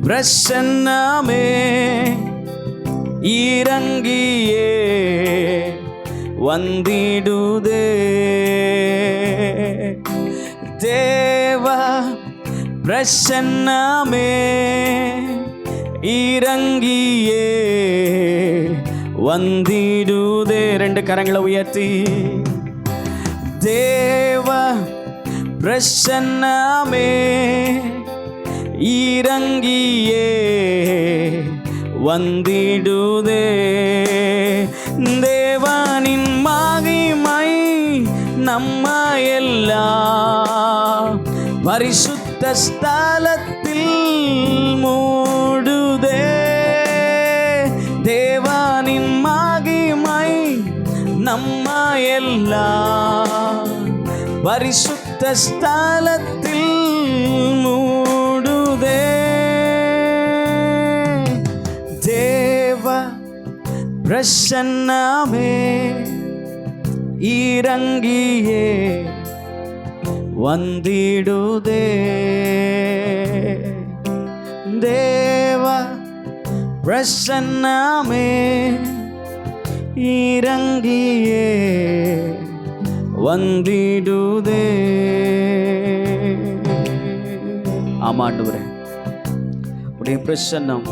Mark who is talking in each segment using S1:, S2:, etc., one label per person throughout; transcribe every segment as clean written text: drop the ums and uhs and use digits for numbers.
S1: பிரசன்னமே இறங்கியே வந்திடுதே. தேவ பிரசன்னமே இறங்கியே வந்திடுதே. ரெண்டு கரங்களை உயர்த்தி தேவ பிரசன்னமே இறங்கியே வந்திடுதே. தேவனின் மகிமை நம்ம எல்லாம் பரிசுத்த ஸ்தலத்தில் மூடுதே. தேவனின் மகிமை நம்ம எல்லாம் பரிசுத்த ஸ்தலத்தில் மூடுதே. தேவ பிரசன்னமே இறங்கியே வந்திடுதே. தேவ பிரசன்னமே இறங்கியே வந்திடுதே. ஆமாண்டவரே, உடைய பிரசன்னம்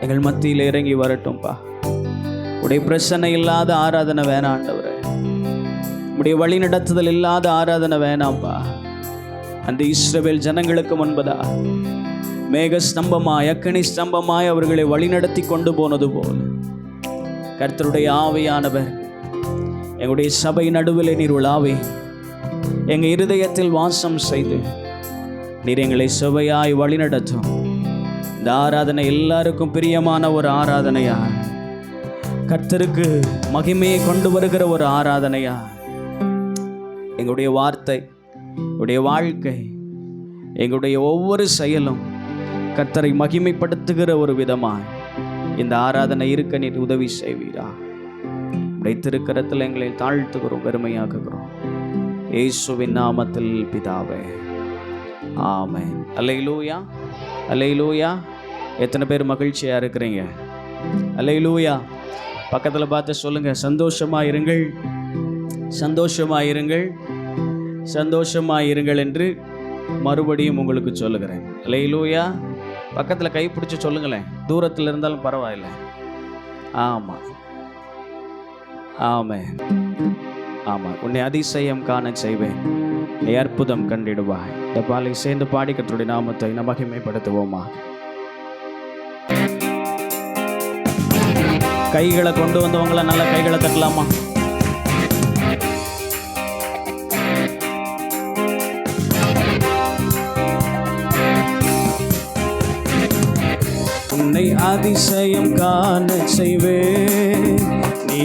S1: எங்கள் மத்தியில் இறங்கி வரட்டும்பா. உடைய பிரசன்னம் இல்லாத ஆராதனை வேணாம் ஆண்டவரே. உடைய வழி நடத்துதல் இல்லாத ஆராதனை வேணாம்பா. அந்த இஸ்ரவேல் ஜனங்களுக்கு முன்பதா மேக ஸ்தம்பமாய் அக்கினி ஸ்தம்பமாய் அவர்களை வழிநடத்தி கொண்டு போனது போல் கர்த்தருடைய ஆவியானவர் எங்களுடைய சபை நடுவில் நீர் உலாவி எங்கள் இருதயத்தில் வாசம் செய்து நீர் எங்களை சுவையாய் வழிநடத்தும். இந்த ஆராதனை எல்லாருக்கும் பிரியமான ஒரு ஆராதனையா, கர்த்தருக்கு மகிமையை கொண்டு வருகிற ஒரு ஆராதனையா, எங்களுடைய வார்த்தை, எங்களுடைய வாழ்க்கை, எங்களுடைய ஒவ்வொரு செயலும் கர்த்தரை மகிமைப்படுத்துகிற ஒரு விதமாய் இந்த ஆராதனை இருக்க நீர் உதவி செய்வீரா. உடைய திருக்கரத்தில் எங்களை தாழ்த்துகிறோம், பெருமையாக்குகிறோம். இயேசுவின் நாமத்தில் பிதாவே, ஆமென். அல்லேலூயா, அல்லேலூயா. எத்தனை பேர் மகிழ்ச்சியா இருக்கிறீங்க? அல்லேலூயா. பக்கத்தில் பார்த்து சொல்லுங்க, சந்தோஷமாயிருங்கள், சந்தோஷமாயிருங்கள், சந்தோஷமாயிருங்கள் என்று மறுபடியும் உங்களுக்கு சொல்லுகிறேன். அல்லேலூயா. பக்கத்தில் கைப்பிடிச்சு சொல்லுங்களேன், தூரத்தில் இருந்தாலும் பரவாயில்ல. ஆமாம், ஆமென், ஆமாம். உன்னை அதிசயம் காண செய்வேன், நீ அற்புதம் கண்டிடுவாய். இந்த பாலை சேர்ந்து பாடி கர்த்தருடைய நாமத்தை நாம் மகிமைப்படுத்துவோமா? கைகளை கொண்டு வந்தவங்கள நல்ல கைகளை தட்டலாமா? உன்னை அதிசயம் காண செய்வே, நீ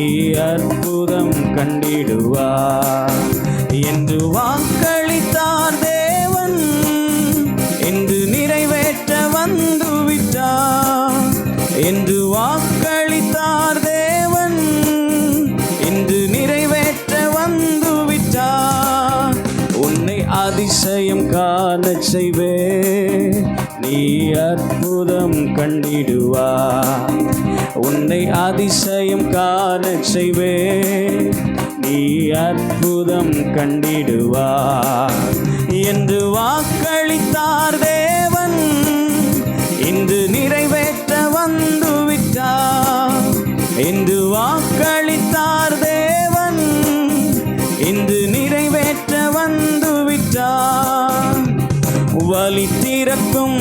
S1: அற்புதம் கண்டிடுவா என்று வாக்களித்தார் தேவன், என்று நிறைவேற்ற வந்து விட்டார். என்று வாக்களித்தார் தேவன், என்று நிறைவேற்ற வந்து விட்டார். உன்னை அதிசயம் காண செய்வே, நீ அற்புதம் கண்டிடுவா. உன்னை அதிசயம் காண செய்வே, நீ அற்புதம் கண்டிடுவா என்று வாக்களித்தார் தேவன், இன்று நிறைவேற்ற வந்து விட்டார். என்று வாக்களித்தார் தேவன், இன்று நிறைவேற்ற வந்து விட்டார். வழி திறக்கும்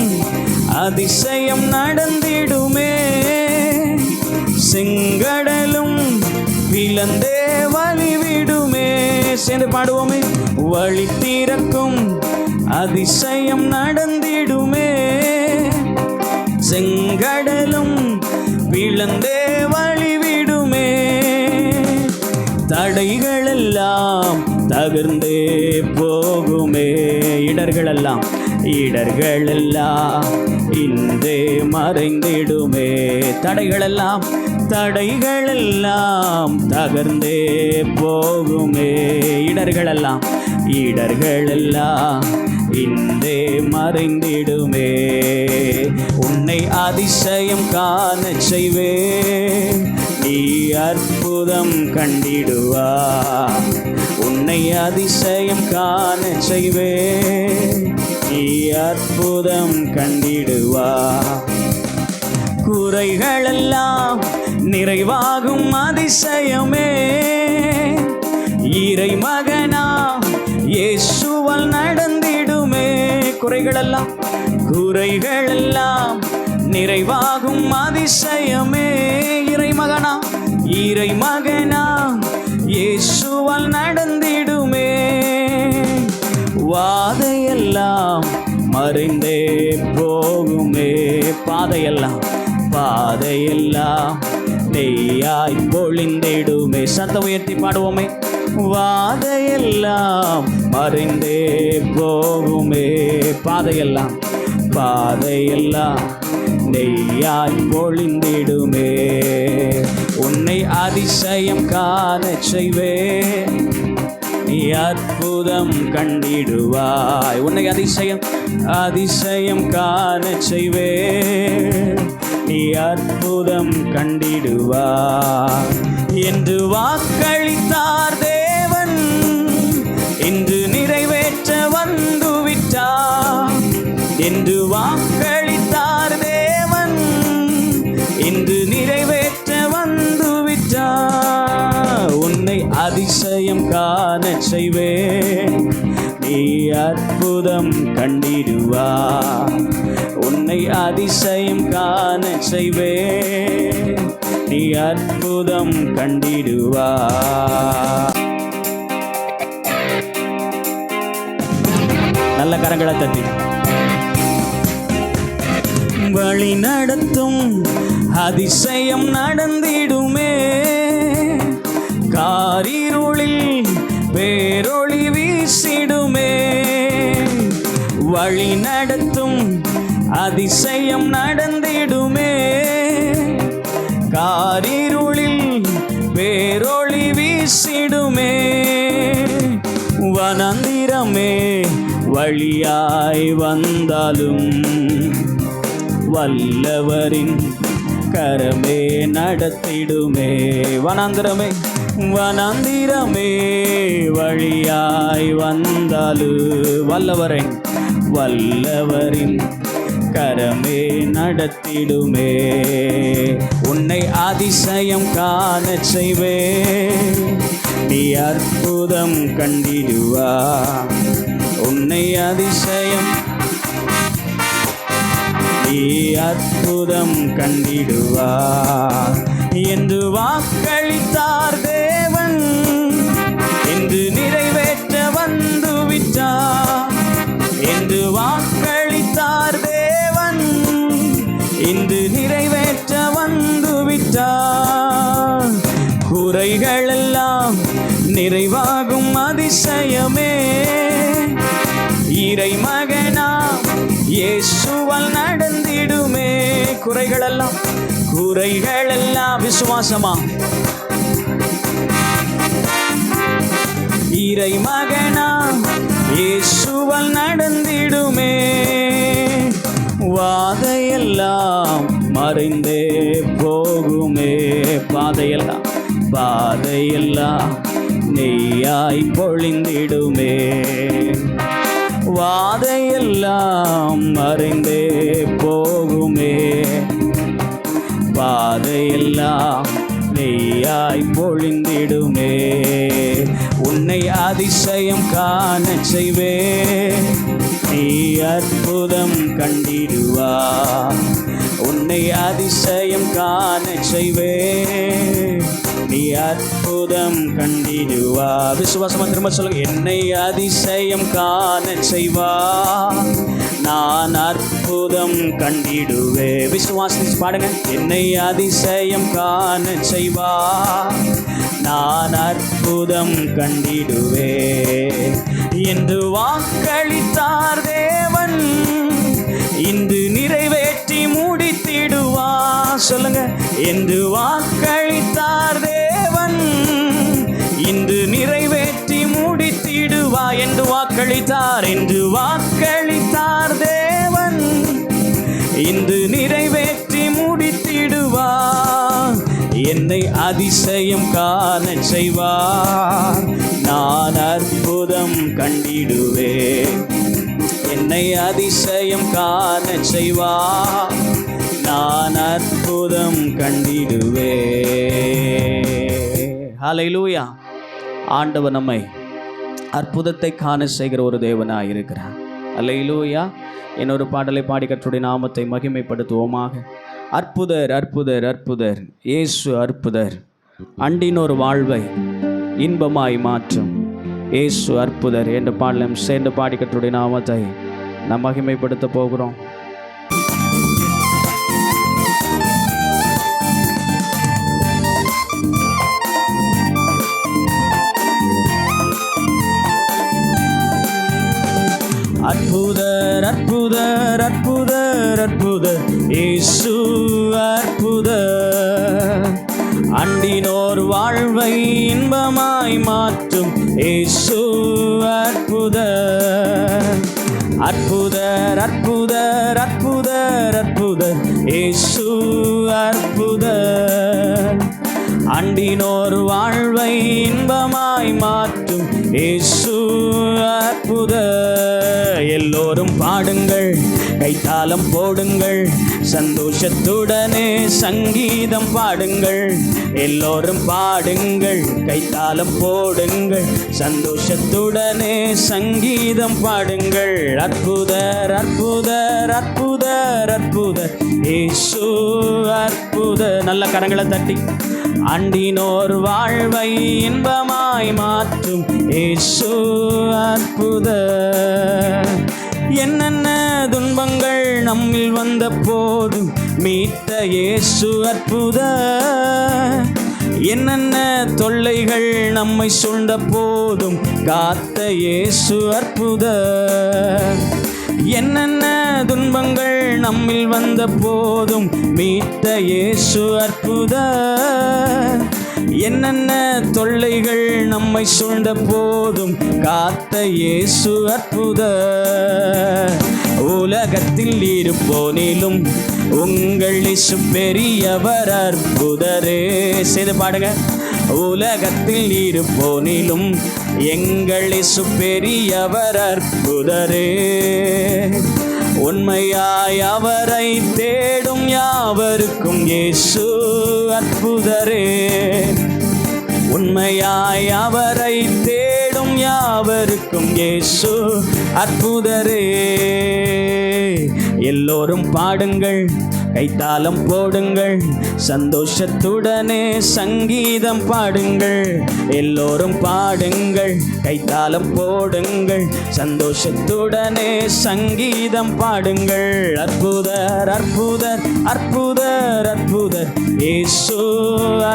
S1: அதிசயம் நடந்திடுமே, செங்கடலும் பிளந்தே வழிவிடுமே. சேர்ந்து பாடுவோமே. வழி திறக்கும் அதிசயம் நடந்திடுமே, செங்கடலும் பிளந்தே வழிவிடுமே. தடைகள் எல்லாம் தகர்ந்தே போகுமே, இடர்கள் எல்லாம் இன்றே மறைந்திடுமே. தடைகள் எல்லாம் தகர்ந்தே போகுமே. இடர்கள் எல்லாம் இன்றே மறைந்திடுமே. உன்னை அதிசயம் காணச் செய்வே, நீ அற்புதம் கண்டிடுவா. உன்னை அதிசயம் காணச் செய்வே, நீ அற்புதம் கண்டிடுவா. குறைகளெல்லாம் நிறைவாகும் அதிசயமே, இறை மகனா இயேசுவால் நடந்திடுமே. குறைகளெல்லாம் நிறைவாகும் அதிசயமே, இறை மகனா இயேசுவால் நடந்திடுமே. வாதையெல்லாம் மறைந்தே போகுமே, பாதையெல்லாம் நெய்யாய் பொழிந்திடுமே. சத்தம் உயர்த்தி பாடுவோமே. வாதையெல்லாம் மறைந்தே போகுமே, பாதையெல்லாம் நெய்யாய் பொழிந்திடுமே. உன்னை அதிசயம் காணச் செய்வே, நீ அற்புதம் கண்டிடுவாய். உன்னை அதிசயம் காணச் செய்வே, நீ அற்புதம் கண்டிடுவாய். என்று வாக்களித்தார் தேவன், இன்று நிறைவேற்ற வந்துவிட்டார். என்று வாக்களித்தார் தேவன், இன்று நிறைவேற்ற வந்துவிட்டார். உன்னை அதிசயம் காணச் செய்வே, நீ அற்புதம் கண்டிடுவா. உன்னை அதிசயம் காணச் செய்வே, நீ அற்புதம் கண்டிடுவா. நல்ல கரங்களை தட்டி. வழி நடத்தும் அதிசயம் நடந்திடுமே, காரிருளில் பேரொளி வீசிடுமே. வழி நடத்தும் அதிசயம் நடந்திடுமே, காரிருளில் பேரொளி வீசிடுமே. வனாந்திரமே வழியாய் வந்தாலும், வல்லவரின் கரமே நடத்திடுமே. வனாந்திரமே வழியாய் வந்தாலும், வல்லவரின் கரமே நடத்திடுமே. உன்னை அதிசயம் காணச் செய்வே, நீ அற்புதம் கண்டிடுவா. உன்னை அதிசயம் நீ அற்புதம் கண்டிடுவா. என்று வாக்களித்தார் தேவன், என்று நிறைவேற்ற வந்துவிட்டார். என்று வாக்களித்தார் தேவன், இன்று நிறைவேற்ற வந்துவிட்டார். குறைகளெல்லாம் நிறைவாகும் அதிசயமே, இறை மகனா இயேசுவால் நடந்திடுமே. குறைகளெல்லாம் விசுவாசமா இறை மகனா இயேசுவால் நடந்திடுமே. வாதையெல்லாம் மறைந்தே போகுமே, பாதையெல்லாம் நெய்யாய் பொழிந்திடுமே. வாதையெல்லாம் மறைந்தே போகுமே, பாதையெல்லாம் நெய்யாய் பொழிந்திடுமே. உன்னை அதிசயம் காணச் செய்வே, நீ அற்புதம் கண்டிடுவா. உன்னை அதிசயம் காணச் செய்வே, நீ அற்புதம் கண்டிடுவா. விசுவாசமா திரும்ப சொல்லுங்க. என்னை அதிசயம் காணச் செய்வா, நான் அற்புதம் கண்டிடுவே. விசுவாசி பாடுங்க. என்னை அதிசயம் காணச் செய்வா, நான் அற்புதம் கண்டிடுவே. என்று வாக்களித்தார் தேவன், இன்று நிறைவேற்றி முடித்திடுவா. சொல்லுங்க. என்று வாக்களித்தார் தேவன், இன்று நிறைவேற்றி முடித்திடுவா. என்று வாக்களித்தார், என்று வாக்களித்தார் இன்று நிறைவேற்றி முடித்திடுவார். என்னை அதிசயம் காண செய்வார். நான் அற்புதம் கண்டிடுவேன். என்னை அதிசயம் காண செய்வார். நான் அற்புதம் கண்டிடுவேன். ஹல்லேலூயா. ஆண்டவர் நம்மை அற்புதத்தை காண செய்கிற ஒரு தேவனாய் இருக்கிறார். ஹல்லேலூயா. இன்னொரு பாடலை பாடி கர்த்தருடைய நாமத்தை மகிமைப்படுத்துவோமாக. அற்புதர் அற்புதர் அற்புதர், இயேசு அற்புதர், அண்டினோர் வாழ்வை இன்பமாய் மாற்றும் இயேசு அற்புதர் என்ற பாடலும் சேர்ந்து பாடி கர்த்தருடைய நாமத்தை நாம் மகிமைப்படுத்த போகிறோம். அற்புதர் அற்புதர் அற்புதர் அற்புதர், இயேசு அற்புதர், அண்டினோர் வாழ்வை இன்பமாய் மாற்றும் இயேசு அற்புதர். அற்புதர் அற்புதர் அற்புதர் அற்புதர், இயேசு அற்புதர், அண்டினோர் வாழ்வை இன்பமாய் மாற்றும் இயேசு அற்புதர். எல்லோரும் பாடுங்கள், கைத்தாளம் போடுங்கள், சந்தோஷத்துடனே சங்கீதம் பாடுங்கள். எல்லோரும் பாடுங்கள், கைத்தாளம் போடுங்கள், சந்தோஷத்துடனே சங்கீதம் பாடுங்கள். அற்புதர் அற்புதர் அற்புதர் அற்புதர், இயேசு அற்புதர். நல்ல கரங்களை தட்டி, அண்டினோர் வாழ்வை இன்பமாய் மாற்றும் இயேசு அற்புதர். என்னென்ன துன்பங்கள் நம்மில் வந்த போதும் மீட்ட இயேசு அற்புதர். என்னென்ன தொல்லைகள் நம்மை சூழ்ந்த போதும் காத்த இயேசு அற்புதர். என்னென்ன துன்பங்கள் நம்மில் வந்த போதும் மீட்ட இயேசு அற்புதர். என்னென்ன தொல்லைகள் நம்மை சூழ்ந்த போதும் காத்த இயேசு அற்புதர். உலகத்தில் இருப்போனிலும் உங்கள் இயேசு பெரியவர் அற்புதரே. செய்து பாடுங்க. உலகத்தில் இருப்போனிலும் எங்கள் இயேசு பெரியவர் அற்புதரே. உண்மையாய் அவரை தேடும் யாவருக்கும் இயேசு அற்புதரே. உண்மையாய் அவரை தேடும் யாவருக்கும் இயேசு அற்புதரே. எல்லோரும் பாடுங்கள், கைத்தாளம் போடுங்கள், சந்தோஷத்துடனே சங்கீதம் பாடுங்கள். எல்லோரும் பாடுங்கள், கைத்தாளம் போடுங்கள், சந்தோஷத்துடனே சங்கீதம் பாடுங்கள். அற்புதர் அற்புதர் அற்புதர் அற்புதர், இயேசு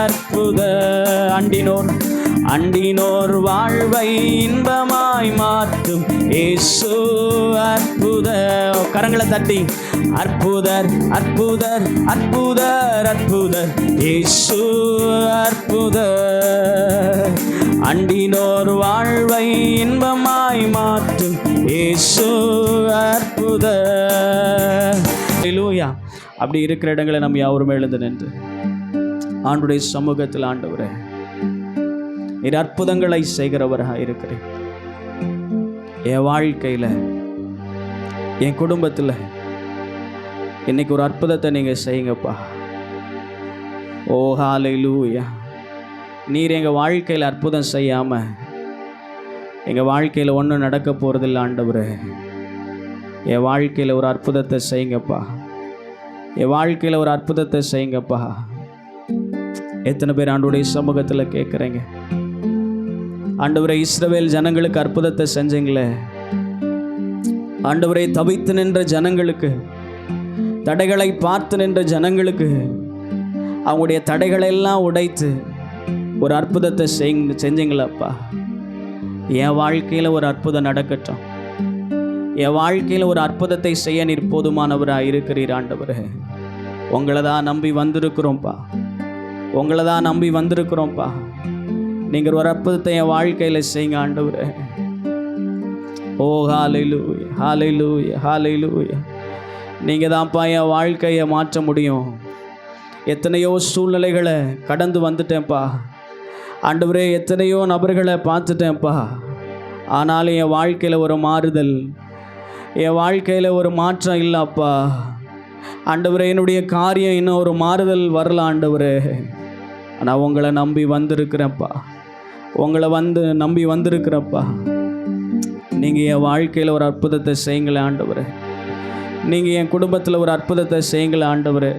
S1: அற்புதர், அண்டினோர் வாழ்வை இன்பமாய் மாற்றும் இயேசு அற்புதர். கரங்களை தட்டி, அற்புதர் அற்புதர் அற்புதர் அற்புதர், இயேசு அற்புதர், அண்டினோர் வாழ்வை இன்பமாய் மாற்றும் இயேசு அற்புதர். ஹல்லேலூயா. அப்படி இருக்கிற இடங்களை நம்ம யாவரும் எழுந்து நின்று ஆண்டுடைய சமூகத்தில், ஆண்டவரே நீர் அற்புதங்களை செய்கிறவராக இருக்கிறேன். என் வாழ்க்கையில், என் குடும்பத்தில் இன்னைக்கு ஒரு அற்புதத்தை நீங்கள் செய்யுங்கப்பா. ஓ ஹல்லேலூயா. நீர் எங்கள் வாழ்க்கையில் அற்புதம் செய்யாமல் எங்கள் வாழ்க்கையில் ஒன்றும் நடக்க போகிறதில்ல ஆண்டவரே. என் வாழ்க்கையில் ஒரு அற்புதத்தை செய்யுங்கப்பா. என் வாழ்க்கையில் ஒரு அற்புதத்தை செய்யுங்கப்பா. எத்தனை பேர் ஆண்டவருடைய சமூகத்தில் கேட்குறீங்க? ஆண்டவரே, இஸ்ரவேல் ஜனங்களுக்கு அற்புதத்தை செஞ்சீங்களே. ஆண்டவரே, தவித்து நின்ற ஜனங்களுக்கு, தடைகளை பார்த்து நின்ற ஜனங்களுக்கு அவங்களுடைய தடைகளெல்லாம் உடைத்து ஒரு அற்புதத்தை செஞ்சீங்களப்பா. என் வாழ்க்கையில் ஒரு அற்புதம் நடக்கட்டும். என் வாழ்க்கையில் ஒரு அற்புதத்தை செய்ய நீர் போதுமானவராக இருக்கிறீர் ஆண்டவரே. உங்களை தான் நம்பி வந்திருக்கிறோம்ப்பா. உங்களை தான் நம்பி வந்திருக்கிறோம்ப்பா. நீங்கள் ஒரு அற்புதத்தை என் வாழ்க்கையில் செய்யுங்க ஆண்டவரே. ஓ ஹல்லேலூயா ஹல்லேலூயா ஹல்லேலூயா. நீங்கள் தான்ப்பா என் வாழ்க்கையை மாற்ற முடியும். எத்தனையோ சூழ்நிலைகளை கடந்து வந்துட்டேன்ப்பா ஆண்டவரே, எத்தனையோ நபர்களை பார்த்துட்டேன்ப்பா. ஆனாலும் என் வாழ்க்கையில் ஒரு மாறுதல், என் வாழ்க்கையில் ஒரு மாற்றம் இல்லைப்பா ஆண்டவரே. என்னுடைய காரியம் இன்னும் ஒரு மாறுதல் வரல ஆண்டவரே. ஆனால் உங்களை நம்பி வந்திருக்கிறேன்ப்பா, உங்களை நம்பி வந்திருக்கிறப்பா. நீங்கள் என் வாழ்க்கையில் ஒரு அற்புதத்தை செய்யுங்களேன் ஆண்டவரே. நீங்கள் என் குடும்பத்தில் ஒரு அற்புதத்தை செய்யுங்களேன் ஆண்டவரே.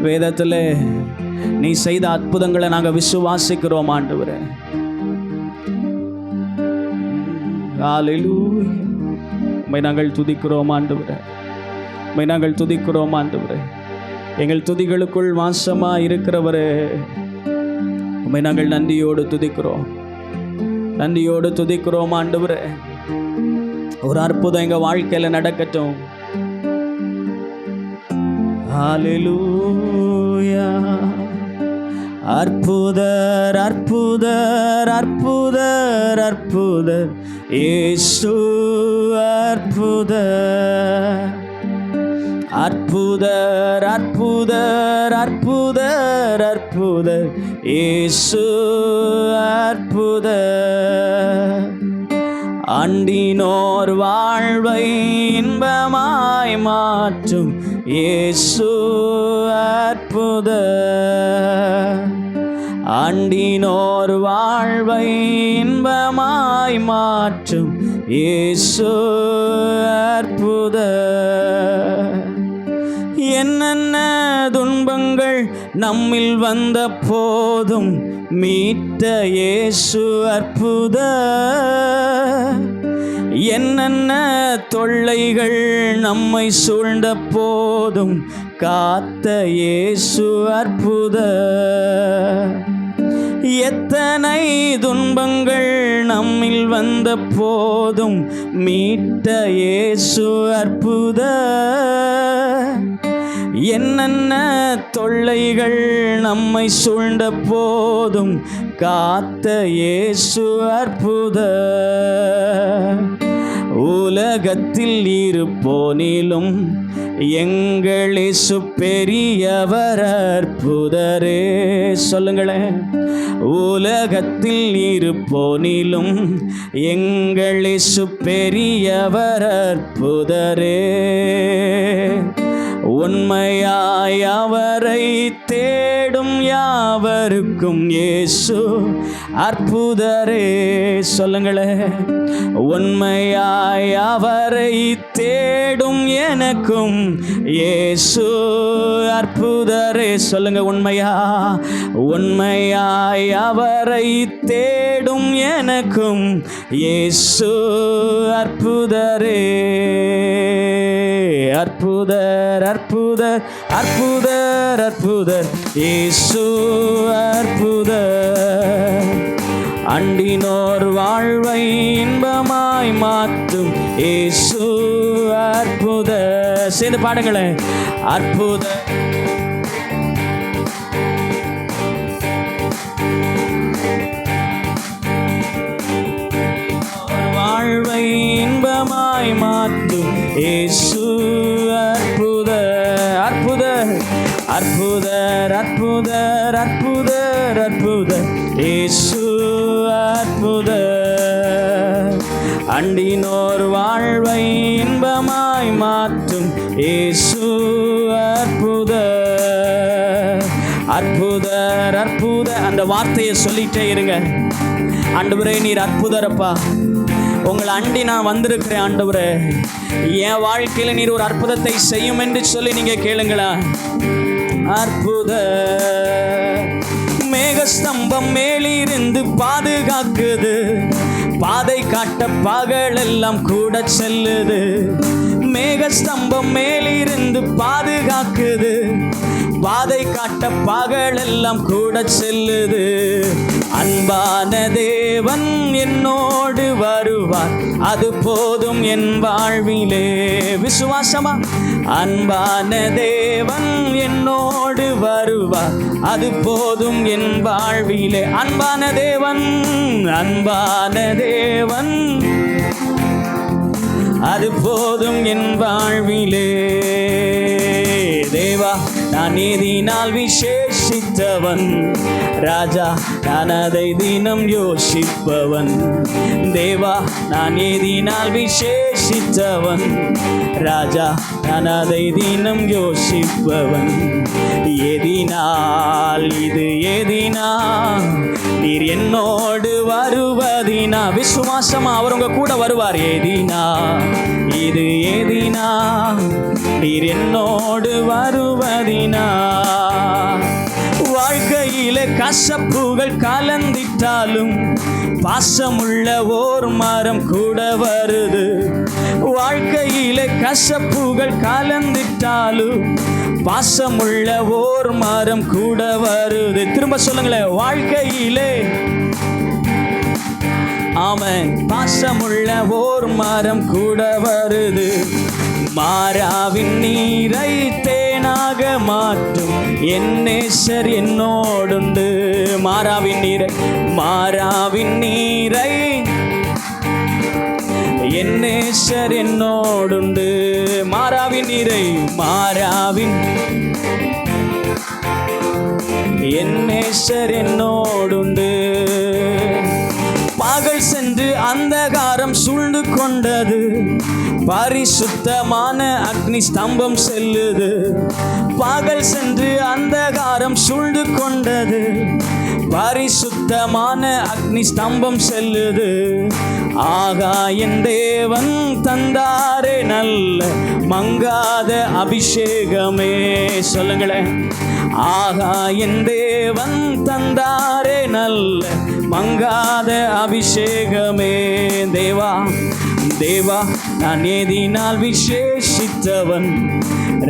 S1: வேதத்தில் நீ செய்த அற்புதங்களை நாங்கள் விசுவாசிக்கிறோம் ஆண்டவரே. ஹல்லேலூயா. உம்மை நாங்கள் துதிக்கிறோம் ஆண்டவரே, உம்மை நாங்கள் துதிக்கிறோம் ஆண்டவரே. எங்கள் துதிகளுக்குள் வாசமாக இருக்கிறவரே, உம்மை நாங்கள் நன்றியோடு துதிக்கிறோம், நன்றியோடு துதிக்கிறோம் ஆண்டவரே. ஒரு அற்புதம் எங்கள் வாழ்க்கையில் நடக்கட்டும். ஹல்லேலூயா. அற்புதர் அற்புதர் அற்புதர் அற்புதர் இயேசு அற்புதர். அற்புதர் அற்புதர் அற்புதர் அற்புதர் இயேசு அற்புதர். அண்டினோர் வாழ்வை இன்பமாய் மாற்றும் இயேசு அற்புதர். அண்டினோர் வாழ்வை இன்பமாய் மாற்றும் இயேசு அற்புதர். என்னென்ன துன்பங்கள் நம்மில் வந்த போதும் மீட்ட இயேசு அற்புதர். என்னென்ன தொல்லைகள் நம்மை சூழ்ந்த போதும் காத்த இயேசு அற்புதர். எத்தனை துன்பங்கள் நம்மில் வந்த போதும் மீட்ட இயேசு அற்புதர். என்னென்ன தொல்லைகள் நம்மை சூழ்ந்த போதும் காத்த இயேசு அற்புதர். உலகத்தில் இருப்போனிலும் எங்கள் இயேசு பெரியவர் அற்புதரே. சொல்லுங்களேன். உலகத்தில் இருப்போனிலும் எங்கள் இயேசு பெரியவர் அற்புதரே. உண்மையாய் அவரை தேடும் யாவருக்கும் இயேசு அற்புதரே. சொல்லுங்களேன். உண்மையாய் அவரை தேடும் எனக்கும் இயேசு அற்புதரே. சொல்லுங்க. உண்மையாய் அவரை தேடும் எனக்கும் இயேசு அற்புதரே. அற்புதர் அற்புதர் அற்புதர் அற்புதர் இயேசு அற்புதர். அண்டினோர் வாழ்வை இன்பமாய் மாற்றும் இயேசு அற்புதர். சேர்ந்து பாடுங்களேன். அற்புதர் வாழ்வை இன்பமாய் மாற்றும் இயேசு அற்புதர். அற்புதர் அற்புதர் அற்புதர் அற்புதர் அற்புதர் இயேசு அற்புதர். அண்டினோர் வாழ்வை இன்பமாய் மாற்றும் இயேசு அற்புதர். அற்புதர் அற்புதர். அந்த வார்த்தையை சொல்லிட்டே இருங்க. ஆண்டவரே, நீர் அற்புதரப்பா. உங்களை அண்டி நான் வந்திருக்கிறேன் ஆண்டவரே. என் வாழ்க்கையில் நீர் ஒரு அற்புதத்தை செய்யும் என்று சொல்லி நீங்க கேளுங்களா. அற்புதர். மேகஸ்தம்பம் மேலிருந்து பாதுகாக்குது, பாதை காட்ட பகலெல்லாம் கூட செல்லுது. மேகஸ்தம்பம் மேலிருந்து பாதுகாக்குது, பாதை காட்ட பகலெல்லாம் கூட செல்லுது. அன்பான தேவன் என்னோடு வருவார், அது போதும் என் வாழ்விலே. விசுவாசமா? அன்பான தேவன் என்னோடு வருவார், அது போதும் என் வாழ்விலே. அன்பான தேவன், அன்பான தேவன், அது போதும் என் வாழ்விலே. நான் எதினால் விசேஷித்தவன் ராஜா, நான் அதை தினம் யோசிப்பவன். தேவா, நான் எதினால் விசேஷித்தவன் ராஜா, நான் அதை தினம் யோசிப்பவன். எதினால் இது எதினால் நீர் என்னோடு வருவதினா, விசுவாசமா அவர் உங்க கூட வருவார். எதினா இது எதினா நீர் என்னோடு வருவதினா. வாழ்க்கையிலே கசப்புகள் கலந்திட்டாலும் பாசமுள்ள ஓர் மரம் கூட வருது. வாழ்க்கையிலே கசப்புகள் கலந்திட்டாலும் பாசமுள்ள ஓர் மரம் கூட வருது. திரும்ப சொல்லுங்களேன், வாழ்க்கையிலே ஆமென் பாசமுள்ள ஓர் மரம் கூட வருது. மாறாவின் நீரை தேனாக மாற்றும் என் நேசர் என்னோடுண்டு. மாறாவின் நீரை என் நேசர் என்னோடுண்டு. மாறாவின் நீரை என் நேசர் என்னோடுண்டு. பகல் சென்று அந்தகாரம் சூழ்ந்து கொண்டது, பரிசுத்தமான அக்னி ஸ்தம்பம் செல்லுது. பகல் சென்று அந்தகாரம் சூழ்ந்து கொண்டது, பரிசுத்தமான அக்னி ஸ்தம்பம் செல்லுது. ஆகா, என் தேவன் தந்தாரே நல்ல மங்காத அபிஷேகமே. சொல்லுங்களேன், ஆகா, என் தேவன் தந்தாரே நல்ல மங்காத அபிஷேகமே. தேவா, தேவா, நான் எதினால் விசேஷித்தவன்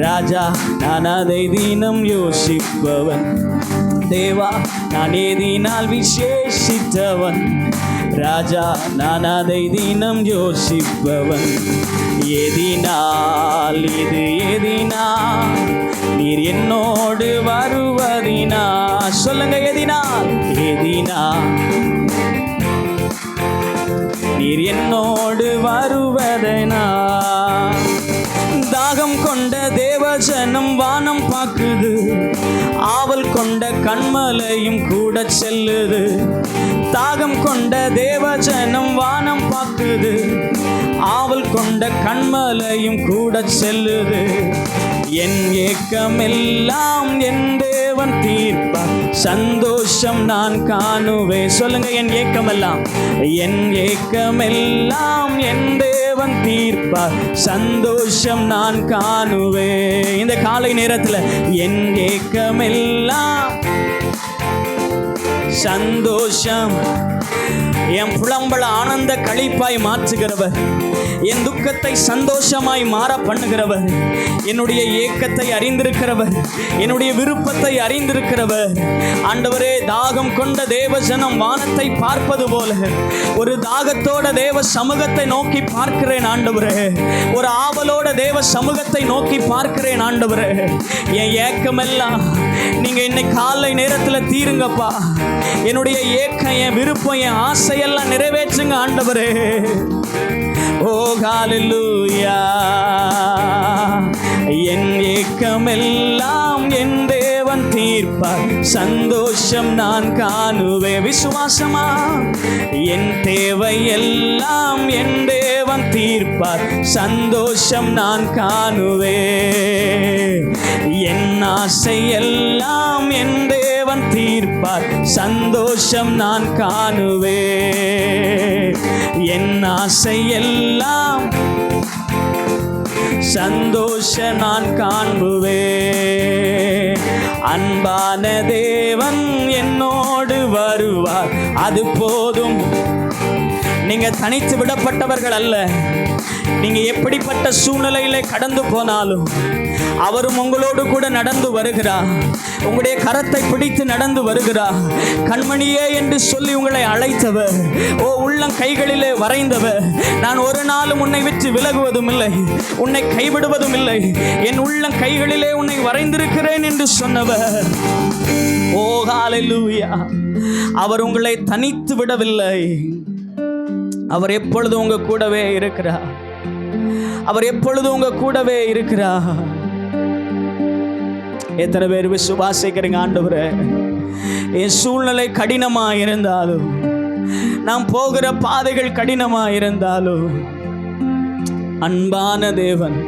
S1: ராஜா, நான் அதை தினம் யோசிப்பவன். தேவா, நான் எதினால் விசேஷித்தவன் ராஜா, நான் அதை தினம் யோசிப்பவன். எதினால் இது எதினால் நீர் என்னோடு வருவதினா. சொல்லுங்க, எதினால் நீர் என்னோடு வருவதனா. தாகம் கொண்ட தேவஜனம் வானம் பார்க்குது, ஆவல் கொண்ட கண்மலையும் கூட செல்லுது. தாகம் கொண்ட தேவஜனம் வானம் பார்க்குது, ஆவல் கொண்ட கண்மலையும் கூட செல்லுது. என் ஏக்கமெல்லாம் என் தேவன் தீர்ப்பார், சந்தோஷம் நான் காணுவேன். சொல்லுங்க, என் ஏக்கமெல்லாம் என் தேவன் தீர்ப்பார், சந்தோஷம் நான் காணுவேன். இந்த காலை நேரத்தில் என் ஏக்கமெல்லாம் சந்தோஷம், என் புலம்பல ஆனந்த களிப்பாய் மாற்றுகிறவர், என் துக்கத்தை சந்தோஷமாய் மாற பண்ணுகிறவர், என்னுடைய ஏக்கத்தை அறிந்திருக்கிறவர், என்னுடைய விருப்பத்தை அறிந்திருக்கிறவர். ஆண்டவரே, தாகம் கொண்ட தேவஜனம் வானத்தை பார்ப்பது போல ஒரு தாகத்தோட தேவ சமூகத்தை நோக்கி பார்க்கிறேன் ஆண்டவரே. ஒரு ஆவலோட தேவ சமூகத்தை நோக்கி பார்க்கிறேன் ஆண்டவரே. என் ஏக்கமெல்லாம் நீங்க இன்னைக்கு காலை நேரத்தில் தீருங்கப்பா. என்னுடைய ஏக்கம், என் விருப்பம், என் ஆசையெல்லாம் நிறைவேற்றுங்க ஆண்டவரே. ஓ ஹல்லேலூயா. என் ஏக்கமெல்லாம் என் தேவன் தீர்ப்பார், சந்தோஷம் நான் காணுவேன். விசுவாசமா, என் தேவை எல்லாம் என் தேவன் தீர்ப்பார், சந்தோஷம் நான் காணுவேன். என் ஆசை எல்லாம் என் தேவன் தீர்ப்பார், சந்தோஷம் நான் காணுவேன். என் ஆசை எல்லாம் சந்தோஷ நான் காண்புவேன். அன்பான தேவன் என்னோடு வருவார், அது போதும். நீங்க தனித்து விடப்பட்டவர்கள் அல்ல. நீங்க எப்படிப்பட்ட சூழ்நிலையில கடந்து போனாலும் அவரும் உங்களோடு கூட நடந்து வருகிறார். உங்களுடைய கரத்தை பிடித்து நடந்து வருகிறார். கண்மணியே என்று சொல்லி உங்களை அழைத்தவர், ஓ உள்ளம் கைகளிலே வரைந்தவர், நான் ஒரு நாளும் உன்னை விட்டு விலகுவதும் இல்லை, உன்னை கைவிடுவதும் இல்லை, என் உள்ளம் கைகளிலே உன்னை வரைந்திருக்கிறேன் என்று சொன்னவர். ஓ ஹல்லேலூயா. அவர் உங்களை தனித்து விடவில்லை. அவர் எப்பொழுதும் உங்க கூடவே இருக்கிறார். அவர் எப்பொழுதும் உங்க கூடவே இருக்கிறார். எத்தனை பேர் விசுவாசிக்கிறீங்க? ஆண்டவரே, என் சூழ்நிலை கடினமா இருந்தாலும், நாம் போகிற பாதைகள் கடினமா இருந்தாலும், அன்பான தேவன்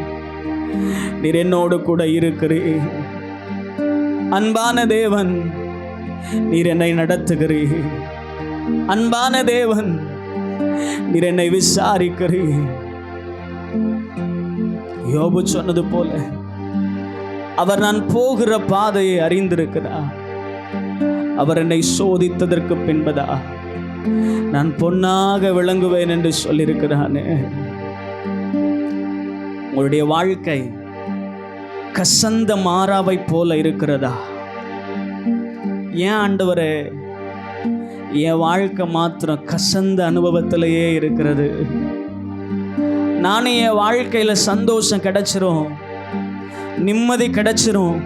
S1: நீர் என்னோடு கூட இருக்கிறீர். அன்பான தேவன் நீர் என்னை நடத்துகிறீர். அன்பான தேவன் நீர் என்னை விசாரிக்கிறீர். யோபு சொன்னது போல அவர் நான் போகிற பாதையை அறிந்திருக்கிறார். அவர் என்னை சோதித்ததற்கு பின்பதா நான் பொன்னாக விளங்குவேன் என்று சொல்லியிருக்கிறானே. உங்களுடைய வாழ்க்கை கசந்த மாறாவை போல இருக்கிறதா? ஏன் ஆண்டவரே, என் வாழ்க்கை மாத்திரம் கசந்த அனுபவத்திலேயே இருக்கிறது. நானும் என் வாழ்க்கையில சந்தோஷம் கிடைச்சிரும், நிம்மதி கிடைச்சிரும்,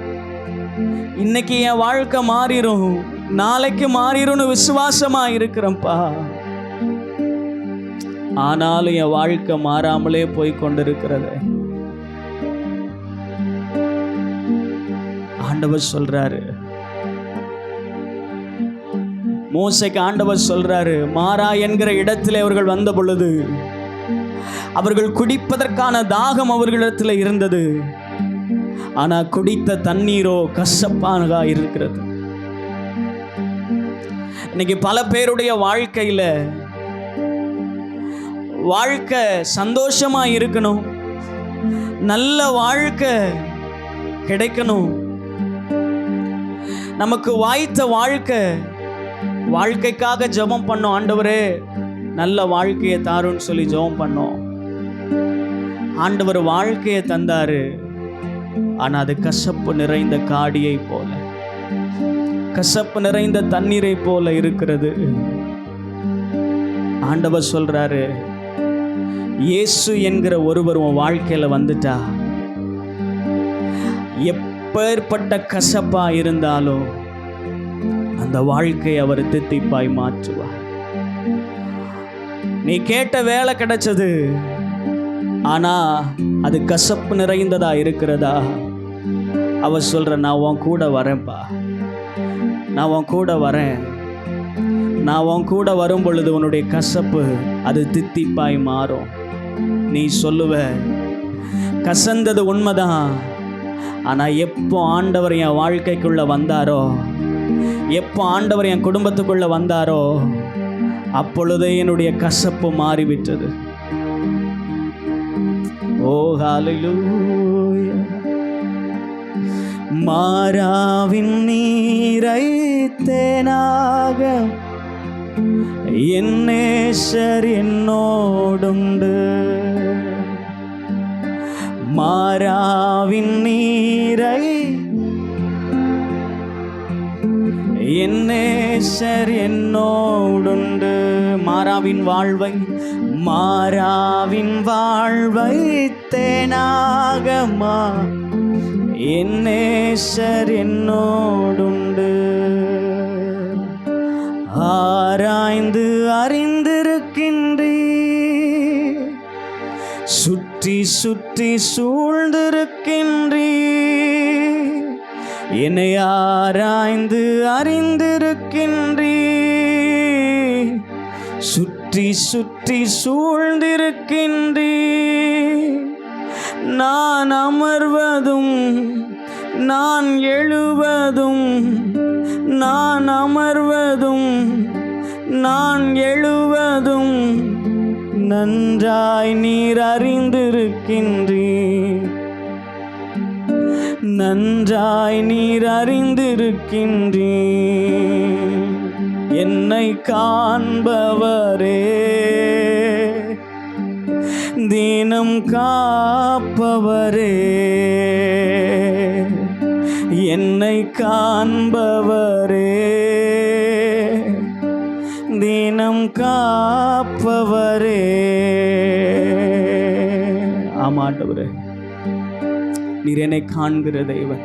S1: இன்னைக்கு என் வாழ்க்கை மாறிடும், நாளைக்கு மாறிடும்னு விசுவாசமா இருக்கிறேன்ப்பா. ஆனாலும் என் வாழ்க்கை மாறாமலே போய் கொண்டிருக்கிறது. ஆண்டவர் சொல்றாரு, மோசேக்கு ஆண்டவர் சொல்றாரு, மாறா என்கிற இடத்திலே அவர்கள் வந்த பொழுது அவர்கள் குடிப்பதற்கான தாகம் அவர்களிடத்தில் இருந்தது. ஆனா குடித்த தண்ணீரோ கசப்பானதா இருக்கிறது. இன்னைக்கு பல பேருடைய வாழ்க்கையில வாழ்க்கை சந்தோஷமா இருக்கணும், நல்ல வாழ்க்கை கிடைக்கணும், நமக்கு வாய்த்த வாழ்க்கைக்காக ஜெபம் பண்ணோம். ஆண்டவரே நல்ல வாழ்க்கையை தாருன்னு சொல்லி ஜெபம் பண்ணோம். ஆண்டவர் வாழ்க்கையை தந்தாரு. ஆனா அது கசப்பு நிறைந்த காடியை போல, கசப்பு நிறைந்த தண்ணீரை போல இருக்கிறது. ஆண்டவர் சொல்றாரு, இயேசு என்கிற ஒருவர் உன் வாழ்க்கையில வந்துட்டா, எப்பேற்பட்ட கசப்பா இருந்தாலும் அந்த வாழ்க்கையை அவர் தித்திப்பாய் மாற்றுவார். நீ கேட்ட வேலை கிடைச்சது, ஆனா அது கசப்பு நிறைந்ததா இருக்கிறதா? அவர் சொல்ற, நான் உன் கூட வரேன்ப்பா, நான் உன் கூட வரேன். நான் உன் கூட வரும் பொழுது உன்னுடைய கசப்பு அது தித்திப்பாய் மாறும். நீ சொல்லுவ, கசந்தது உண்மைதான், ஆனா எப்போ ஆண்டவர் என் வாழ்க்கைக்குள்ள வந்தாரோ, எப்போ ஆண்டவர் என் குடும்பத்துக்குள்ள வந்தாரோ, அப்பொழுதே என்னுடைய கசப்பு மாறிவிட்டது. ஓ ஹல்லேலூயா. மாறாவின் நீரை தேனாக என் நேசர் என்னோடுண்டு. மாறாவின் நீரை என் நேசர் என்னோடுண்டு. மாறாவின் வாழ்வை, மாறாவின் வாழ்வை தேனாகமா என் நேசர் என்னோடுண்டு. ஆராய்ந்து அறிந்திருக்கின்றீ, சுற்றி சுற்றி சூழ்ந்திருக்கின்றீ, என்னை ஆராய்ந்து அறிந்திருக்கின்றீ, சுற்றி சுற்றி சூழ்ந்திருக்கின்றீ. நான் அமர்வதும் நான் எழுவதும், நான் அமர்வதும் நான் எழுவதும் நன்றாய் நீர் அறிந்திருக்கின்றீர், நன்றாய் நீர் அறிந்திருக்கின்றீர். என்னை காண்பவரே, தினம் காப்பவரே, என்னை காண்பவரே, தினம் காப்பவரே. ஆமாண்டவரே, நீர் என்னை காண்கிற தேவன்,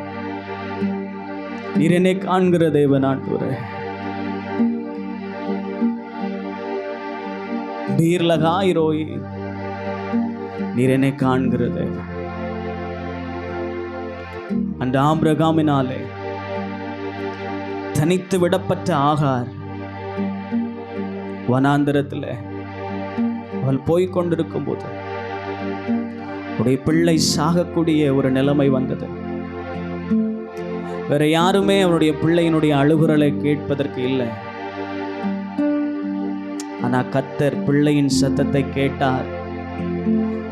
S1: நீர் என்னை காண்கிற தேவன். ஆண்டவரே, நீர் லகாய் ரோய், நீர் என்னை காண்கிற தேவன். அந்த ஆபிரகாமினாலே தனித்து விடப்பட்ட ஆகார் வனாந்தரத்தில் அவள் போய்கொண்டிருக்கும் போது உடைய பிள்ளை சாகக்கூடிய ஒரு நிலைமை வந்தது. வேற யாருமே அவனுடைய பிள்ளையினுடைய அழுகுரலை கேட்பதற்கு இல்லை. ஆனா கர்த்தர் பிள்ளையின் சத்தத்தை கேட்டார்,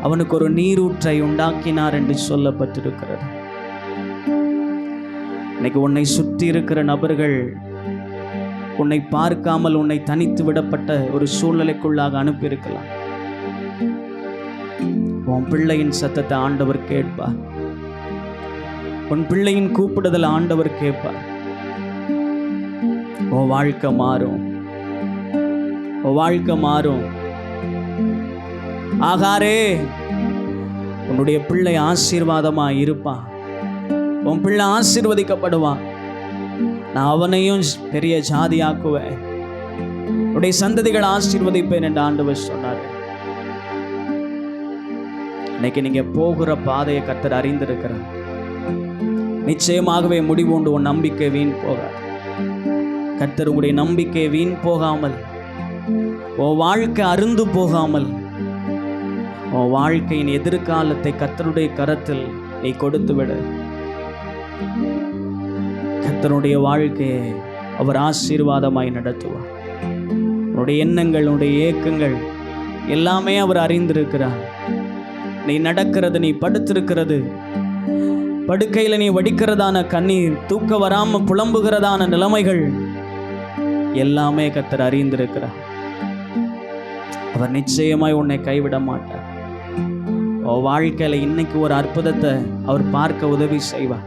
S1: அவனுக்கு ஒரு நீரூற்றை உண்டாக்கினார் என்று சொல்லப்பட்டிருக்கிறது. இன்னைக்கு உன்னை சுற்றி இருக்கிற நபர்கள் உன்னை பார்க்காமல் உன்னை தனித்து விடப்பட்ட ஒரு சூழ்நிலைக்குள்ளாக அனுப்பியிருக்கலாம். உன் பிள்ளையின் சத்தத்தை ஆண்டவர் கேட்பார். உன் பிள்ளையின் கூப்பிடுதல் ஆண்டவர் கேட்பார். உன் வாழ்க்கை மாறும், உன் வாழ்க்கை மாறும். ஆகாரே, உன்னுடைய பிள்ளை ஆசீர்வாதமா இருப்பான். உன் பிள்ளை ஆசீர்வதிக்கப்படுவான். நான் அவனையும் பெரிய ஜாதியாக்குவேன், உன்னுடைய சந்ததிகள் ஆசீர்வதிப்பேன் என்று ஆண்டவர் சொன்னார். இன்னைக்கு நீங்க போகிற பாதையை கர்த்தர் அறிந்திருக்கிறார். நிச்சயமாகவே முடிவு உண்டு. உன் நம்பிக்கை வீண் போகாது. கர்த்தர் உங்களுடைய நம்பிக்கை வீண் போகாமல், உன் வாழ்க்கை அருந்து போகாமல், உன் வாழ்க்கையின் எதிர்காலத்தை கர்த்தருடைய கரத்தில் நீ கொடுத்து விடு. கர்த்தருடைய வாழ்க்கையை அவர் ஆசீர்வாதமாய் நடத்துவார். உன்னுடைய எண்ணங்கள், உன்னுடைய ஏக்கங்கள் எல்லாமே அவர் அறிந்திருக்கிறார். நீ நடக்கிறது, நீ படுத்திருக்கிறது, படுக்கையில் நீ வடிக்கிறதான கண்ணீர், தூக்க வராம புலம்புகிறதான நிலைமைகள் எல்லாமே கர்த்தர் அறிந்திருக்கிறார். அவர் நிச்சயமாய் உன்னை கைவிட மாட்டார். வாழ்க்கையில இன்னைக்கு ஒரு அற்புதத்தை அவர் பார்க்க உதவி செய்வார்.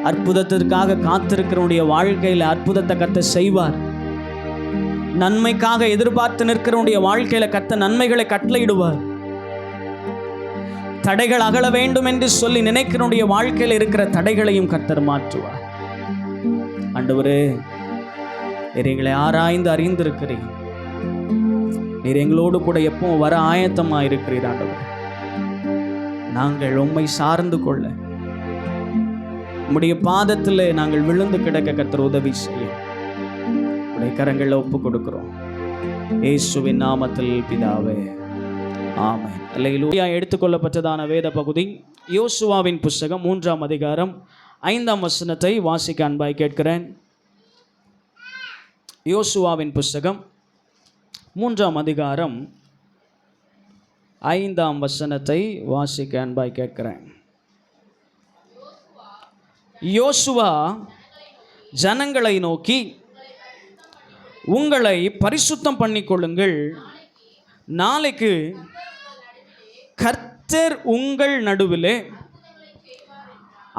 S1: அற்புதத்திற்காக காத்திருக்கிறவனுடைய வாழ்க்கையில அற்புதத்தை கர்த்தர் செய்வார். நன்மைக்காக எதிர்பார்த்து நிற்கிறவனுடைய வாழ்க்கையில கர்த்தர் நன்மைகளை கட்டளையிடுவார். தடைகள் அகல வேண்டும் என்று சொல்லி நினைக்கிறவனுடைய வாழ்க்கையில் இருக்கிற தடைகளையும் கர்த்தர் மாற்றுவார். ஆண்டவரே, நீர் எங்களை ஆராய்ந்து அறிந்திருக்கிறீர். நீர் எங்களோடு கூட எப்பவும் வர ஆயத்தமா இருக்கிறீர். ஆண்டவரே, நாங்கள் உம்மை சார்ந்து கொள்ள உம்முடைய பாதத்தில் நாங்கள் விழுந்து கிடக்க கர்த்தர் உதவி செய்ய உடைய கரங்களில் ஒப்பு கொடுக்கிறோம். இயேசுவின் நாமத்தில் பிதாவே, ஆமென். அல்லேலூயா. எடுத்துக்கொள்ளப்பட்டதான வேத பகுதி யோசுவாவின் புஸ்தகம் 3ஆம் அதிகாரம் 5ஆம் வசனத்தை வாசிக்க அன்பாய் கேட்கிறேன். யோசுவாவின் புஸ்தகம் 3ஆம் அதிகாரம் 5ஆம் வசனத்தை வாசிக்க அன்பாய் கேட்கிறேன். யோசுவா ஜனங்களை நோக்கி, உங்களை பரிசுத்தம் பண்ணிக்கொள்ளுங்கள், நாளைக்கு கர்த்தர் உங்கள் நடுவிலே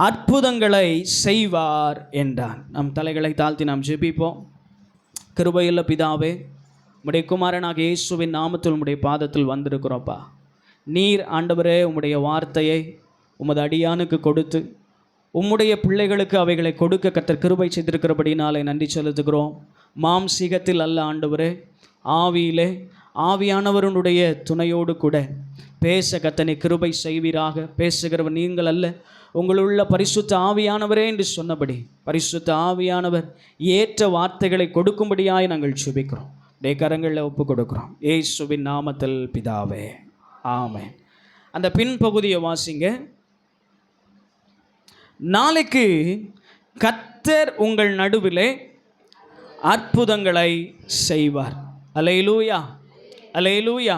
S1: அற்புதங்களை செய்வார் என்றான். நம் தலைகளை தாழ்த்தி நாம் ஜெபிப்போம். கிருபையுள்ள பிதாவே, உம்முடைய குமாரனாகிய இயேசுவின் நாமத்தில் உம்முடைய பாதத்தில் வந்திருக்கிறோப்பா. நீர் ஆண்டவரே உம்முடைய வார்த்தையை உமது அடியானுக்கு கொடுத்து உம்முடைய பிள்ளைகளுக்கு அவைகளை கொடுக்க கர்த்தர் கிருபை செய்திருக்கிறபடினாலே நன்றி செலுத்துகிறோம். மாம்சீகத்தில் அல்ல ஆண்டவரே, ஆவியிலே ஆவியானவருடைய துணையோடு கூட பேச கர்த்தனை கிருபை செய்வீராக. பேசுகிறவர் நீங்கள் அல்ல, உங்களுள்ள பரிசுத்த ஆவியானவரே என்று சொன்னபடி பரிசுத்த ஆவியானவர் ஏற்ற வார்த்தைகளை கொடுக்கும்படியாய் நாங்கள் சுபிக்கிறோம். கரங்களில் ஒப்பு கொடுக்கிறோம். இயேசுவின் நாமத்தில் பிதாவே, ஆமென். அந்த பின்பகுதியை வாசிங்க. நாளைக்கு கர்த்தர் உங்கள் நடுவிலே அற்புதங்களை செய்வார். அல்லேலூயா, அல்லேலூயா.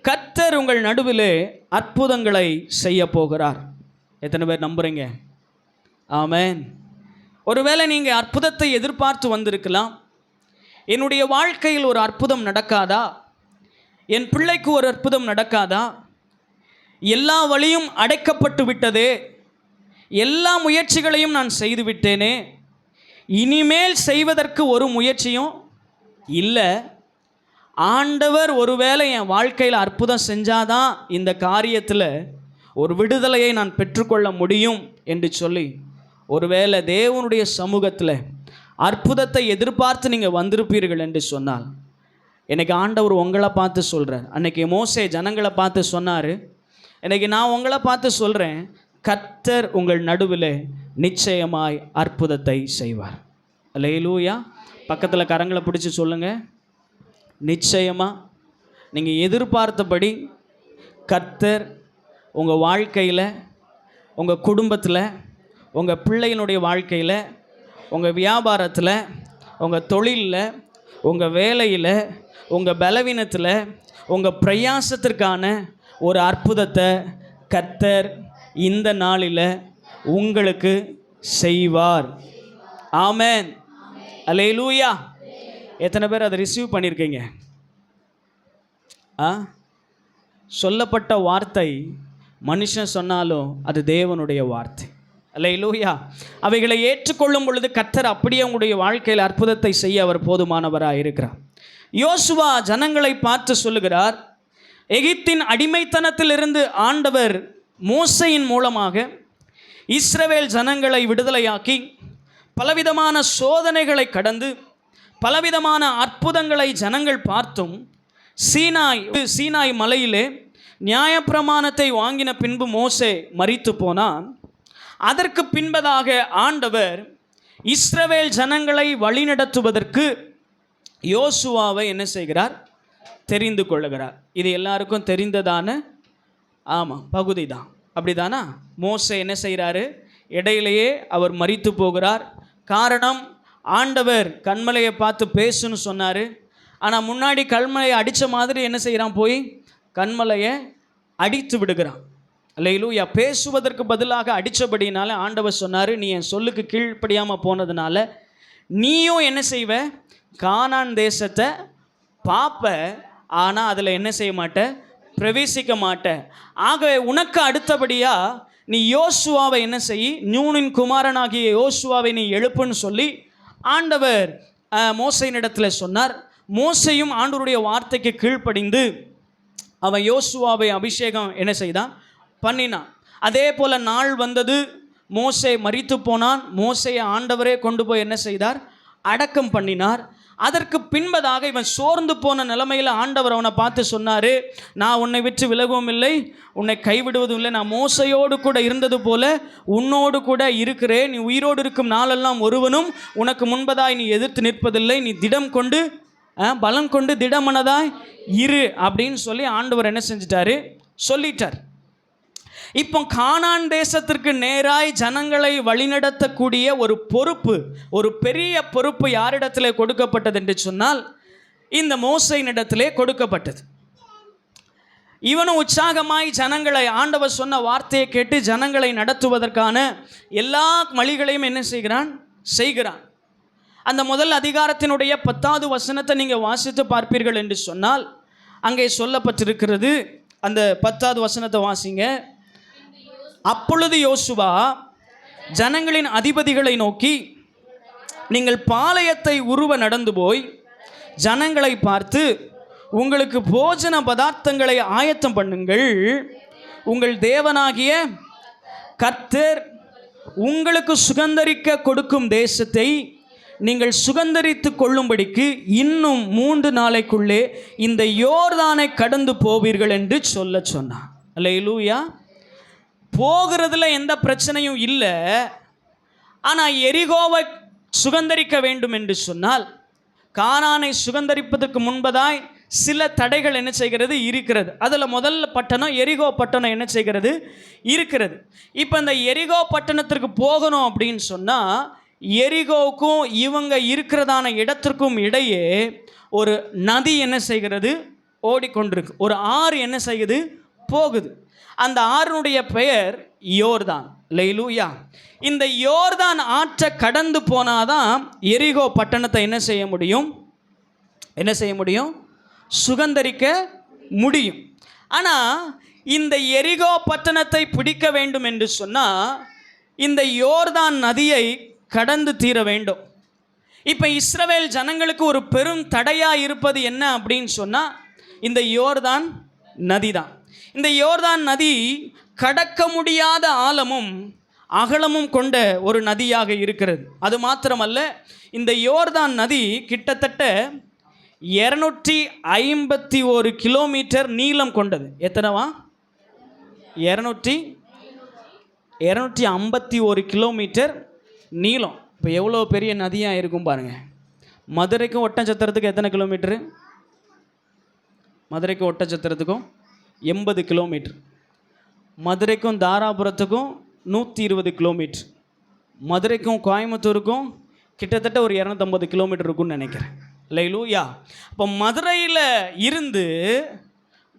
S1: கர்த்தர் உங்கள் நடுவிலே அற்புதங்களை செய்ய போகிறார். எத்தனை பேர் நம்புறீங்க? ஆமென். ஒருவேளை நீங்கள் அற்புதத்தை எதிர்பார்த்து வந்திருக்கலாம். என்னுடைய வாழ்க்கையில் ஒரு அற்புதம் நடக்காதா? என் பிள்ளைக்கு ஒரு அற்புதம் நடக்காதா? எல்லா வழியும் அடைக்கப்பட்டு விட்டதே, எல்லா முயற்சிகளையும் நான் செய்து விட்டேனே, இனிமேல் செய்வதற்கு ஒரு முயற்சியும் இல்லை. ஆண்டவர் ஒருவேளை என் வாழ்க்கையில் அற்புதம் செஞ்சாதான் இந்த காரியத்தில் ஒரு விடுதலையை நான் பெற்றுக்கொள்ள முடியும் என்று சொல்லி ஒருவேளை தேவனுடைய சமூகத்தில் அற்புதத்தை எதிர்பார்த்து நீங்கள் வந்திருப்பீர்கள் என்று சொன்னால், இன்றைக்கி ஆண்டவர் உங்களை பார்த்து சொல்கிறார். அன்றைக்கி மோசே ஜனங்களை பார்த்து சொன்னார், இன்றைக்கி நான் உங்களை பார்த்து சொல்கிறேன், கர்த்தர் உங்கள் நடுவில் நிச்சயமாய் அற்புதத்தை செய்வார். அல்லேலூயா. பக்கத்தில் கரங்களை பிடிச்சி சொல்லுங்கள், நிச்சயமாக நீங்கள் எதிர்பார்த்தபடி கர்த்தர் உங்கள் வாழ்க்கையில், உங்கள் குடும்பத்தில், உங்கள் பிள்ளையினுடைய வாழ்க்கையில், உங்கள் வியாபாரத்தில், உங்கள் தொழிலில், உங்கள் வேலையில், உங்கள் பலவீனத்தில், உங்கள் பிரயாசத்திற்கான ஒரு அற்புதத்தை கர்த்தர் இந்த நாளில் உங்களுக்கு செய்வார். ஆமென். அல்லேலூயா. எத்தனை பேர் அதை ரிசீவ் பண்ணியிருக்கீங்க? சொல்லப்பட்ட வார்த்தை மனுஷன் சொன்னாலும் அது தேவனுடைய வார்த்தை. அல்லேலூயா. அவைகளை ஏற்றுக்கொள்ளும் பொழுது கர்த்தர் அப்படியே உங்களுடைய வாழ்க்கையில் அற்புதத்தை செய்ய அவர் போதுமானவராக இருக்கிறார். யோசுவா ஜனங்களை பார்த்து சொல்லுகிறார், எகிப்தின் அடிமைத்தனத்திலிருந்து ஆண்டவர் மோசையின் மூலமாக இஸ்ரவேல் ஜனங்களை விடுதலையாக்கி பலவிதமான சோதனைகளை கடந்து பலவிதமான அற்புதங்களை ஜனங்கள் பார்த்தும் சீனாய் மலையிலே நியாயப்பிரமாணத்தை வாங்கின பின்பு மோசே மரித்து போனான். அதற்கு பின்பதாக ஆண்டவர் இஸ்ரவேல் ஜனங்களை வழிநடத்துவதற்கு யோசுவாவை என்ன செய்கிறார்? தெரிந்து கொள்ளுகிறார். இது எல்லாருக்கும் தெரிந்ததான பகுதி தான். அப்படிதானா? மோசே என்ன செய்கிறாரு? இடையிலேயே அவர் மரித்து போகிறார். காரணம், ஆண்டவர் கன்மலையை பார்த்து பேசுன்னு சொன்னார். ஆனால் முன்னாடி கல்மலையை அடித்த மாதிரி என்ன செய்கிறான்? போய் கன்மலையை அடித்து விடுகிறான். அல்லேலூயா. பேசுவதற்கு பதிலாக அடித்தபடினால ஆண்டவர் சொன்னார், நீ என் சொல்லுக்கு கீழ்ப்படியாமல் போனதுனால நீயும் என்ன செய்வ? கானான் தேசத்தை பார்ப்ப, ஆனால் அதில் என்ன செய்ய மாட்ட? பிரவேசிக்க மாட்ட. ஆகவே உனக்கு அடுத்தபடியாக நீ யோசுவாவை என்ன செய்? நூனின் குமாரனாகிய யோசுவாவை நீ எழுப்புன்னு சொல்லி ஆண்டவர் மோசையினிடத்தில் சொன்னார். மோசையும் ஆண்டவருடைய வார்த்தைக்கு கீழ்ப்படிந்து அவன் யோசுவாவை அபிஷேகம் என்ன செய்தான்? பண்ணினான். அதே போல் நாள் வந்தது, மோசே மரித்து போனான். மோசையை ஆண்டவரே கொண்டு போய் என்ன செய்தார்? அடக்கம் பண்ணினார். அதற்கு பின்பதாக இவன் சோர்ந்து போன நிலைமையில் ஆண்டவர் அவனை பார்த்து சொன்னார், நான் உன்னை விட்டு விலகவும் இல்லை, உன்னை கைவிடுவதும் இல்லை. நான் மோசையோடு கூட இருந்தது போல உன்னோடு கூட இருக்கிறேன். நீ உயிரோடு இருக்கும் நாளெல்லாம் ஒருவனும் உனக்கு முன்பதாய் நீ எதிர்த்து நிற்பதில்லை. நீ திடம் கொண்டு பலம் கொண்டு திடமனதாய் இரு அப்படின்னு சொல்லி ஆண்டவர் என்ன செஞ்சிட்டாரு? சொல்லிட்டார். இப்போ கானான் தேசத்திற்கு நேராய் ஜனங்களை வழிநடத்தக்கூடிய ஒரு பொறுப்பு, ஒரு பெரிய பொறுப்பு யாரிடத்தில் கொடுக்கப்பட்டது என்று சொன்னால் இந்த மோசையினிடத்திலே கொடுக்கப்பட்டது. இவனும் உற்சாகமாய் ஜனங்களை, ஆண்டவர் சொன்ன வார்த்தையை கேட்டு ஜனங்களை நடத்துவதற்கான எல்லா வழிகளையும் என்ன செய்கிறான். அந்த முதல் அதிகாரத்தினுடைய 10வது வசனத்தை நீங்கள் வாசித்து பார்ப்பீர்கள் என்று சொன்னால் அங்கே சொல்லப்பட்டிருக்கிறது. அந்த 10வது வசனத்தை வாசிங்க. அப்பொழுது யோசுவா ஜனங்களின் அதிபதிகளை நோக்கி, நீங்கள் பாளையத்தை உருவ நடந்து போய் ஜனங்களை பார்த்து உங்களுக்கு போஜன பதார்த்தங்களை ஆயத்தம் பண்ணுங்கள். உங்கள் தேவனாகிய கர்த்தர் உங்களுக்கு சுகந்தரிக்க கொடுக்கும் தேசத்தை நீங்கள் சுகந்தரித்து கொள்ளும்படிக்கு இன்னும் 3 நாளைக்குள்ளே இந்த யோர்தானை கடந்து போவீர்கள் என்று சொன்னார். அல்லேலூயா. போகிறதுல எந்த பிரச்சனையும் இல்லை. ஆனால் எரிகோவை சுகந்தரிக்க வேண்டும் என்று சொன்னால், கானானை சுகந்தரிப்பதற்கு முன்பதாய் சில தடைகள் என்ன செய்கிறது? இருக்கிறது. அதில் முதல் பட்டணம் எரிகோ பட்டணம் என்ன செய்கிறது? இருக்கிறது. இப்போ இந்த எரிகோ பட்டணத்திற்கு போகணும் அப்படின்னு சொன்னால், எரிகோவுக்கும் இவங்க இருக்கிறதான இடத்திற்கும் இடையே ஒரு நதி என்ன செய்கிறது? ஓடிக்கொண்டிருக்கு. ஒரு ஆறு என்ன செய்யுது? போகுது. அந்த ஆறுனுடைய பெயர் யோர்தான். அல்லேலூயா. இந்த யோர்தான் ஆற்றை கடந்து போனாதான் எரிகோ பட்டணத்தை என்ன செய்ய முடியும்? சுகந்தரிக்க முடியும். ஆனால் இந்த எரிகோ பட்டணத்தை பிடிக்க வேண்டும் என்று சொன்னால் இந்த யோர்தான் நதியை கடந்து தீர வேண்டும். இப்போ இஸ்ரவேல் ஜனங்களுக்கு ஒரு பெரும் தடையாக இருப்பது என்ன அப்படின்னு சொன்னால் இந்த யோர்தான் நதி தான். இந்த யோர்தான் நதி கடக்க முடியாத ஆழமும் அகலமும் கொண்ட ஒரு நதியாக இருக்கிறது. அது மாத்திரமல்ல, இந்த யோர்தான் நதி கிட்டத்தட்ட 251 கிலோமீட்டர் நீளம் கொண்டது. எத்தனைவா? 251 கிலோமீட்டர் நீளம். இப்போ எவ்வளோ பெரிய நதியாக இருக்கும் பாருங்கள். மதுரைக்கும் ஒட்டன்சத்திரத்துக்கும் எத்தனை கிலோமீட்டரு? மதுரைக்கும் ஒட்டன்சத்திரத்துக்கும் 80 கிலோமீட்டர். மதுரைக்கும் தாராபுரத்துக்கும் 120 கிலோமீட்டர். மதுரைக்கும் கோயம்புத்தூருக்கும் கிட்டத்தட்ட ஒரு 250 கிலோமீட்டர் இருக்குன்னு நினைக்கிறேன். அல்லேலூயா. இப்போ மதுரையில் இருந்து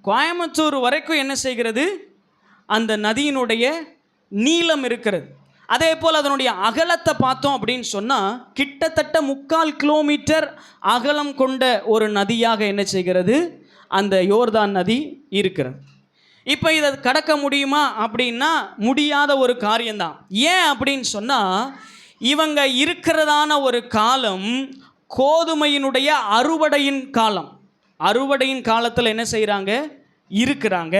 S1: கோயம்புத்தூர் வரைக்கும் என்ன செய்கிறது? அந்த நதியினுடைய நீளம் இருக்கிறது. அதே போல் அதனுடைய அகலத்தை பார்த்தோம் அப்படின்னு சொன்னால் கிட்டத்தட்ட 3/4 கிலோமீட்டர் அகலம் கொண்ட ஒரு நதியாக என்ன செய்கிறது? அந்த யோர்தான் நதி இருக்கிறது. இப்போ இதை கடக்க முடியுமா அப்படின்னா முடியாத ஒரு காரியம்தான். ஏன் அப்படின்னு சொன்னால் இவங்க இருக்கிறதான ஒரு காலம் கோதுமையினுடைய அறுவடையின் காலம். அறுவடையின் காலத்தில் என்ன செய்கிறாங்க? இருக்கிறாங்க.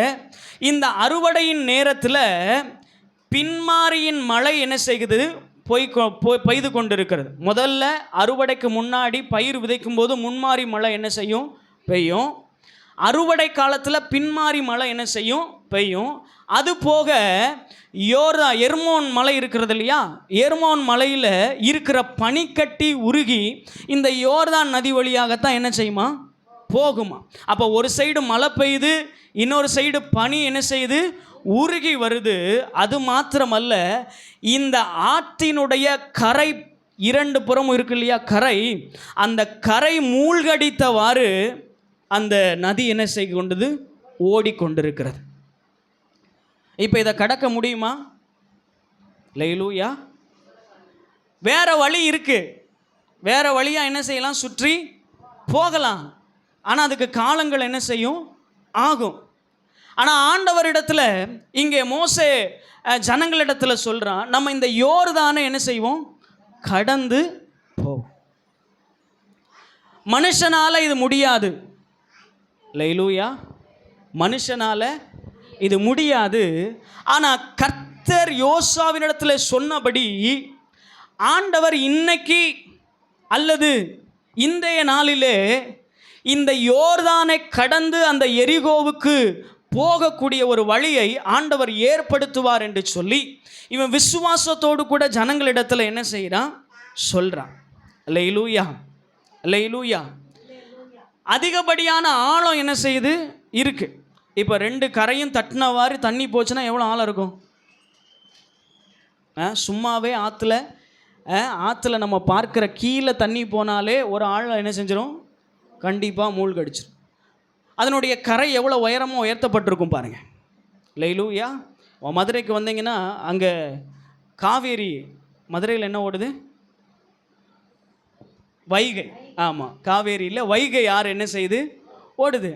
S1: இந்த அறுவடையின் நேரத்தில் பின்மாரியின் மழை என்ன செய்கிறது? பெய்து கொண்டு இருக்கிறது. முதல்ல அறுவடைக்கு முன்னாடி பயிர் விதைக்கும் போது முன்மாரி மழை என்ன செய்யும்? பெய்யும். அறுவடை காலத்தில் பின்மாரி மழை என்ன செய்யும்? பெய்யும். அது போக எர்மோன் மலை இருக்கிறது இல்லையா? எர்மோன் மலையில் இருக்கிற பனிக்கட்டி உருகி இந்த யோர்தான் நதி வழியாகத்தான் என்ன செய்யுமா? போகுமா. அப்போ ஒரு சைடு மழை பெய்யுது, இன்னொரு சைடு பனி என்ன செய்யுது? உருகி வருது. அது மாத்திரமல்ல, இந்த ஆற்றினுடைய கரை 2 புறமும் இருக்கு இல்லையா? கரை, அந்த கரை மூழ்கடித்தவாறு அந்த நதி என்ன செய்து கொண்டது? ஓடிக்கொண்டிருக்கிறது. இப்போ இதை கடக்க முடியுமா? அல்லேலூயா. வேற வழி இருக்கு. வேற வழியா என்ன செய்யலாம்? சுற்றி போகலாம். ஆனால் அதுக்கு காலங்கள் என்ன செய்யும்? ஆகும். ஆனால் ஆண்டவரிடத்துல இங்கே மோசே ஜனங்களிடத்தில் சொல்கிறான், நம்ம இந்த யோர்தானை என்ன செய்வோம்? கடந்து போவோம். மனுஷனால் இது முடியாது. அல்லேலூயா. மனுஷனால் இது முடியாது. ஆனால் கர்த்தர் யோசுவாவினிடத்தில் சொன்னபடி ஆண்டவர் இன்னைக்கு அல்லது இன்றைய நாளிலே இந்த யோர்தானை கடந்து அந்த எரிகோவுக்கு போகக்கூடிய ஒரு வழியை ஆண்டவர் ஏற்படுத்துவார் என்று சொல்லி இவன் விசுவாசத்தோடு கூட ஜனங்களிடத்தில் என்ன செய்கிறான்? சொல்கிறான். அல்லேலூயா. அல்லேலூயா. அதிகப்படியான ஆழம் என்ன செய்யுது? இருக்கு. இப்போ 2 கரையும் தட்டினவாறு தண்ணி போச்சுன்னா எவ்வளோ ஆழம் இருக்கும்? சும்மாவே ஆற்றுல நம்ம பார்க்குற கீழே தண்ணி போனாலே ஒரு ஆழம் என்ன செஞ்சிடும்? கண்டிப்பாக மூழ்கடிச்சிடும். அதனுடைய கரை எவ்வளோ உயரமாக உயர்த்தப்பட்டிருக்கும் பாருங்கள். அல்லேலூயா. மதுரைக்கு வந்தீங்கன்னா அங்கே காவேரி, மதுரையில் என்ன ஓடுது? வைகை. ஆமாம், காவேரியில் வைகை யார் என்ன செய்யுது? ஓடுது.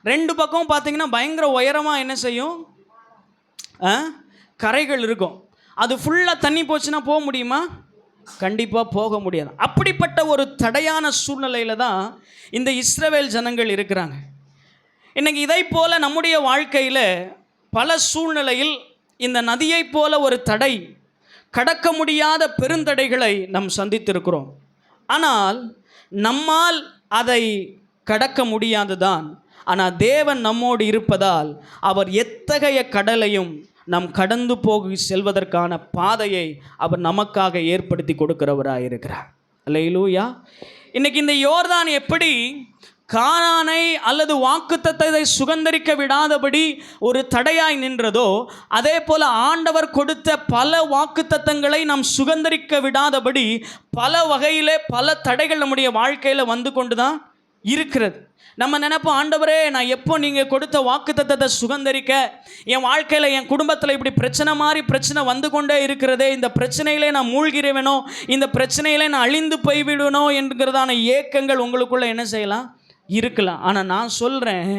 S1: 2 பக்கமும் பார்த்தீங்கன்னா பயங்கர உயரமாக என்ன செய்யும்? கரைகள் இருக்கும். அது ஃபுல்லாக தண்ணி போச்சுன்னா போக முடியுமா? கண்டிப்பாக போக முடியாது. அப்படிப்பட்ட ஒரு தடையான சூழ்நிலையில் தான் இந்த இஸ்ரவேல் ஜனங்கள் இருக்கிறாங்க. இன்றைக்கி இதை போல் நம்முடைய வாழ்க்கையில் பல சூழ்நிலையில் இந்த நதியை போல ஒரு தடை, கடக்க முடியாத பெருந்தடைகளை நாம் சந்தித்திருக்கிறோம். ஆனால் நம்மால் அதை கடக்க முடியாதுதான். ஆனால் தேவன் நம்மோடு இருப்பதால் அவர் எத்தகைய கடலையும் நாம் கடந்து போகி செல்வதற்கான பாதையை அவர் நமக்காக ஏற்படுத்தி கொடுக்கிறவராக இருக்கிறார். அல்லேலூயா. இன்னைக்கு இந்த யோர்தான் எப்படி கானானை அல்லது வாக்குத்தத்தத்தை சுகந்தரிக்க விடாதபடி ஒரு தடையாய் நின்றதோ, அதே போல் ஆண்டவர் கொடுத்த பல வாக்குத்தத்தங்களை நாம் சுகந்தரிக்க விடாதபடி பல வகையிலே பல தடைகள் நம்முடைய வாழ்க்கையில் வந்து கொண்டு தான் இருக்கிறது. நம்ம நினைப்போம், ஆண்டவரே நான் எப்போ நீங்கள் கொடுத்த வாக்குத்தத்தத்தை சுகந்தரிக்க, என் வாழ்க்கையில் என் குடும்பத்தில் இப்படி பிரச்சனை மாதிரி பிரச்சனை வந்து கொண்டே இருக்கிறதே, இந்த பிரச்சனையிலே நான் மூழ்கிறேனோ, இந்த பிரச்சனையிலே நான் அழிந்து போய்விடனோ என்கிறதான ஏக்கங்கள் உங்களுக்குள்ளே என்ன செய்யலாம்? இருக்கலாம். ஆனால் நான் சொல்கிறேன்,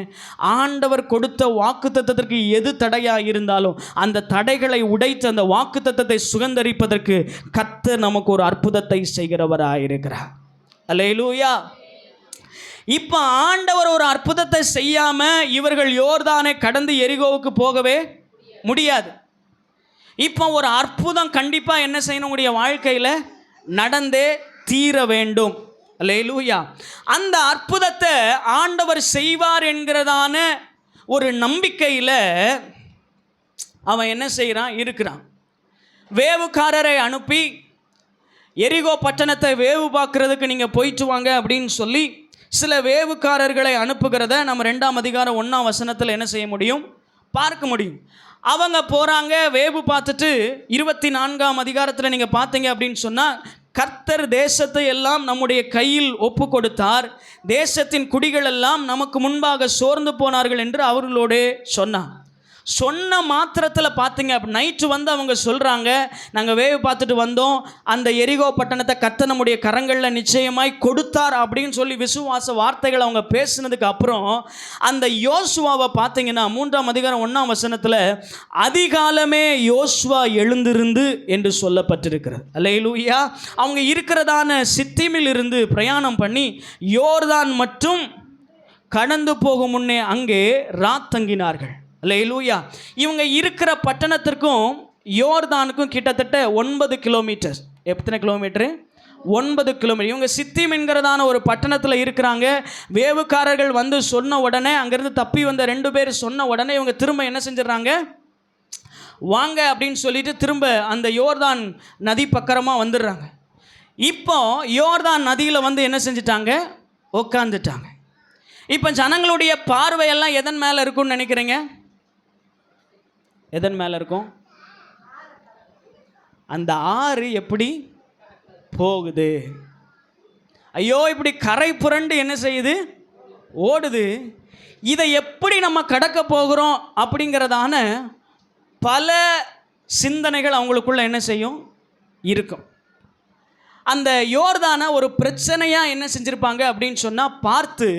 S1: ஆண்டவர் கொடுத்த வாக்குத்தத்தத்திற்கு எது தடையாக இருந்தாலும் அந்த தடைகளை உடைத்து அந்த வாக்குத்தத்தத்தை சுகந்தரிப்பதற்கு கர்த்தர் நமக்கு ஒரு அற்புதத்தை செய்கிறவராக இருக்கிறார். அல்லேலூயா. இப்போ ஆண்டவர் ஒரு அற்புதத்தை செய்யாமல் இவர்கள் யோர்தானை கடந்து எரிகோவுக்கு போகவே முடியாது. இப்போ ஒரு அற்புதம் கண்டிப்பாக என்ன செய்யணும்? உடைய வாழ்க்கையில் நடந்தே தீர வேண்டும். அல்லேலூயா. அந்த அற்புதத்தை ஆண்டவர் செய்வார் என்கிறதான ஒரு நம்பிக்கையில் அவன் என்ன செய்கிறான்? இருக்கிறான். வேவுக்காரரை அனுப்பி எரிகோ பட்டணத்தை வேவு பார்க்கறதுக்கு நீங்கள் போயிட்டு வாங்க அப்படின்னு சொல்லி சில வேவுக்காரர்களை அனுப்புகிறத நம்ம 2ஆம் அதிகாரம் 1ஆம் வசனத்தில் என்ன செய்ய முடியும், பார்க்க முடியும். அவங்க போகிறாங்க, வேவு பார்த்துட்டு 24ஆம் அதிகாரத்தில் நீங்கள் பார்த்தீங்க அப்படின்னு சொன்னால், கர்த்தர் தேசத்தை எல்லாம் நம்முடைய கையில் ஒப்பு கொடுத்தார், தேசத்தின் குடிகள் எல்லாம் நமக்கு முன்பாக சோர்ந்து போனார்கள் என்று அவர்களோடு சொன்னார். சொன்ன மாத்திரத்தில் பார்த்தீங்க அப்படி நைட்டு வந்து அவங்க சொல்கிறாங்க, நாங்கள் வேவு பார்த்துட்டு வந்தோம், அந்த எரிகோ பட்டணத்தை கர்த்தர் நம்முடைய கரங்களில் நிச்சயமாய் கொடுத்தார் அப்படின்னு சொல்லி விசுவாச வார்த்தைகள் அவங்க பேசினதுக்கு அப்புறம் அந்த யோசுவாவை பார்த்தீங்கன்னா 3ஆம் அதிகாரம் 1ஆம் வசனத்தில் அதிகாலமே யோசுவா எழுந்திருந்து என்று சொல்லப்பட்டிருக்கிறது. அல்லேலூயா. அவங்க இருக்கிறதான சித்தீமில் இருந்து பிரயாணம் பண்ணி யோர்தான் மட்டும் கடந்து போகும் முன்னே அங்கே ராத்தங்கினார்கள். அல்லேலூயா. இவங்க இருக்கிற பட்டணத்திற்கும் யோர்தானுக்கும் கிட்டத்தட்ட 9 கிலோமீட்டர். எத்தனை கிலோமீட்டரு? 9 கிலோமீட்டர். இவங்க சித்தீம் என்கிறதான ஒரு பட்டணத்தில் இருக்கிறாங்க. வேவுக்காரர்கள் வந்து சொன்ன உடனே, அங்கேருந்து தப்பி வந்த 2 பேர் சொன்ன உடனே இவங்க திரும்ப என்ன செஞ்சிடறாங்க, வாங்க அப்படின்னு சொல்லிட்டு திரும்ப அந்த யோர்தான் நதி பக்கரமாக வந்துடுறாங்க. இப்போ யோர்தான் நதியில் வந்து என்ன செஞ்சிட்டாங்க, உட்காந்துட்டாங்க. இப்போ ஜனங்களுடைய பார்வையெல்லாம் எதன் மேலே இருக்கும்னு நினைக்கிறீங்க? எதன் மேலே இருக்கும்? அந்த ஆறு எப்படி போகுது, ஐயோ இப்படி கரை புரண்டு என்ன செய்யுது, ஓடுது. இதை எப்படி நம்ம கடக்க போகிறோம் அப்படிங்கிறதான பல சிந்தனைகள் அவங்களுக்குள்ள என்ன செய்யும், இருக்கும். அந்த யோர்தானை ஒரு பிரச்சனையாக என்ன செஞ்சுருப்பாங்க அப்படின்னு சொன்னால் பார்த்து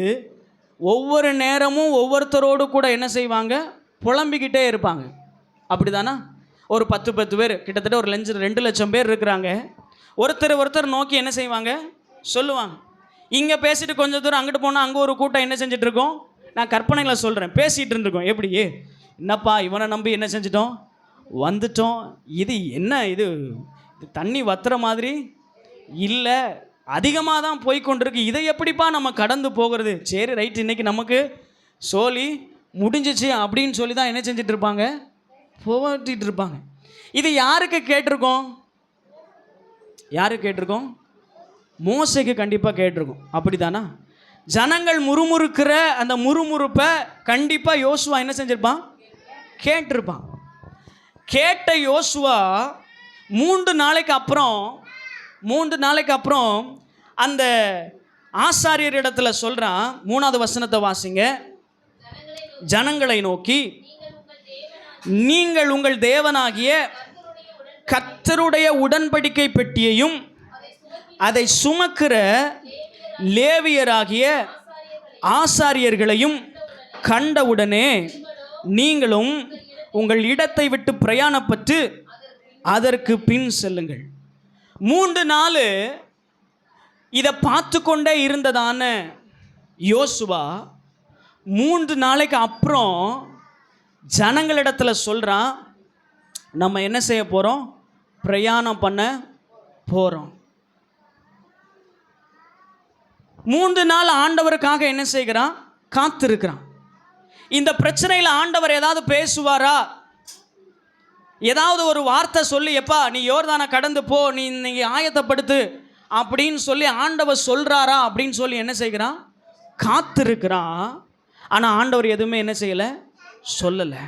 S1: ஒவ்வொரு நேரமும் ஒவ்வொருத்தரோடு கூட என்ன செய்வாங்க, புலம்பிக்கிட்டே இருப்பாங்க. அப்படி தானே? ஒரு 10 பேர், கிட்டத்தட்ட ஒரு 2 லட்சம் பேர் இருக்கிறாங்க. ஒருத்தர் நோக்கி என்ன செய்வாங்க, சொல்லுவாங்க. இங்கே பேசிட்டு கொஞ்சம் தூரம் அங்கிட்டு போனால் அங்கே ஒரு கூட்டம் என்ன செஞ்சிட்ருக்கோம், நான் கற்பனைகளை சொல்கிறேன், பேசிகிட்டு இருந்துருக்கோம். எப்படி, என்னப்பா இவனை நம்பி என்ன செஞ்சிட்டோம், வந்துட்டோம், இது என்ன, இது தண்ணி வத்துற மாதிரி இல்லை, அதிகமாக தான் போய்கொண்டிருக்கு, இதை எப்படிப்பா நம்ம கடந்து போகிறது, சரி ரைட் இன்றைக்கி நமக்கு சோலி முடிஞ்சிச்சு அப்படின்னு சொல்லி தான் என்ன செஞ்சிட்டு இருப்பாங்க, போட்டிகிட்டு இருப்பாங்க. இது யாருக்கு கேட்டிருக்கோம், யாருக்கு கேட்டிருக்கோம், மோசைக்கு கண்டிப்பாக கேட்டிருக்கோம். அப்படி தானா? ஜனங்கள் முறுமுறுக்கிற அந்த முறுமுறுப்பை கண்டிப்பாக யோசுவா என்ன செஞ்சிருப்பான், கேட்டிருப்பான். கேட்ட யோசுவா 3 நாளைக்கு அப்புறம் அந்த ஆசாரியரிடத்துல சொல்கிறான். 3ஆவது வசனத்தை வாசிங்க. ஜனங்களை நோக்கி, நீங்கள் உங்கள் தேவனாகிய கர்த்தருடைய உடன்படிக்கை பெட்டியையும் அதை சுமக்கிற லேவியராகிய ஆசாரியர்களையும் கண்டவுடனே நீங்களும் உங்கள் இடத்தை விட்டு பிரயாணப்பட்டு அதற்கு பின் செல்லுங்கள். 3 நாள் இதை பார்த்து கொண்டே இருந்ததான யோசுவா 3 நாளைக்கு அப்புறம் ஜனங்களிடத்தில் சொல்கிறான், நம்ம என்ன செய்ய போகிறோம், பிரயாணம் பண்ண போகிறோம். 3 நாள் ஆண்டவருக்காக என்ன செய்கிறான், காத்திருக்கிறான். இந்த பிரச்சனையில் ஆண்டவர் ஏதாவது பேசுவாரா, ஏதாவது ஒரு வார்த்தை சொல்லி, எப்பா நீ யோர்தானை கடந்து போ, நீ இன்னைக்கு ஆயத்தப்படுத்து அப்படின்னு சொல்லி ஆண்டவர் சொல்கிறாரா அப்படின்னு சொல்லி என்ன செய்கிறான், காத்திருக்கிறான். ஆனால் ஆண்டவர் எதுவுமே என்ன செய்யலை, சொல்லலை.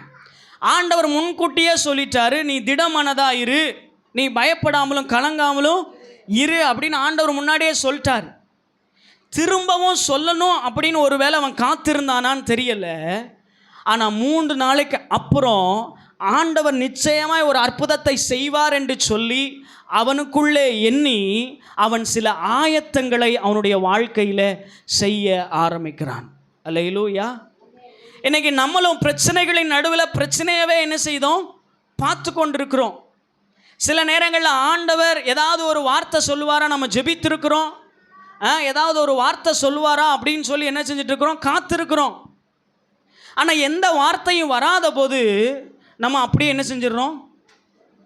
S1: ஆண்டவர் முன்கூட்டியே சொல்லிட்டாரு, நீ திடமனதாக இரு, நீ பயப்படாமலும் கலங்காமலும் இரு அப்படின்னு ஆண்டவர் முன்னாடியே சொல்லிட்டார். திரும்பவும் சொல்லணும் அப்படின்னு ஒருவேளை அவன் காத்திருந்தானான்னு தெரியல. ஆனால் 3 நாளைக்கு அப்புறம் ஆண்டவர் நிச்சயமாய் ஒரு அற்புதத்தை செய்வார் என்று சொல்லி அவனுக்குள்ளே எண்ணி அவன் சில ஆயத்தங்களை அவனுடைய வாழ்க்கையில் செய்ய ஆரம்பிக்கிறான். அல்லேலூயா. இன்னைக்கு நம்மளும் பிரச்சனைகளின் நடுவில் பிரச்சனையவே என்ன செய்தோம், பார்த்து கொண்டிருக்கிறோம். சில நேரங்களில் ஆண்டவர் ஏதாவது ஒரு வார்த்தை சொல்லுவாரா, நம்ம ஜெபித்திருக்கிறோம், ஏதாவது ஒரு வார்த்தை சொல்லுவாரா அப்படின்னு சொல்லி என்ன செஞ்சிட்ருக்கிறோம், காத்திருக்கிறோம். ஆனால் எந்த வார்த்தையும் வராத போது நம்ம அப்படியே என்ன செஞ்சிடறோம்,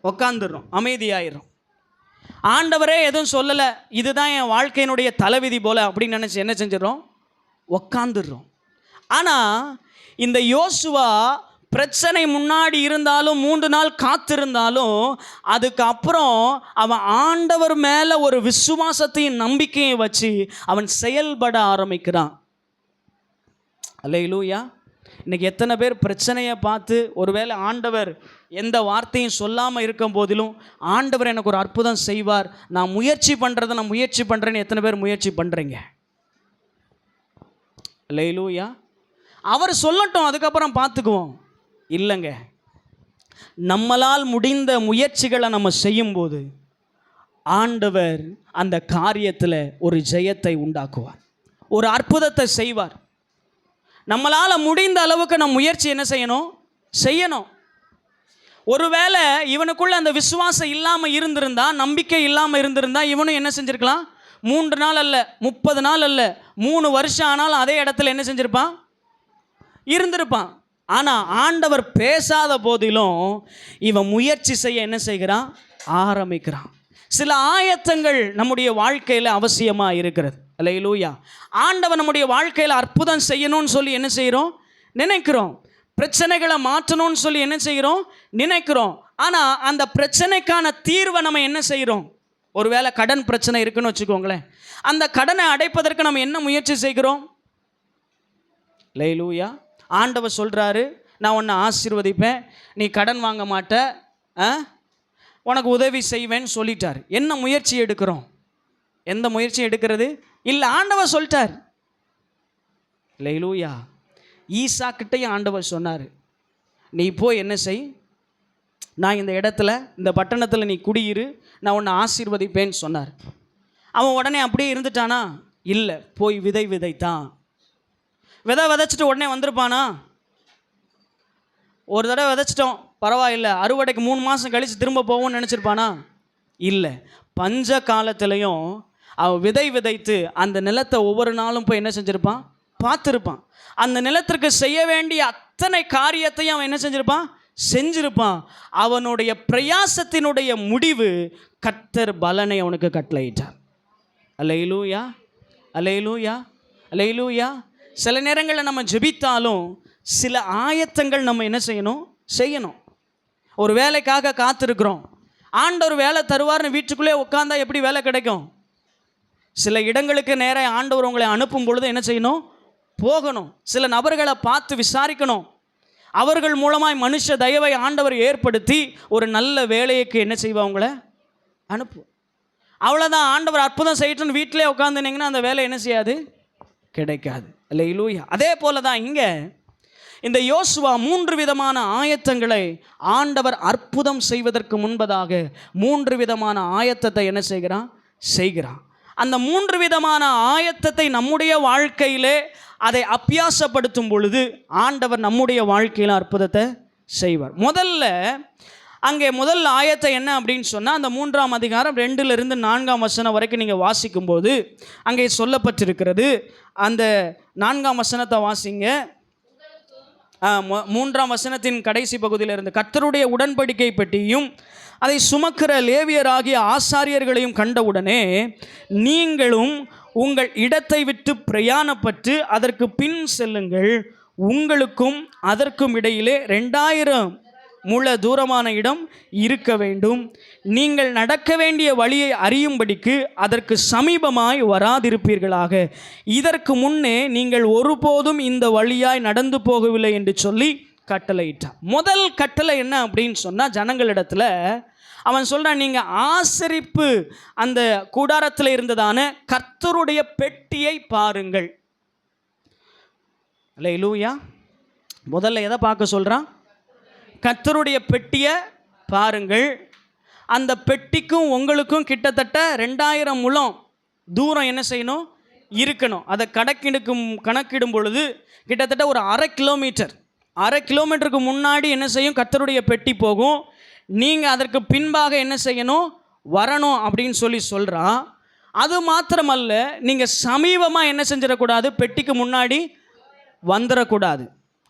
S1: உக்காந்துடுறோம், அமைதியாயிடுறோம். ஆண்டவரே எதுவும் சொல்லலை, இதுதான் என் வாழ்க்கையினுடைய தலைவிதி போல் அப்படின்னு நினச்சி என்ன செஞ்சிடறோம், உக்காந்துடுறோம். ஆனால் இந்த யோசுவா பிரச்சனை முன்னாடி இருந்தாலும் 3 நாள் காத்திருந்தாலும் அதுக்கப்புறம் அவன் ஆண்டவர் மேலே ஒரு விசுவாசத்தையும் நம்பிக்கையை வச்சு அவன் செயல்பட ஆரம்பிக்கிறான். அல்லேலூயா. இன்றைக்கி எத்தனை பேர் பிரச்சனையை பார்த்து ஒருவேளை ஆண்டவர் எந்த வார்த்தையும் சொல்லாமல் இருக்கும் போதிலும் ஆண்டவர் எனக்கு ஒரு அற்புதம் செய்வார், நான் முயற்சி பண்ணுறேன்னு எத்தனை பேர் முயற்சி பண்ணுறீங்க? அல்லேலூயா. அவர் சொல்லட்டும், அதுக்கப்புறம் பார்த்துக்குவோம். இல்லைங்க, நம்மளால் முடிந்த முயற்சிகளை நம்ம செய்யும்போது ஆண்டவர் அந்த காரியத்தில் ஒரு ஜெயத்தை உண்டாக்குவார், ஒரு அற்புதத்தை செய்வார். நம்மளால் முடிந்த அளவுக்கு நம்ம முயற்சி என்ன செய்யணும். ஒருவேளை இவனுக்குள்ள அந்த விசுவாசம் இல்லாமல் இருந்திருந்தா, நம்பிக்கை இல்லாமல் இருந்திருந்தா, இவனும் என்ன செஞ்சுருக்கலாம்? 3 நாள் அல்ல, 30 நாள் அல்ல, 3 வருஷம் ஆனாலும் அதே இடத்துல என்ன செஞ்சுருப்பான்? இருந்திருப்பான். ஆனால் ஆண்டவர் பேசாத போதிலும் இவன் முயற்சி செய்ய என்ன செய்கிறான்? ஆரம்பிக்கிறான். சில ஆயத்தங்கள் நம்முடைய வாழ்க்கையில் அவசியமாக இருக்கிறது. அல்லேலூயா. ஆண்டவர் நம்முடைய வாழ்க்கையில் அற்புதம் செய்யணும்னு சொல்லி என்ன செய்கிறோம்? நினைக்கிறோம். பிரச்சனைகளை மாற்றணும்னு சொல்லி என்ன செய்கிறோம்? நினைக்கிறோம். ஆனால் அந்த பிரச்சனைக்கான தீர்வை நம்ம என்ன செய்கிறோம்? ஒருவேளை கடன் பிரச்சனை இருக்குன்னு வச்சுக்கோங்களேன், அந்த கடனை அடைப்பதற்கு நம்ம என்ன முயற்சி செய்கிறோம்? அல்லேலூயா. ஆண்டவர் சொல்கிறாரு, நான் உன்னை ஆசீர்வதிப்பேன், நீ கடன் வாங்க மாட்ட, உனக்கு உதவி செய்வேன்னு சொல்லிட்டார். என்ன முயற்சி எடுக்கிறோம்? எந்த முயற்சியும் எடுக்கிறது இல்லை. ஆண்டவர் சொல்லிட்டார். அல்லேலூயா. ஈசாக்கிட்டையும் ஆண்டவர் சொன்னார், நீ போய் என்ன செய், நான் இந்த இடத்துல இந்த பட்டணத்தில் நீ குடியிரு, நான் உன்னை ஆசீர்வதிப்பேன்னு சொன்னார். அவன் உடனே அப்படியே இருந்துட்டானா? இல்லை, போய் விதைத்தான். விதைச்சிட்டு உடனே வந்திருப்பானா? ஒரு தடவை விதைச்சிட்டோம், பரவாயில்லை, அறுவடைக்கு 3 மாதம் கழித்து திரும்ப போவோம்னு நினச்சிருப்பானா? இல்லை. பஞ்ச காலத்திலையும் அவன் விதைத்து அந்த நிலத்தை ஒவ்வொரு நாளும் போய் என்ன செஞ்சுருப்பான்? பார்த்துருப்பான். அந்த நிலத்திற்கு செய்ய வேண்டிய அத்தனை காரியத்தையும் அவன் என்ன செஞ்சிருப்பான். அவனுடைய பிரயாசத்தினுடைய முடிவு கர்த்தர் பலனை அவனுக்கு கட்டளையிட்டார். அல்லேலூயா, அல்லேலூயா, அல்லேலூயா. சில நேரங்களில் நம்ம ஜெபித்தாலும் சில ஆயத்தங்கள் நம்ம என்ன செய்யணும். ஒரு வேலைக்காக காத்திருக்கிறோம், ஆண்டவர் வேலை தருவார்னு வீட்டுக்குள்ளே உட்காந்தா எப்படி வேலை கிடைக்கும்? சில இடங்களுக்கு நேராக ஆண்டவர் உங்களை அனுப்பும் பொழுது என்ன செய்யணும்? போகணும். சில நபர்களை பார்த்து விசாரிக்கணும். அவர்கள் மூலமாய் மனுஷ தயவை ஆண்டவர் ஏற்படுத்தி ஒரு நல்ல வேலைக்கு என்ன செய்வா? உங்களை அனுப்பும். அவ்வளோதான். ஆண்டவர் அற்புதம் செய்யட்டுன்னு வீட்டிலே உட்காந்துனீங்கன்னா அந்த வேலை என்ன செய்யாது? கிடைக்காது. அல்லேலூயா. அதே போல தான் இங்கே இந்த யோசுவா 3 விதமான ஆயத்தங்களை ஆண்டவர் அற்புதம் செய்வதற்கு முன்பதாக 3 விதமான ஆயத்தத்தை என்ன செய்கிறான். அந்த 3 விதமான ஆயத்தத்தை நம்முடைய வாழ்க்கையிலே அதை அபியாசப்படுத்தும் பொழுது ஆண்டவர் நம்முடைய வாழ்க்கையில் அற்புதத்தை செய்வார். முதல் ஆயத்தை என்ன அப்படின்னு சொன்னால், அந்த 3ஆம் அதிகாரம் 2லிருந்து 4ஆம் வசனம் வரைக்கும் நீங்கள் வாசிக்கும்போது அங்கே சொல்லப்பட்டிருக்கிறது. அந்த 4ஆம் வசனத்தை வாசிங்க. 3ஆம் வசனத்தின் கடைசி பகுதியிலிருந்து, கர்த்தருடைய உடன்படிக்கை பெட்டியும் அதை சுமக்கிற லேவியராகிய ஆசாரியர்களையும் கண்டவுடனே நீங்களும் உங்கள் இடத்தை விட்டு பிரயாணப்பட்டு அதற்கு பின் செல்லுங்கள். உங்களுக்கும் அதற்கும் இடையிலே 2000 முழ தூரமான இடம் இருக்க வேண்டும். நீங்கள் நடக்க வேண்டிய வழியை அறியும்படிக்கு அதற்கு சமீபமாய் வராதிருப்பீர்களாக. இதற்கு முன்னே நீங்கள் ஒருபோதும் இந்த வழியாய் நடந்து போகவில்லை என்று சொல்லி கட்டளையிட்டான். முதல் கட்டளை என்ன அப்படின்னு சொன்னால், ஜனங்களிடத்தில் அவன் சொல்கிறான், நீங்கள் ஆசரிப்பு அந்த கூடாரத்தில் இருந்ததான கர்த்தருடைய பெட்டியை பாருங்கள். அல்லேலூயா. முதல்ல எதை பார்க்க சொல்கிறான்? கர்த்தருடைய பெட்டியை பாருங்கள். அந்த பெட்டிக்கும் உங்களுக்கும் கிட்டத்தட்ட 2000 முழம் தூரம் என்ன செய்யணும்? இருக்கணும். அதை கணக்கிடும் பொழுது கிட்டத்தட்ட ஒரு 1/2 கிலோமீட்டருக்கு முன்னாடி என்ன செய்யும்? கர்த்தருடைய பெட்டி போகும். நீங்கள் அதற்கு பின்பாக என்ன செய்யணும்? வரணும் அப்படின்னு சொல்கிறான். அது மாத்திரமல்ல, நீங்கள் சமீபமாக என்ன செஞ்சிடக்கூடாது? பெட்டிக்கு முன்னாடி வந்துடக்கூடாது.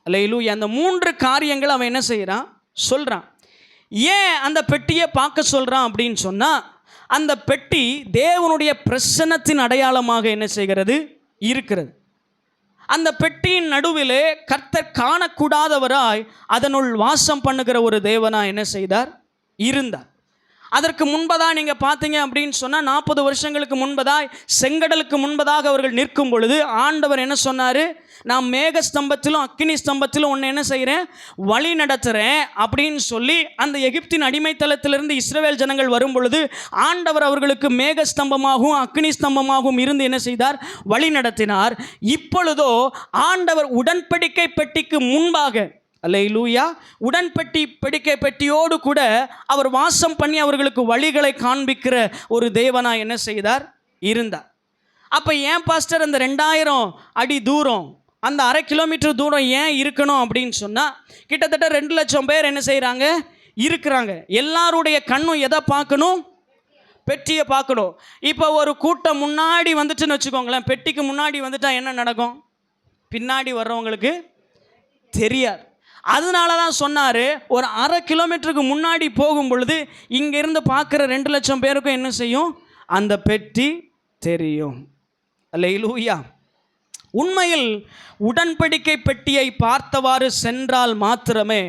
S1: அல்லேலூயா. அந்த 3 காரியங்கள் அவன் என்ன செய்கிறான்? சொல்கிறான். ஏன் அந்த பெட்டியை பார்க்க சொல்கிறான் அப்படின்னு சொன்னால், அந்த பெட்டி தேவனுடைய பிரசன்னத்தின் அடையாளமாக என்ன செய்கிறது? இருக்கிறது. அந்த பெட்டியின் நடுவிலே கர்த்தர் காணக்கூடாதவராய் அதனுள் வாசம் பண்ணுகிற ஒரு தேவனாய் என்ன செய்தார்? இருந்தார். அதற்கு முன்பதாக நீங்கள் பார்த்தீங்க அப்படின்னு சொன்னால் 40 வருஷங்களுக்கு முன்பதாய் செங்கடலுக்கு முன்பதாக அவர்கள் நிற்கும் பொழுது ஆண்டவர் என்ன சொன்னார்? நான் மேக ஸ்தம்பத்திலும் அக்கினி ஸ்தம்பத்திலும் ஒன்று என்ன செய்கிறேன்? வழி நடத்துகிறேன் அப்படின்னு சொல்லி அந்த எகிப்தின் அடிமைத்தளத்திலிருந்து இஸ்ரவேல் ஜனங்கள் வரும் பொழுது ஆண்டவர் அவர்களுக்கு மேக ஸ்தம்பமாகவும் அக்கினி ஸ்தம்பமாகவும் இருந்து என்ன செய்தார்? வழி நடத்தினார். இப்பொழுதோ ஆண்டவர் உடன்படிக்கை பெட்டிக்கு முன்பாக, அல்லேலூயா, உடன்படிக்கை பெட்டியோடு கூட அவர் வாசம் பண்ணி அவர்களுக்கு வழிகளை காண்பிக்கிற ஒரு தேவனாய் என்ன செய்தார்? இருந்தார். அப்போ ஏன் பாஸ்டர் அந்த 2000 அடி தூரம், அந்த 1/2 கிலோமீட்டர் தூரம் ஏன் இருக்கணும் அப்படின்னு சொன்னால், கிட்டத்தட்ட 2 லட்சம் பேர் என்ன செய்கிறாங்க? இருக்கிறாங்க. எல்லாருடைய கண்ணும் எதை பார்க்கணும்? பெட்டியை பார்க்கணும். இப்போ ஒரு கூட்டம் முன்னாடி வந்துட்டுன்னு வச்சுக்கோங்களேன், பெட்டிக்கு முன்னாடி வந்துட்டா என்ன நடக்கும்? பின்னாடி வர்றவங்களுக்கு தெரியாது. அதனால தான் சொன்னார், ஒரு 1/2 கிலோமீட்டருக்கு முன்னாடி போகும் பொழுது இங்கேருந்து பார்க்குற 2 லட்சம் பேருக்கும் என்ன செய்யும்? அந்த பெட்டி தெரியும். அல்லேலூயா. உண்மையில் உடன்படிக்கை பெட்டியை பார்த்தவாறு சென்றால் மாத்திரமே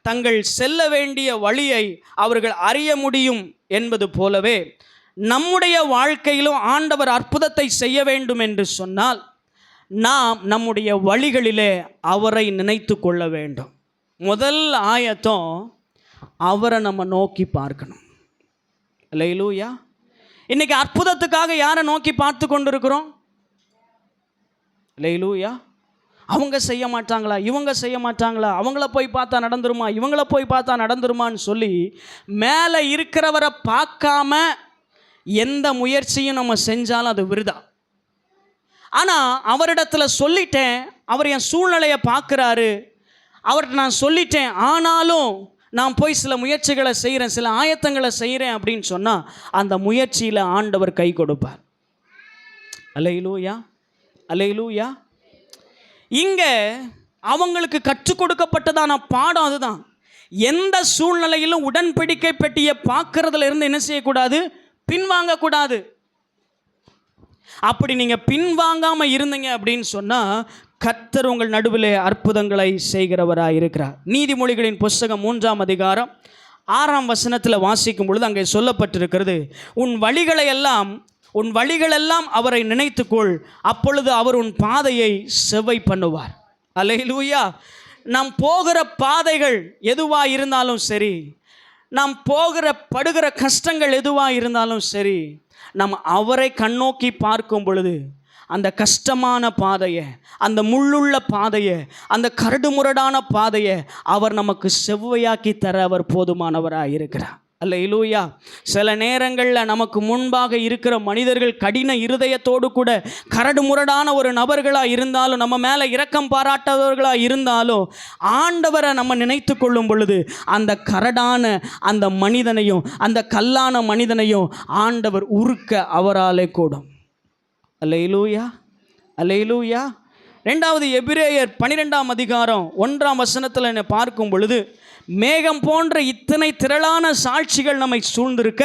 S1: தங்கள் செல்ல வேண்டிய வழியை அவர்கள் அறிய முடியும் என்பது போலவே நம்முடைய வாழ்க்கையிலும் ஆண்டவர் அற்புதத்தை செய்ய வேண்டும் என்று சொன்னால் நாம் நம்முடைய வழிகளிலே அவரை நினைத்து கொள்ள வேண்டும். முதல் ஆயத்தம் அவரை நம்ம நோக்கி பார்க்கணும். அல்லேலூயா. இன்னைக்கு அற்புதத்துக்காக யாரை நோக்கி பார்த்து கொண்டிருக்கிறோம்? அல்லேலூயா. அவங்க செய்ய மாட்டாங்களா, இவங்க செய்ய மாட்டாங்களா, அவங்கள போய் பார்த்தா நடந்துருமா, இவங்கள போய் பார்த்தா நடந்துருமான்னு சொல்லி மேலே இருக்கிறவரை பார்க்காம எந்த முயற்சியும் நம்ம செஞ்சாலும் அது விருதா. ஆனால் அவரிடத்தில் சொல்லிட்டேன், அவர் என் சூழ்நிலையை பார்க்குறாரு, அவர்கிட்ட நான் சொல்லிட்டேன், ஆனாலும் நான் போய் சில முயற்சிகளை செய்கிறேன், சில ஆயத்தங்களை செய்கிறேன் அப்படின்னு சொன்னால் அந்த முயற்சியில் ஆண்டவர் கை கொடுப்பார். அல்லேலூயா, அல்லேலூயா. இங்கே அவங்களுக்கு கற்றுக் கொடுக்கப்பட்டதான பாடம் அதுதான். எந்த சூழ்நிலையிலும் உடன்படிக்கை பெட்டியை பார்க்கறதுல இருந்து என்ன செய்யக்கூடாது? பின்வாங்கக்கூடாது. அப்படி நீங்கள் பின்வாங்காமல் இருந்தீங்க அப்படின்னு சொன்னால் கர்த்தர் உங்கள் நடுவிலே அற்புதங்களை செய்கிறவராக இருக்கிறார். நீதிமொழிகளின் புஸ்தகம் 3ஆம் அதிகாரம் 6ஆம் வசனத்தில் வாசிக்கும் பொழுது அங்கே சொல்லப்பட்டிருக்கிறது, உன் வழிகளெல்லாம் அவரை நினைத்துக்கொள், அப்பொழுது அவர் உன் பாதையை செவ்வை பண்ணுவார். அல்லேலூயா. நாம் போகிற பாதைகள் எதுவாக இருந்தாலும் சரி, நாம் படுகிற கஷ்டங்கள் எதுவாக இருந்தாலும் சரி, நாம் அவரை கண்ணோக்கி பார்க்கும் பொழுது அந்த கஷ்டமான பாதையை, அந்த முள்ளுள்ள பாதையை, அந்த கரடுமுரடான பாதையை அவர் நமக்கு செவ்வையாக்கி தர அவர் போதுமானவராக இருக்கிறார். அல்லேலூயா. சில நேரங்களில் நமக்கு முன்பாக இருக்கிற மனிதர்கள் கடின இருதயத்தோடு கூட கரடுமுரடான ஒரு நபர்களாக இருந்தாலும், நம்ம மேலே இரக்கம் பாராட்டாதவர்களாக இருந்தாலும், ஆண்டவரை நம்ம நினைத்து கொள்ளும் பொழுது அந்த கரடான அந்த மனிதனையும் அந்த கல்லான மனிதனையும் ஆண்டவர் உருக்க அவராலே கூடும். அல்லேலூயா, அல்லேலூயா. 2வது எபிரேயர் 12ஆம் அதிகாரம் 1ஆம் வசனத்தில் என்னை பார்க்கும் பொழுது, மேகம் போன்ற இத்தனை திரளான சாட்சிகள் நம்மை சூழ்ந்திருக்க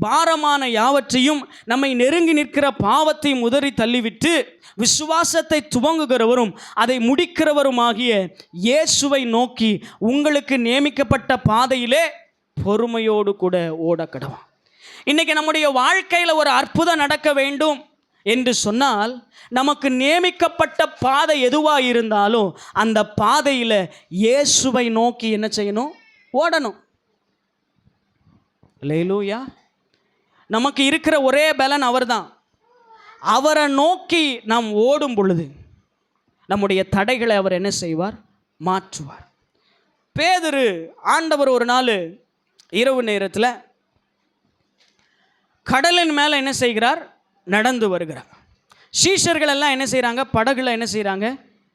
S1: பாரமான யாவற்றையும் நம்மை நெருங்கி நிற்கிற பாவத்தையும் உதறி தள்ளிவிட்டு விசுவாசத்தை துவங்குகிறவரும் அதை முடிக்கிறவருமாகிய இயேசுவை நோக்கி உங்களுக்கு நியமிக்கப்பட்ட பாதையிலே பொறுமையோடு கூட ஓடக்கடவும். இன்றைக்கி நம்முடைய வாழ்க்கையில் ஒரு அற்புதம் நடக்க வேண்டும் என்று சொன்னால் நமக்கு நியமிக்கப்பட்ட பாதை எதுவாக இருந்தாலும் அந்த பாதையில் இயேசுவை நோக்கி என்ன செய்யணும்? ஓடணும். அல்லேலூயா. நமக்கு இருக்கிற ஒரே பலன் அவர்தான். அவரை நோக்கி நாம் ஓடும் பொழுது நம்முடைய தடைகளை அவர் என்ன செய்வார்? மாற்றுவார். பேதுரு, ஆண்டவர் ஒரு நாள் இரவு நேரத்தில் கடலின் மேலே என்ன செய்கிறார்? நடந்து வருகிறார். சீஷர்கள் எல்லாம் என்ன செய்கிறாங்க? படகுல என்ன செய்கிறாங்க?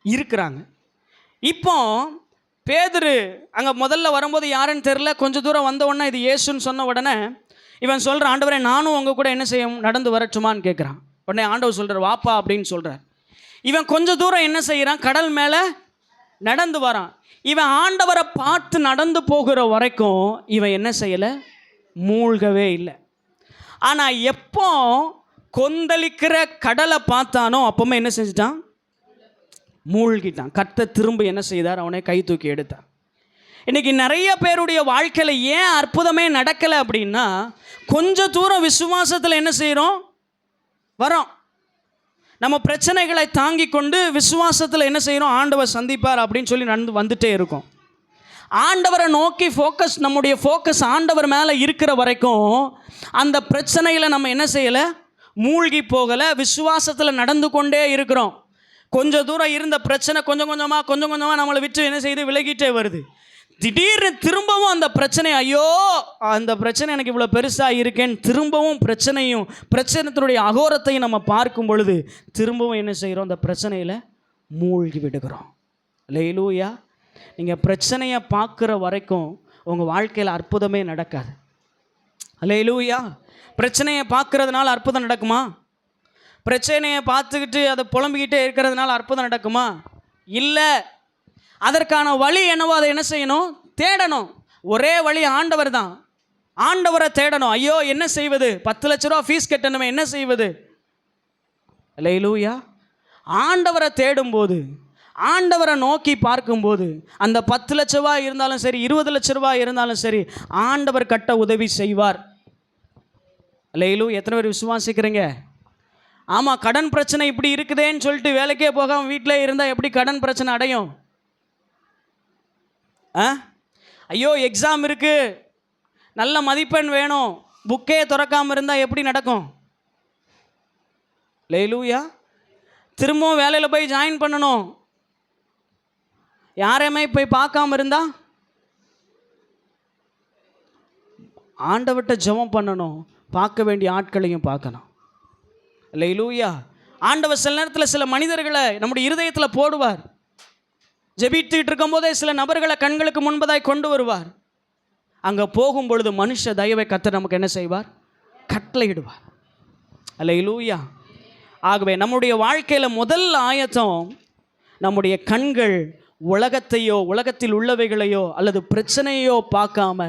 S1: இருக்கிறாங்க. இப்போ பேதுரு அங்கே முதல்ல வரும்போது யாருன்னு தெரில, கொஞ்சம் தூரம் வந்த உடனே இது இயேசுன்னு சொன்ன உடனே இவன் சொல்கிறான், ஆண்டவரே நானும் உங்கள் கூட என்ன செய்ய நடந்து வரட்டுமான்னு கேட்குறான். உடனே ஆண்டவர் சொல்கிறார், வாப்பா அப்படின்னு சொல்கிறார். இவன் கொஞ்சம் தூரம் என்ன செய்கிறான்? கடல் மேலே நடந்து வரான். இவன் ஆண்டவரை பார்த்து நடந்து போகிற வரைக்கும் இவன் என்ன செய்யலை? மூழ்கவே இல்லை. ஆனால் எப்போ கொந்தளிக்கிற கடலை பார்த்தானோ அப்பவுமே என்ன செஞ்சிட்டான்? மூழ்கிட்டான். கர்த்தர் திரும்ப என்ன செய்தார்? அவனை கை தூக்கி எடுத்தார். இன்றைக்கி நிறைய பேருடைய வாழ்க்கையில் ஏன் அற்புதமே நடக்கலை அப்படின்னா, கொஞ்சம் தூரம் விசுவாசத்தில் என்ன செய்கிறோம்? வரோம். நம்ம பிரச்சனைகளை தாங்கி கொண்டு விசுவாசத்தில் என்ன செய்கிறோம்? ஆண்டவர் சந்திப்பார் அப்படின்னு சொல்லி வந்துட்டே இருக்கோம். ஆண்டவரை நோக்கி நம்முடைய ஃபோக்கஸ் ஆண்டவர் மேலே இருக்கிற வரைக்கும் அந்த பிரச்சனையில் நம்ம என்ன செய்யலை? மூழ்கி போகலை. விசுவாசத்தில் நடந்து கொண்டே இருக்கிறோம். கொஞ்சம் தூரம் இருந்த பிரச்சனை கொஞ்சம் கொஞ்சமாக நம்மளை விட்டு என்ன செய்து விலகிட்டே வருது. திடீர்னு திரும்பவும் அந்த பிரச்சனை, ஐயோ அந்த பிரச்சனை எனக்கு இவ்வளோ பெருசாக இருக்கேன்னு திரும்பவும் பிரச்சனையினுடைய அகோரத்தையும் நம்ம பார்க்கும் பொழுது திரும்பவும் என்ன செய்கிறோம்? அந்த பிரச்சனையில் மூழ்கி விடுகிறோம். அல்லேலூயா. நீங்கள் பிரச்சனையை பார்க்குற வரைக்கும் உங்கள் வாழ்க்கையில் அற்புதமே நடக்காது. அல்லேலூயா. பிரச்சனையை பார்க்குறதுனால அற்புதம் நடக்குமா? பிரச்சனையை பார்த்துக்கிட்டு அதை புலம்பிக்கிட்டே இருக்கிறதுனால அற்புதம் நடக்குமா? இல்லை. அதற்கான வழி என்னவோ அதை என்ன செய்யணும்? தேடணும். ஒரே வழி ஆண்டவர் தான். ஆண்டவரை தேடணும். ஐயோ என்ன செய்வது? 10 லட்ச ரூபா ஃபீஸ் கட்டணுமே, என்ன செய்வது? அல்லேலூயா. ஆண்டவரை தேடும்போது, ஆண்டவரை நோக்கி பார்க்கும்போது, அந்த 10 லட்ச ரூபா இருந்தாலும் சரி, 20 லட்ச ரூபா இருந்தாலும் சரி, ஆண்டவர் கட்ட உதவி செய்வார். அல்லேலூயா. எத்தனை பேர் விசுவாசிக்கிறீங்க? ஆமாம், கடன் பிரச்சனை இப்படி இருக்குதேன்னு சொல்லிட்டு வேலைக்கே போகாமல் வீட்டிலே இருந்தால் எப்படி கடன் பிரச்சனை அடையும்? ஐயோ எக்ஸாம் இருக்குது, நல்ல மதிப்பெண் வேணும், புக்கே திறக்காமல் இருந்தால் எப்படி நடக்கும்? அல்லேலூயா. திரும்பவும் வேலையில் போய் ஜாயின் பண்ணணும், யாரையுமே போய் பார்க்காம இருந்தா? ஆண்டவர்கிட்ட ஜெபம் பண்ணணும், பார்க்க வேண்டிய ஆட்களையும் பார்க்கணும். அல்லேலூயா. ஆண்டவர் சில நேரத்தில் சில மனிதர்களை நம்முடைய இருதயத்தில் போடுவார். ஜெபித்துக்கிட்டு இருக்கும்போதே சில நபர்களை கண்களுக்கு முன்பதாய் கொண்டு வருவார். அங்கே போகும் பொழுது மனுஷ தயவை கர்த்தர் நமக்கு என்ன செய்வார்? கட்டளையிடுவார். அல்லேலூயா. ஆகவே நம்முடைய வாழ்க்கையில் முதல் ஆயத்தம், நம்முடைய கண்கள் உலகத்தையோ உலகத்தில் உள்ளவைகளையோ அல்லது பிரச்சனையோ பார்க்காம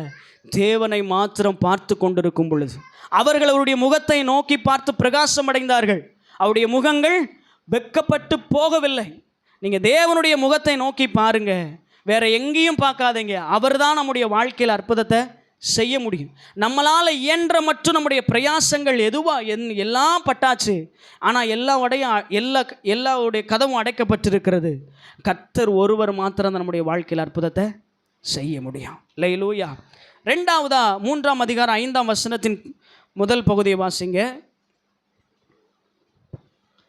S1: தேவனை மாத்திரம் பார்த்து கொண்டிருக்கும் பொழுது, அவர்கள் அவருடைய முகத்தை நோக்கி பார்த்து பிரகாசம் அடைந்தார்கள். அவருடைய முகங்கள் வெட்கப்பட்டு போகவில்லை. நீங்கள் தேவனுடைய முகத்தை நோக்கி பாருங்க, வேற எங்கேயும் பார்க்காதீங்க. அவர் தான் நம்முடைய வாழ்க்கையில் அற்புதத்தை செய்ய முடியும். நம்மளால் இயன்ற மற்றும் நம்முடைய பிரயாசங்கள் எல்லாம் பட்டாச்சு. ஆனால் எல்லாவுடைய கதவும் அடைக்கப்பட்டிருக்கிறது. கர்த்தர் ஒருவர் மாத்திரம் நம்முடைய வாழ்க்கையில் அற்புதத்தை செய்ய முடியும். அல்லேலூயா. 3ஆம் அதிகாரம் 5ஆம் வசனத்தின் முதல் பகுதியை வாசிங்க.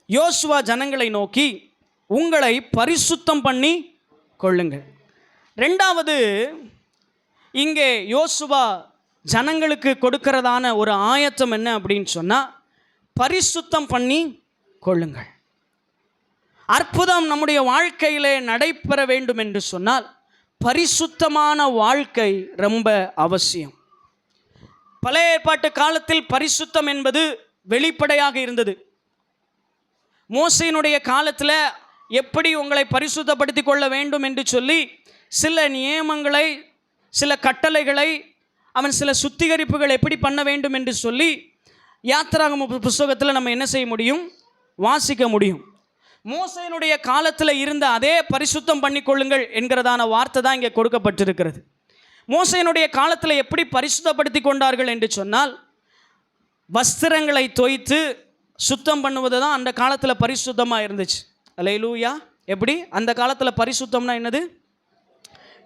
S1: யோசுவா ஜனங்களை நோக்கி, உங்களை பரிசுத்தம் பண்ணி கொள்ளுங்கள். 2வது, இங்கே யோசுவா ஜனங்களுக்கு கொடுக்கிறதான ஒரு ஆயத்தம் என்ன அப்படின்னு சொன்னால், பரிசுத்தம் பண்ணி கொள்ளுங்கள். அற்புதம் நம்முடைய வாழ்க்கையிலே நடைபெற வேண்டும் என்று சொன்னால் பரிசுத்தமான வாழ்க்கை ரொம்ப அவசியம். பழைய ஏற்பாட்டு காலத்தில் பரிசுத்தம் என்பது வெளிப்படையாக இருந்தது. மோசேயினுடைய காலத்தில் எப்படி உங்களை பரிசுத்தப்படுத்தி கொள்ள வேண்டும் என்று சொல்லி சில நியமங்களை, சில கட்டளைகளை, அவன் சில சுத்திகரிப்புகள் எப்படி பண்ண வேண்டும் என்று சொல்லி யாத்திராகம புத்தகத்தில் நம்ம என்ன செய்ய முடியும்? வாசிக்க முடியும். மோசேயினுடைய காலத்தில் இருந்த அதே பரிசுத்தம் பண்ணிக்கொள்ளுங்கள் என்கிறதான வார்த்தை தான் இங்கே கொடுக்கப்பட்டிருக்கிறது. மோசேயினுடைய காலத்தில் எப்படி பரிசுத்தப்படுத்தி கொண்டார்கள் என்று சொன்னால், வஸ்திரங்களை தோய்த்து சுத்தம் பண்ணுவது தான் அந்த காலத்தில் பரிசுத்தமாக இருந்துச்சு. அல்லேலூயா. எப்படி? அந்த காலத்தில் பரிசுத்தம்னா என்னது?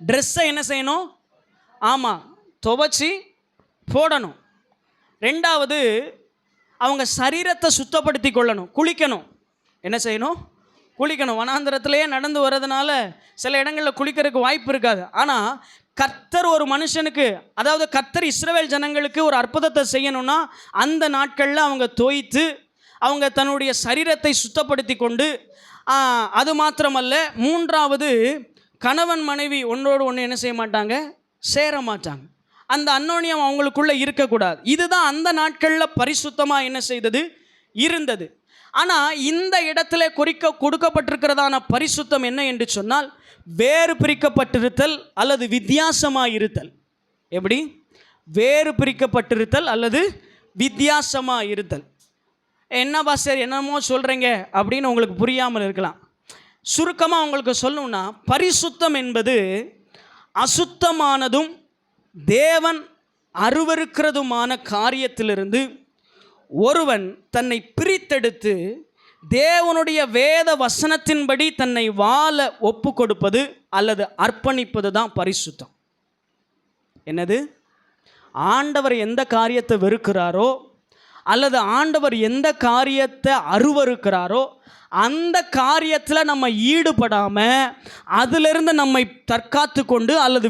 S1: ட்ரெஸ்ஸை என்ன செய்யணும்? ஆமாம், துவைச்சி போடணும். 2வது, அவங்க சரீரத்தை சுத்தப்படுத்தி கொள்ளணும், குளிக்கணும். என்ன செய்யணும்? குளிக்கணும். வனாந்திரத்திலேயே நடந்து வர்றதுனால சில இடங்களில் குளிக்கிறதுக்கு வாய்ப்பு இருக்காது. ஆனால் கர்த்தர் ஒரு மனுஷனுக்கு, அதாவது கர்த்தர் இஸ்ரவேல் ஜனங்களுக்கு ஒரு அற்புதத்தை செய்யணும்னா அந்த நாட்களில் அவங்க தோய்த்து அவங்க தன்னுடைய சரீரத்தை சுத்தப்படுத்தி கொண்டு, அது மாத்திரமல்ல, 3வது, கணவன் மனைவி ஒன்றோடு ஒன்று என்ன செய்ய மாட்டாங்க? சேர மாட்டாங்க. அந்த அன்னோனியம் அவங்களுக்குள்ளே இருக்கக்கூடாது. இதுதான் அந்த நாட்களில் பரிசுத்தமாக என்ன செய்தது? இருந்தது. ஆனால் இந்த இடத்துல கொடுக்கப்பட்டிருக்கிறதான பரிசுத்தம் என்ன என்று சொன்னால், வேறு பிரிக்கப்பட்டிருத்தல் அல்லது வித்தியாசமாக இருத்தல். எப்படி? வேறு பிரிக்கப்பட்டிருத்தல் அல்லது வித்தியாசமாக இருத்தல். என்ன பாஸ்டர் என்னமோ சொல்கிறீங்க அப்படின்னு உங்களுக்கு புரியாமல் இருக்கலாம். சுருக்கமாக உங்களுக்கு சொல்லணும்னா, பரிசுத்தம் என்பது அசுத்தமானதும் தேவன் அருவருக்கிறதுமான காரியத்திலிருந்து ஒருவன் தன்னை பிரித்தெடுத்து தேவனுடைய வேத வசனத்தின்படி தன்னை வாழ ஒப்பு கொடுப்பது அல்லது அர்ப்பணிப்பது தான் பரிசுத்தம். என்னது? ஆண்டவர் எந்த காரியத்தை வெறுக்கிறாரோ அல்லது ஆண்டவர் எந்த காரியத்தை அருவருக்கிறாரோ அந்த காரியத்தில் நம்ம ஈடுபடாமல் அதிலிருந்து நம்மை தற்காத்து கொண்டு அல்லது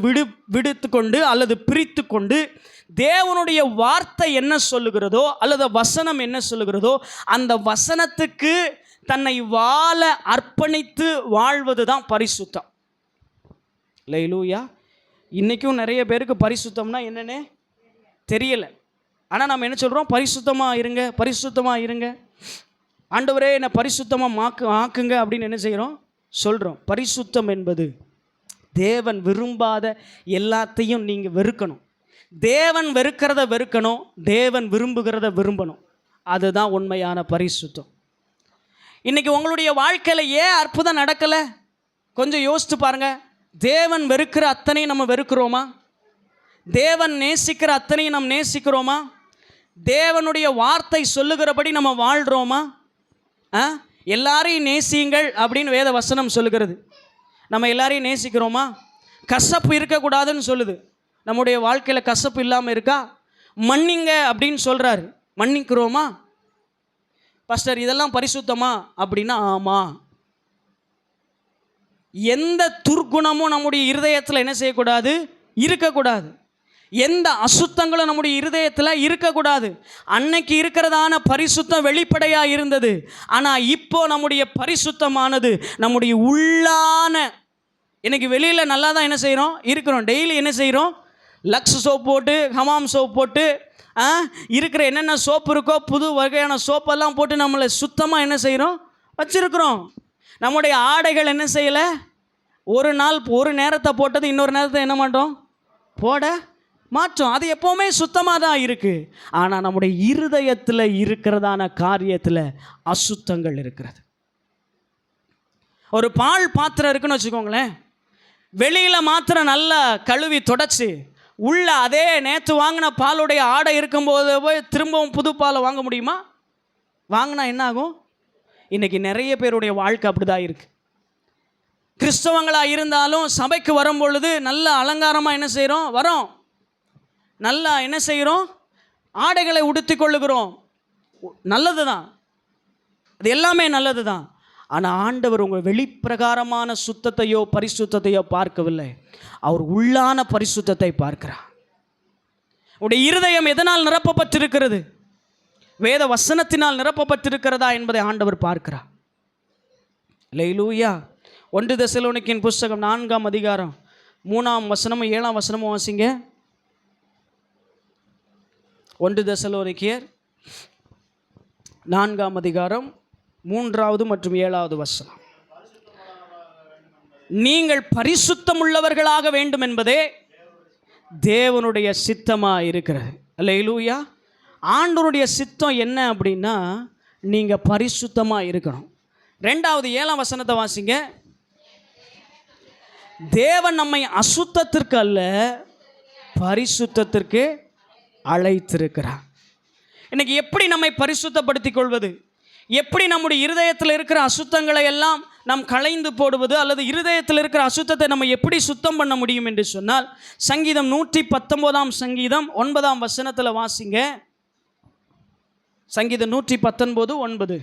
S1: விடுத்து கொண்டு அல்லது பிரித்து கொண்டு தேவனுடைய வார்த்தை என்ன சொல்லுகிறதோ அல்லது வசனம் என்ன சொல்லுகிறதோ அந்த வசனத்துக்கு தன்னை வாழ அர்ப்பணித்து வாழ்வது தான் பரிசுத்தம். அல்லேலூயா. இன்றைக்கும் நிறைய பேருக்கு பரிசுத்தம்னா என்னன்னு தெரியலை. ஆனால் நம்ம என்ன சொல்கிறோம்? பரிசுத்தமாக இருங்க, பரிசுத்தமாக இருங்க, ஆண்டவரே என்னை பரிசுத்தமாக ஆக்குங்க அப்படின்னு என்ன செய்கிறோம்? சொல்கிறோம். பரிசுத்தம் என்பது தேவன் விரும்பாத எல்லாத்தையும் நீங்கள் வெறுக்கணும். தேவன் வெறுக்கிறத வெறுக்கணும், தேவன் விரும்புகிறத விரும்பணும். அதுதான் உண்மையான பரிசுத்தம். இன்றைக்கி உங்களுடைய வாழ்க்கையில் ஏன் அற்புதம் நடக்கலை? கொஞ்சம் யோசித்து பாருங்கள். தேவன் வெறுக்கிற அத்தனையும் நம்ம வெறுக்கிறோமா? தேவன் நேசிக்கிற அத்தனையும் நம்ம நேசிக்கிறோமா? தேவனுடைய வார்த்தை சொல்லுகிறபடி நம்ம வாழ்கிறோமா? எல்லாரையும் நேசியுங்கள் அப்படின்னு வேத வசனம் சொல்லுகிறது. நம்ம எல்லாரையும் நேசிக்கிறோமா? கசப்பு இருக்கக்கூடாதுன்னு சொல்லுது. நம்முடைய வாழ்க்கையில் கசப்பு இல்லாமல் இருக்கா? மன்னிங்க அப்படின்னு சொல்கிறாரு, மன்னிக்கிறோமா? பாஸ்டர் இதெல்லாம் பரிசுத்தமா அப்படின்னா ஆமாம். எந்த துர்க்குணமும் நம்முடைய இருதயத்தில் என்ன செய்யக்கூடாது? இருக்கக்கூடாது. எந்த அசுத்தங்களும் நம்முடைய இருதயத்தில் இருக்கக்கூடாது. அன்னைக்கு இருக்கிறதான பரிசுத்தம் வெளிப்படையாக இருந்தது. ஆனால் இப்போ நம்முடைய பரிசுத்தமானது நம்முடைய உள்ளான, இன்னைக்கு வெளியில் நல்லா தான் என்ன செய்கிறோம்? இருக்கிறோம். டெய்லி என்ன செய்கிறோம்? லக்ஸ் சோப் போட்டு, ஹமாம் சோப் போட்டு, இருக்கிற என்னென்ன சோப்பு இருக்கோ புது வகையான சோப்பெல்லாம் போட்டு நம்மளை சுத்தமாக என்ன செய்கிறோம்? வச்சுருக்கிறோம். நம்முடைய ஆடைகள் என்ன செய்யலை? ஒரு நாள் ஒரு நேரத்தை போட்டது இன்னொரு நேரத்தை என்ன மாட்டோம்? போட மாற்றோம். அது எப்போவுமே சுத்தமாக தான் இருக்குது. ஆனால் நம்முடைய இருதயத்தில் இருக்கிறதான காரியத்தில் அசுத்தங்கள் இருக்கிறது. ஒரு பால் பாத்திரம் இருக்குன்னு வச்சுக்கோங்களேன். வெளியில் மாத்திரம் நல்லா கழுவி தொடச்சி உள்ள அதே நேற்று வாங்கின பாலுடைய ஆடை இருக்கும்போது போய் திரும்பவும் புது பாலை வாங்க முடியுமா? வாங்கினா என்ன ஆகும்? இன்றைக்கி நிறைய பேருடைய வாழ்க்கை அப்படி தான் இருக்குது. கிறிஸ்தவங்களாக இருந்தாலும் சபைக்கு வரும் பொழுது நல்ல அலங்காரமாக என்ன செய்கிறோம்? வரோம். நல்லா என்ன செய்கிறோம்? ஆடைகளை உடுத்தி கொள்ளுகிறோம். நல்லது தான், அது எல்லாமே நல்லது தான். ஆனால் ஆண்டவர் உங்கள் வெளிப்பிரகாரமான சுத்தத்தையோ பரிசுத்தத்தையோ பார்க்கவில்லை. அவர் உள்ளான பரிசுத்தத்தை பார்க்கிறார். உடைய இருதயம் எதனால் நிரப்பப்பட்டிருக்கிறது? வேத வசனத்தினால் நிரப்பப்பட்டிருக்கிறதா என்பதை ஆண்டவர் பார்க்கிறார். அல்லேலூயா. 1 தெசலோனிக்கேயர் புஸ்தகம் 4ஆம் அதிகாரம் 3ஆம் வசனமும் 7ஆம் வசனமும் வாசிங்க. 1 தெசலோனிக்கேயர் 4ஆம் அதிகாரம் 3வது மற்றும் 7வது வசனம். நீங்கள் பரிசுத்தம் உள்ளவர்களாக வேண்டும் என்பதே தேவனுடைய சித்தமாக இருக்கிறது. அல்லேலூயா. ஆண்டவருடைய சித்தம் என்ன அப்படின்னா நீங்கள் பரிசுத்தமாக இருக்கணும். 2வது 7ஆம் வசனத்தை வாசிங்க. தேவன் நம்மை அசுத்தத்திற்கு அல்ல பரிசுத்தத்திற்கு அழைத்திருக்கிறார். இன்னைக்கு எப்படி நம்மை பரிசுத்தப்படுத்திக் கொள்வது? எப்படி நம்முடைய இருதயத்தில் இருக்கிற அசுத்தங்களை எல்லாம் நாம் களைந்து போடுவது அல்லது இருதயத்தில் இருக்கிற அசுத்தத்தை நம்ம எப்படி சுத்தம் பண்ண முடியும் என்று சொன்னால், சங்கீதம் 119ஆம் சங்கீதம் 9ஆம் வசனத்தில் வாசிங்க. சங்கீதம் 119:9.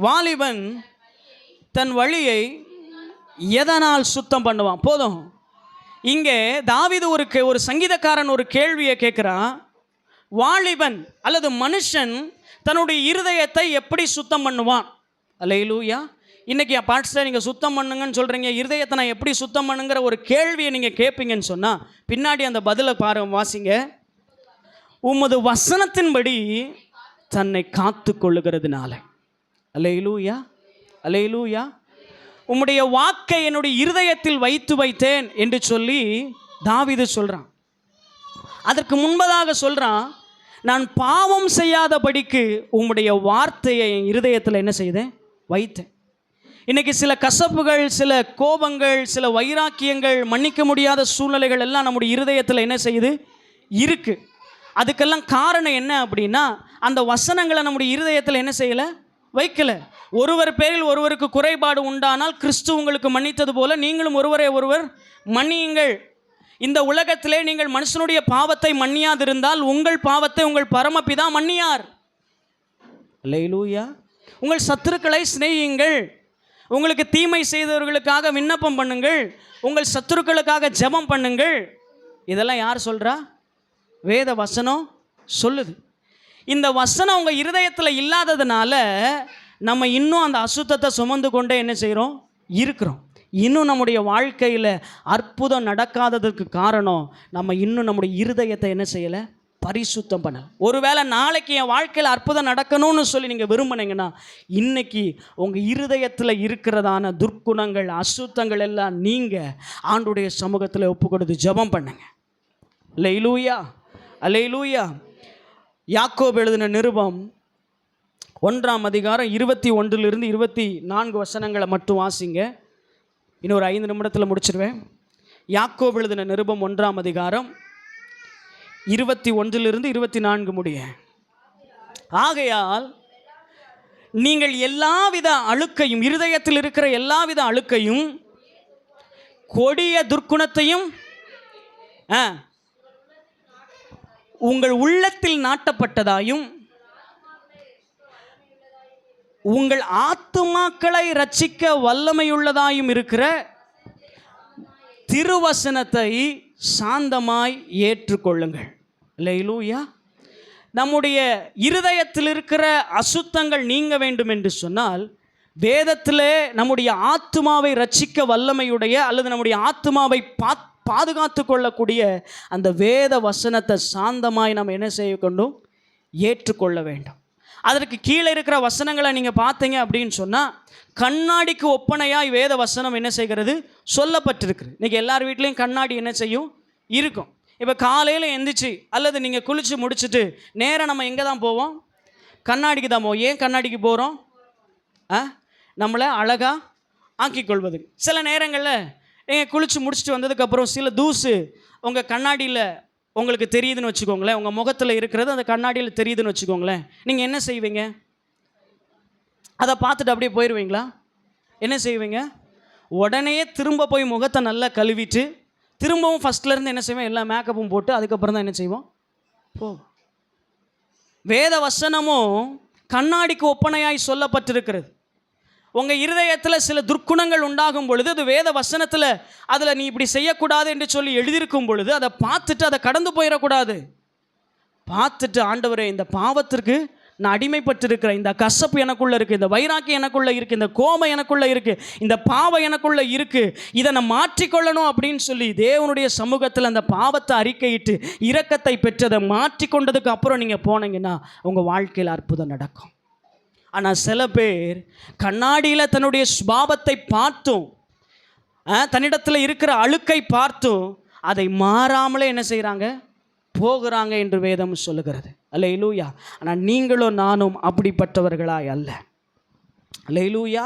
S1: வாலிபன் தன் வழியை எதனால் சுத்தம் பண்ணுவான்? போதும். இங்கே தாவீது ஒரு சங்கீதக்காரன் ஒரு கேள்வியை கேட்குறான். வாலிபன் அல்லது மனுஷன் தன்னுடைய இருதயத்தை எப்படி சுத்தம் பண்ணுவான்? அல்லேலூயா. இன்றைக்கி பாட்ஸில் நீங்கள் சுத்தம் பண்ணுங்கன்னு சொல்கிறீங்க, இருதயத்தை நான் எப்படி சுத்தம் பண்ணுங்கிற ஒரு கேள்வியை நீங்கள் கேட்பீங்கன்னு சொன்னால் பின்னாடி அந்த பதிலை வாசிங்க. உமது வசனத்தின்படி தன்னை காத்து கொள்ளுகிறதுனால. அல்லேலூயா, அல்லேலூயா. உம்முடைய வாக்கை என்னுடைய இருதயத்தில் வைத்தேன் என்று சொல்லி தாவீது சொல்கிறான். அதற்கு முன்பதாக சொல்கிறான், நான் பாவம் செய்யாதபடிக்கு உம்முடைய வார்த்தையை என் இருதயத்தில் என்ன செய்தேன்? வைத்தேன். இன்றைக்கி சில கசப்புகள், சில கோபங்கள், சில வைராக்கியங்கள், மன்னிக்க முடியாத சூழ்நிலைகள் எல்லாம் நம்முடைய இருதயத்தில் என்ன செய்யுது? இருக்குது. அதுக்கெல்லாம் காரணம் என்ன அப்படின்னா, அந்த வசனங்களை நம்முடைய இருதயத்தில் என்ன செய்யலை? வைக்கலை. ஒருவர் பேரில் ஒருவருக்கு குறைபாடு உண்டானால் கிறிஸ்து உங்களுக்கு மன்னித்தது போல நீங்களும் ஒருவரை ஒருவர் மன்னியுங்கள். இந்த உலகத்திலே நீங்கள் மனுஷனுடைய பாவத்தை மன்னியாதிருந்தால் உங்கள் பாவத்தை உங்கள் பரமபிதா மன்னியார். அல்லேலூயா. உங்கள் சத்துருக்களை சிநேகியுங்கள், உங்களுக்கு தீமை செய்தவர்களுக்காக விண்ணப்பம் பண்ணுங்கள், உங்கள் சத்துருக்களுக்காக ஜெபம் பண்ணுங்கள். இதெல்லாம் யார் சொல்கிறா? வேத வசனம் சொல்லுது. இந்த வசனம் உங்கள் இருதயத்தில் இல்லாததுனால நம்ம இன்னும் அந்த அசுத்தத்தை சுமந்து கொண்டே என்ன செய்கிறோம்? இருக்கிறோம். இன்னும் நம்முடைய வாழ்க்கையில் அற்புதம் நடக்காததுக்கு காரணம் நம்ம இன்னும் நம்முடைய இருதயத்தை என்ன செய்யலை? பரிசுத்தம் பண்ண. ஒருவேளை நாளைக்கு என் வாழ்க்கையில் அற்புதம் நடக்கணும்னு சொல்லி நீங்கள் விரும்பினீங்கன்னா இன்னைக்கு உங்கள் இருதயத்தில் இருக்கிறதான துர்க்குணங்கள், அசுத்தங்கள் எல்லாம் நீங்கள் ஆண்டுடைய சமூகத்தில் ஒப்பு கொடுத்து ஜெபம் பண்ணுங்க. அல்லேலூயா, அல்லேலூயா. யாக்கோபு எழுதின நிருபம் 1ஆம் அதிகாரம் 21 24 வசனங்களை மட்டும் வாசிங்க. இன்னும் ஒரு 5 நிமிடத்தில் முடிச்சிருவேன். யாக்கோபு எழுதின நிருபம் 1ஆம் அதிகாரம் 21 24 முடிய. ஆகையால் நீங்கள் எல்லாவித அழுக்கையும், இருதயத்தில் இருக்கிற எல்லாவித அழுக்கையும் கொடிய துர்க்குணத்தையும் உங்கள் உள்ளத்தில் நாட்டப்பட்டதாயும் உங்கள் ஆத்துமாக்களை ரட்சிக்க வல்லமையுள்ளதாயும் இருக்கிற திருவசனத்தை சாந்தமாய் ஏற்றுக்கொள்ளுங்கள். அல்லேலூயா. நம்முடைய இருதயத்தில் இருக்கிற அசுத்தங்கள் நீங்க வேண்டும் என்று சொன்னால் வேதத்திலே நம்முடைய ஆத்துமாவை ரட்சிக்க வல்லமையுடைய அல்லது நம்முடைய ஆத்துமாவை பாதுகாத்து கொள்ளக்கூடிய அந்த வேத வசனத்தை சாந்தமாய் நம்ம என்ன செய்ய கொண்டும் ஏற்றுக்கொள்ள வேண்டும். அதற்கு கீழே இருக்கிற வசனங்களை நீங்கள் பார்த்தீங்க அப்படின்னு சொன்னால் கண்ணாடிக்கு ஒப்பனையாய் வேத வசனம் என்ன செய்கிறது? சொல்லப்பட்டிருக்கு. இன்றைக்கி எல்லார் வீட்லேயும் கண்ணாடி என்ன செய்யும்? இருக்கும். இப்போ காலையில் எந்திரிச்சு அல்லது நீங்கள் குளித்து முடிச்சுட்டு நேராக நம்ம எங்கே தான் போவோம்? கண்ணாடிக்கு தான் போவோம். ஏன் கண்ணாடிக்கு போகிறோம்? நம்மளை அழகாக ஆக்கிக்கொள்வது. சில நேரங்களில் நீங்கள் குளித்து முடிச்சுட்டு வந்ததுக்கப்புறம் சில தூசு உங்கள் கண்ணாடியில் உங்களுக்கு தெரியுதுன்னு வச்சுக்கோங்களேன், உங்கள் முகத்தில் இருக்கிறது அந்த கண்ணாடியில் தெரியுதுன்னு வச்சுக்கோங்களேன், நீங்கள் என்ன செய்வீங்க? அதை பார்த்துட்டு அப்படியே போயிடுவீங்களா? என்ன செய்வீங்க? உடனே திரும்ப போய் முகத்தை நல்லா கழுவிட்டு திரும்பவும் ஃபஸ்ட்லேருந்து என்ன செய்வோம்? எல்லா மேக்கப்பும் போட்டு அதுக்கப்புறம் தான் என்ன செய்வோம்? வேத வசனமும் கண்ணாடிக்கு ஒப்பனையாய் சொல்லப்பட்டிருக்கிறது. உங்கள் இருதயத்தில் சில துர்க்குணங்கள் உண்டாகும் பொழுது அது வேத வசனத்தில் அதில் நீ இப்படி செய்யக்கூடாது என்று சொல்லி எழுதியிருக்கும் பொழுது அதை பார்த்துட்டு அதை கடந்து போயிடக்கூடாது. பார்த்துட்டு ஆண்டவரே இந்த பாவத்திற்கு நான் அடிமைப்பட்டிருக்கிறேன், இந்த கசப்பு எனக்குள்ளே இருக்குது, இந்த வைராக்கியம் எனக்குள்ளே இருக்குது, இந்த கோபம் எனக்குள்ளே இருக்குது, இந்த பாவம் எனக்குள்ளே இருக்குது, இதை நான் மாற்றிக்கொள்ளணும் அப்படின்னு சொல்லி தேவனுடைய சமூகத்தில் அந்த பாவத்தை அறிக்கையிட்டு இரக்கத்தை பெற்றதை மாற்றிக்கொண்டதுக்கு அப்புறம் நீங்கள் போனீங்கன்னா உங்கள் வாழ்க்கையில் அற்புதம் நடக்கும். ஆனால் சில பேர் கண்ணாடியில் தன்னுடைய சுபாவத்தை பார்த்தும் தன்னிடத்தில் இருக்கிற அழுக்கை பார்த்தும் அதை மாறாமலே என்ன செய்கிறாங்க? போகிறாங்க என்று வேதம் சொல்லுகிறது. அல்லேலூயா. ஆனால் நீங்களும் நானும் அப்படிப்பட்டவர்களாய் அல்ல. அல்லேலூயா.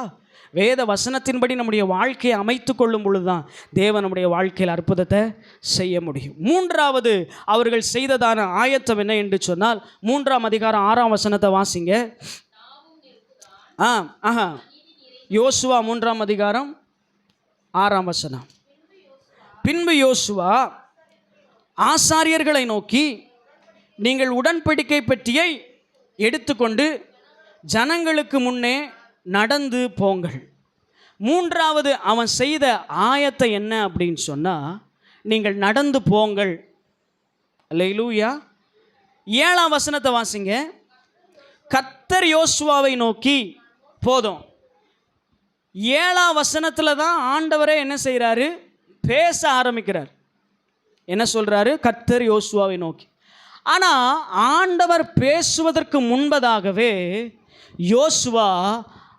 S1: வேத வசனத்தின்படி நம்முடைய வாழ்க்கையை அமைத்து கொள்ளும் பொழுது தான் தேவன் நம்முடைய வாழ்க்கையில் அற்புதத்தை செய்ய முடியும். 3வது அவர்கள் செய்ததான ஆயத்தம் என்ன என்று சொன்னால் 3ஆம் அதிகாரம் 6ஆம் வசனத்தை வாசிங்க. யோசுவா 3ஆம் அதிகாரம் 6ஆம் வசனம். பின்பு யோசுவா ஆசாரியர்களை நோக்கி, நீங்கள் உடன்படிக்கை பெட்டியை எடுத்துக்கொண்டு ஜனங்களுக்கு முன்னே நடந்து போங்கள். 3வது அவன் செய்த ஆயத்தை என்ன அப்படின்னு சொன்னால், நீங்கள் நடந்து போங்கள். அல்லேலூயா. 7ஆம் வசனத்தை வாசிங்க. கர்த்தர் யோசுவாவை நோக்கி, போதும். 7ஆம் வசனத்தில் தான் ஆண்டவரே என்ன செய்கிறாரு? பேச ஆரம்பிக்கிறார். என்ன சொல்கிறாரு? கர்த்தர் யோசுவாவை நோக்கி. ஆனால் ஆண்டவர் பேசுவதற்கு முன்பதாகவே யோசுவா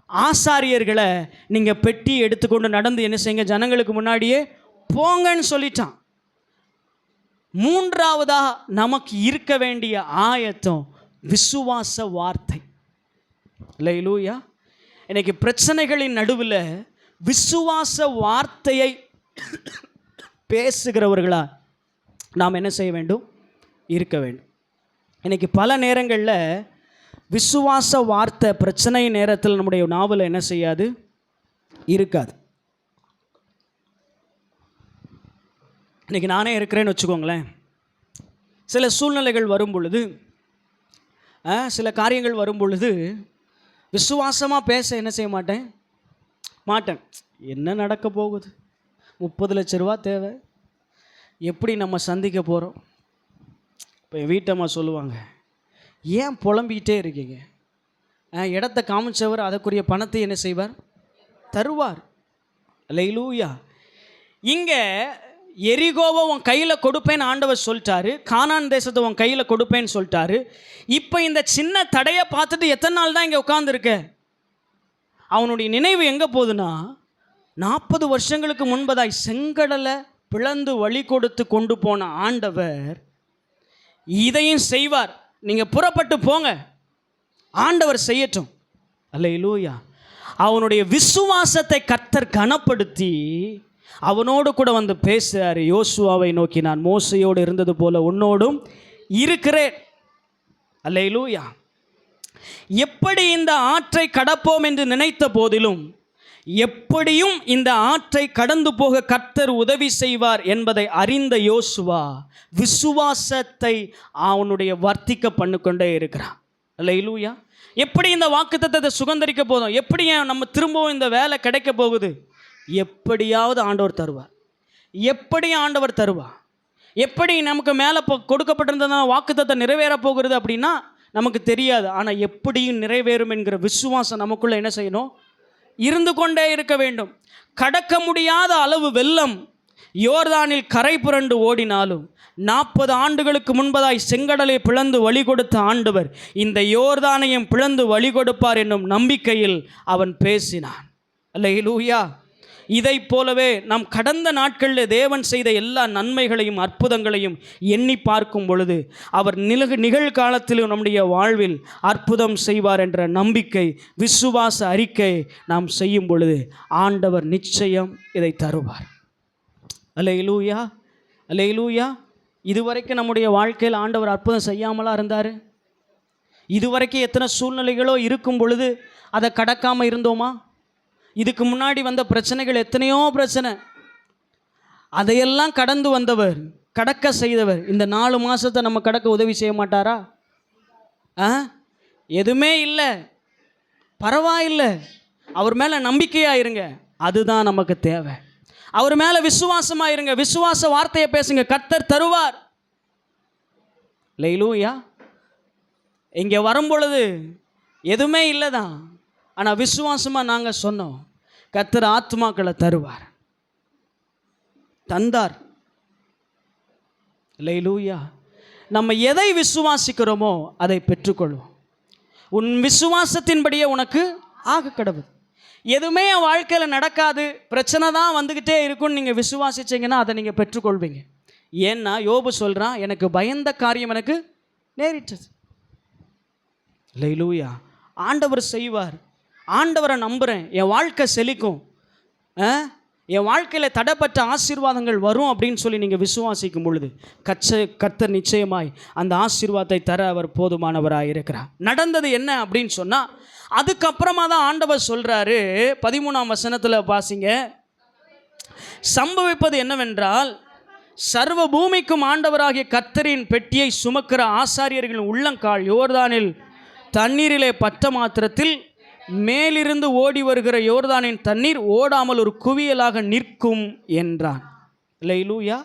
S1: ஆசாரியர்களை நீங்கள் பெட்டி எடுத்துக்கொண்டு நடந்து என்ன செய்யுங்க, ஜனங்களுக்கு முன்னாடியே போங்கன்னு சொல்லிட்டான். மூன்றாவதா நமக்கு இருக்க வேண்டிய ஆயத்தம் விசுவாச வார்த்தை. அல்லேலூயா. இன்னைக்கு பிரச்சனைகளின் நடுவில் விசுவாச வார்த்தையை பேசுகிறவர்களா நாம் என்ன செய்ய வேண்டும்? இருக்க வேண்டும். இன்னைக்கு பல நேரங்களில் விசுவாச வார்த்தை பிரச்சனை நேரத்தில் நம்முடைய நாவல் என்ன செய்யாது? இருக்காது. இன்னைக்கு நானே இருக்கிறேன்னு வச்சுக்கோங்களேன். சில சூழ்நிலைகள் வரும் பொழுது, சில காரியங்கள் வரும் பொழுது விசுவாசமாக பேச என்ன செய்ய மாட்டேன். என்ன நடக்க போகுது? 30 லட்ச ரூபா தேவை, எப்படி நம்ம சந்திக்க போகிறோம்? இப்போ என் வீட்டம்மா சொல்லுவாங்க, ஏன் புலம்பிக்கிட்டே இருக்கீங்க? இடத்த காமிச்சவர் அதற்குரிய பணத்தை என்ன செய்வார்? தருவார். அல்லேலூயா. இங்கே எரிகோவை உன் கையில் கொடுப்பேன்னு ஆண்டவர் சொல்லிட்டாரு, கானான் தேசத்தை உன் கையில் கொடுப்பேன்னு சொல்லிட்டாரு. இப்போ இந்த சின்ன தடையை பார்த்துட்டு எத்தனை நாள் தான் இங்கே உட்காந்துருக்க? அவனுடைய நினைவு எங்கே போகுதுன்னா, 40 வருஷங்களுக்கு முன்பதாய் செங்கடலை பிளந்து வழி கொடுத்து கொண்டு போன ஆண்டவர் இதையும் செய்வார். நீங்கள் புறப்பட்டு போங்க, ஆண்டவர் செய்யட்டும். அல்லேலூயா. அவனுடைய விசுவாசத்தை கர்த்தர் கனப்படுத்தி அவனோடு கூட வந்து பேசுகிறார். யோசுவாவை நோக்கி, நான் மோசையோடு இருந்தது போல உன்னோடும் இருக்கிறேன். அல்லேலூயா. எப்படி இந்த ஆற்றை கடப்போம் என்று நினைத்த போதிலும் எப்படியும் இந்த ஆற்றை கடந்து போக கர்த்தர் உதவி செய்வார் என்பதை அறிந்த யோசுவா விசுவாசத்தை அவனுடைய வர்த்திக்க பண்ணிக்கொண்டே இருக்கிறான். அல்லேலூயா. எப்படி இந்த வாக்குத்தத்தத்தை சுதந்தரிக்க போதும்? எப்படி நம்ம திரும்பவும் இந்த வேலை கிடைக்க போகுது? எப்படியாவது ஆண்டவர் தருவார். எப்படி நமக்கு மேலே கொடுக்கப்பட்டிருந்த வாக்குத்தத்தை நிறைவேற போகிறது அப்படின்னா நமக்கு தெரியாது. ஆனால் எப்படியும் நிறைவேறும் என்கிற விசுவாசம் நமக்குள்ளே என்ன செய்யணும்? இருந்து கொண்டே இருக்க வேண்டும். கடக்க முடியாத அளவு வெள்ளம் யோர்தானில் கரை புரண்டு ஓடினாலும் 40 ஆண்டுகளுக்கு முன்பதாய் செங்கடலை பிளந்து வழி கொடுத்த ஆண்டவர் இந்த யோர்தானையும் பிளந்து வழி கொடுப்பார் என்னும் நம்பிக்கையில் அவன் பேசினான். அல்லேலூயா. இதை போலவே நாம் கடந்த நாட்களில் தேவன் செய்த எல்லா நன்மைகளையும் அற்புதங்களையும் எண்ணி பார்க்கும் பொழுது அவர் நிகழ்காலத்திலும் நம்முடைய வாழ்வில் அற்புதம் செய்வார் என்ற நம்பிக்கை, விசுவாச அறிக்கை நாம் செய்யும் பொழுது ஆண்டவர் நிச்சயம் இதை தருவார். அல்லேலூயா. அல்லேலூயா. இதுவரைக்கும் நம்முடைய வாழ்க்கையில் ஆண்டவர் அற்புதம் செய்யாமலா இருந்தார்? இதுவரைக்கும் எத்தனை சூழ்நிலைகளோ இருக்கும் பொழுது அதை கடக்காமல் இருந்தோமா? இதுக்கு முன்னாடி வந்த பிரச்சனைகள் எத்தனையோ பிரச்சனை, அதையெல்லாம் கடந்து வந்தவர், கடக்க செய்தவர் இந்த 4 மாதத்தை நம்ம கடக்க உதவி செய்ய மாட்டாரா? எதுவுமே இல்லை, பரவாயில்லை, அவர் மேலே நம்பிக்கையாக இருங்க, அதுதான் நமக்கு தேவை. அவர் மேலே விசுவாசமாக இருங்க, விசுவாச வார்த்தையை பேசுங்க, கர்த்தர் தருவார். அல்லேலூயா. இங்கே வரும்பொழுது எதுவுமே இல்லை தான், ஆனால் விசுவாசமாக நாங்கள் சொன்னோம், கர்த்தர் ஆத்துமாக்களை தருவார். தந்தார். அல்லேலூயா. நம்ம எதை விசுவாசிக்கிறோமோ அதை பெற்றுக்கொள்வோம். உன் விசுவாசத்தின்படியே உனக்கு ஆக கடவுள். எதுவுமே என் வாழ்க்கையில் நடக்காது, பிரச்சனை தான் வந்துக்கிட்டே இருக்குன்னு நீங்கள் விசுவாசிச்சிங்கன்னா அதை நீங்கள் பெற்றுக்கொள்வீங்க. ஏன்னா யோபு சொல்கிறான், எனக்கு பயந்த காரியம் எனக்கு நேரிட்டது. அல்லேலூயா. ஆண்டவர் செய்வார். ஆண்டவரை நம்புகிறேன், என் வாழ்க்கை செழிக்கும், என் வாழ்க்கையில் தடைப்பட்ட ஆசீர்வாதங்கள் வரும் அப்படின்னு சொல்லி நீங்கள் விசுவாசிக்கும் பொழுது கர்த்தர் நிச்சயமாய் அந்த ஆசீர்வாதத்தை தர அவர் போதுமானவராக இருக்கிறார். நடந்தது என்ன அப்படின்னு சொன்னால், அதுக்கப்புறமா தான் ஆண்டவர் சொல்கிறாரு, 13ஆம் வசனத்தில் பாசிங்க, சம்பவிப்பது என்னவென்றால், சர்வ பூமிக்கும் ஆண்டவராகிய கர்த்தரின் பெட்டியை சுமக்கிற ஆசாரியர்களின் உள்ளங்கால் யோர்தானில் தண்ணீரிலே பட்ட மாத்திரத்தில் மேலிருந்து ஓடி வருகிற யோர்தானின் தண்ணீர் ஓடாமல் ஒரு குவியலாக நிற்கும் என்றான். அல்லேலூயா.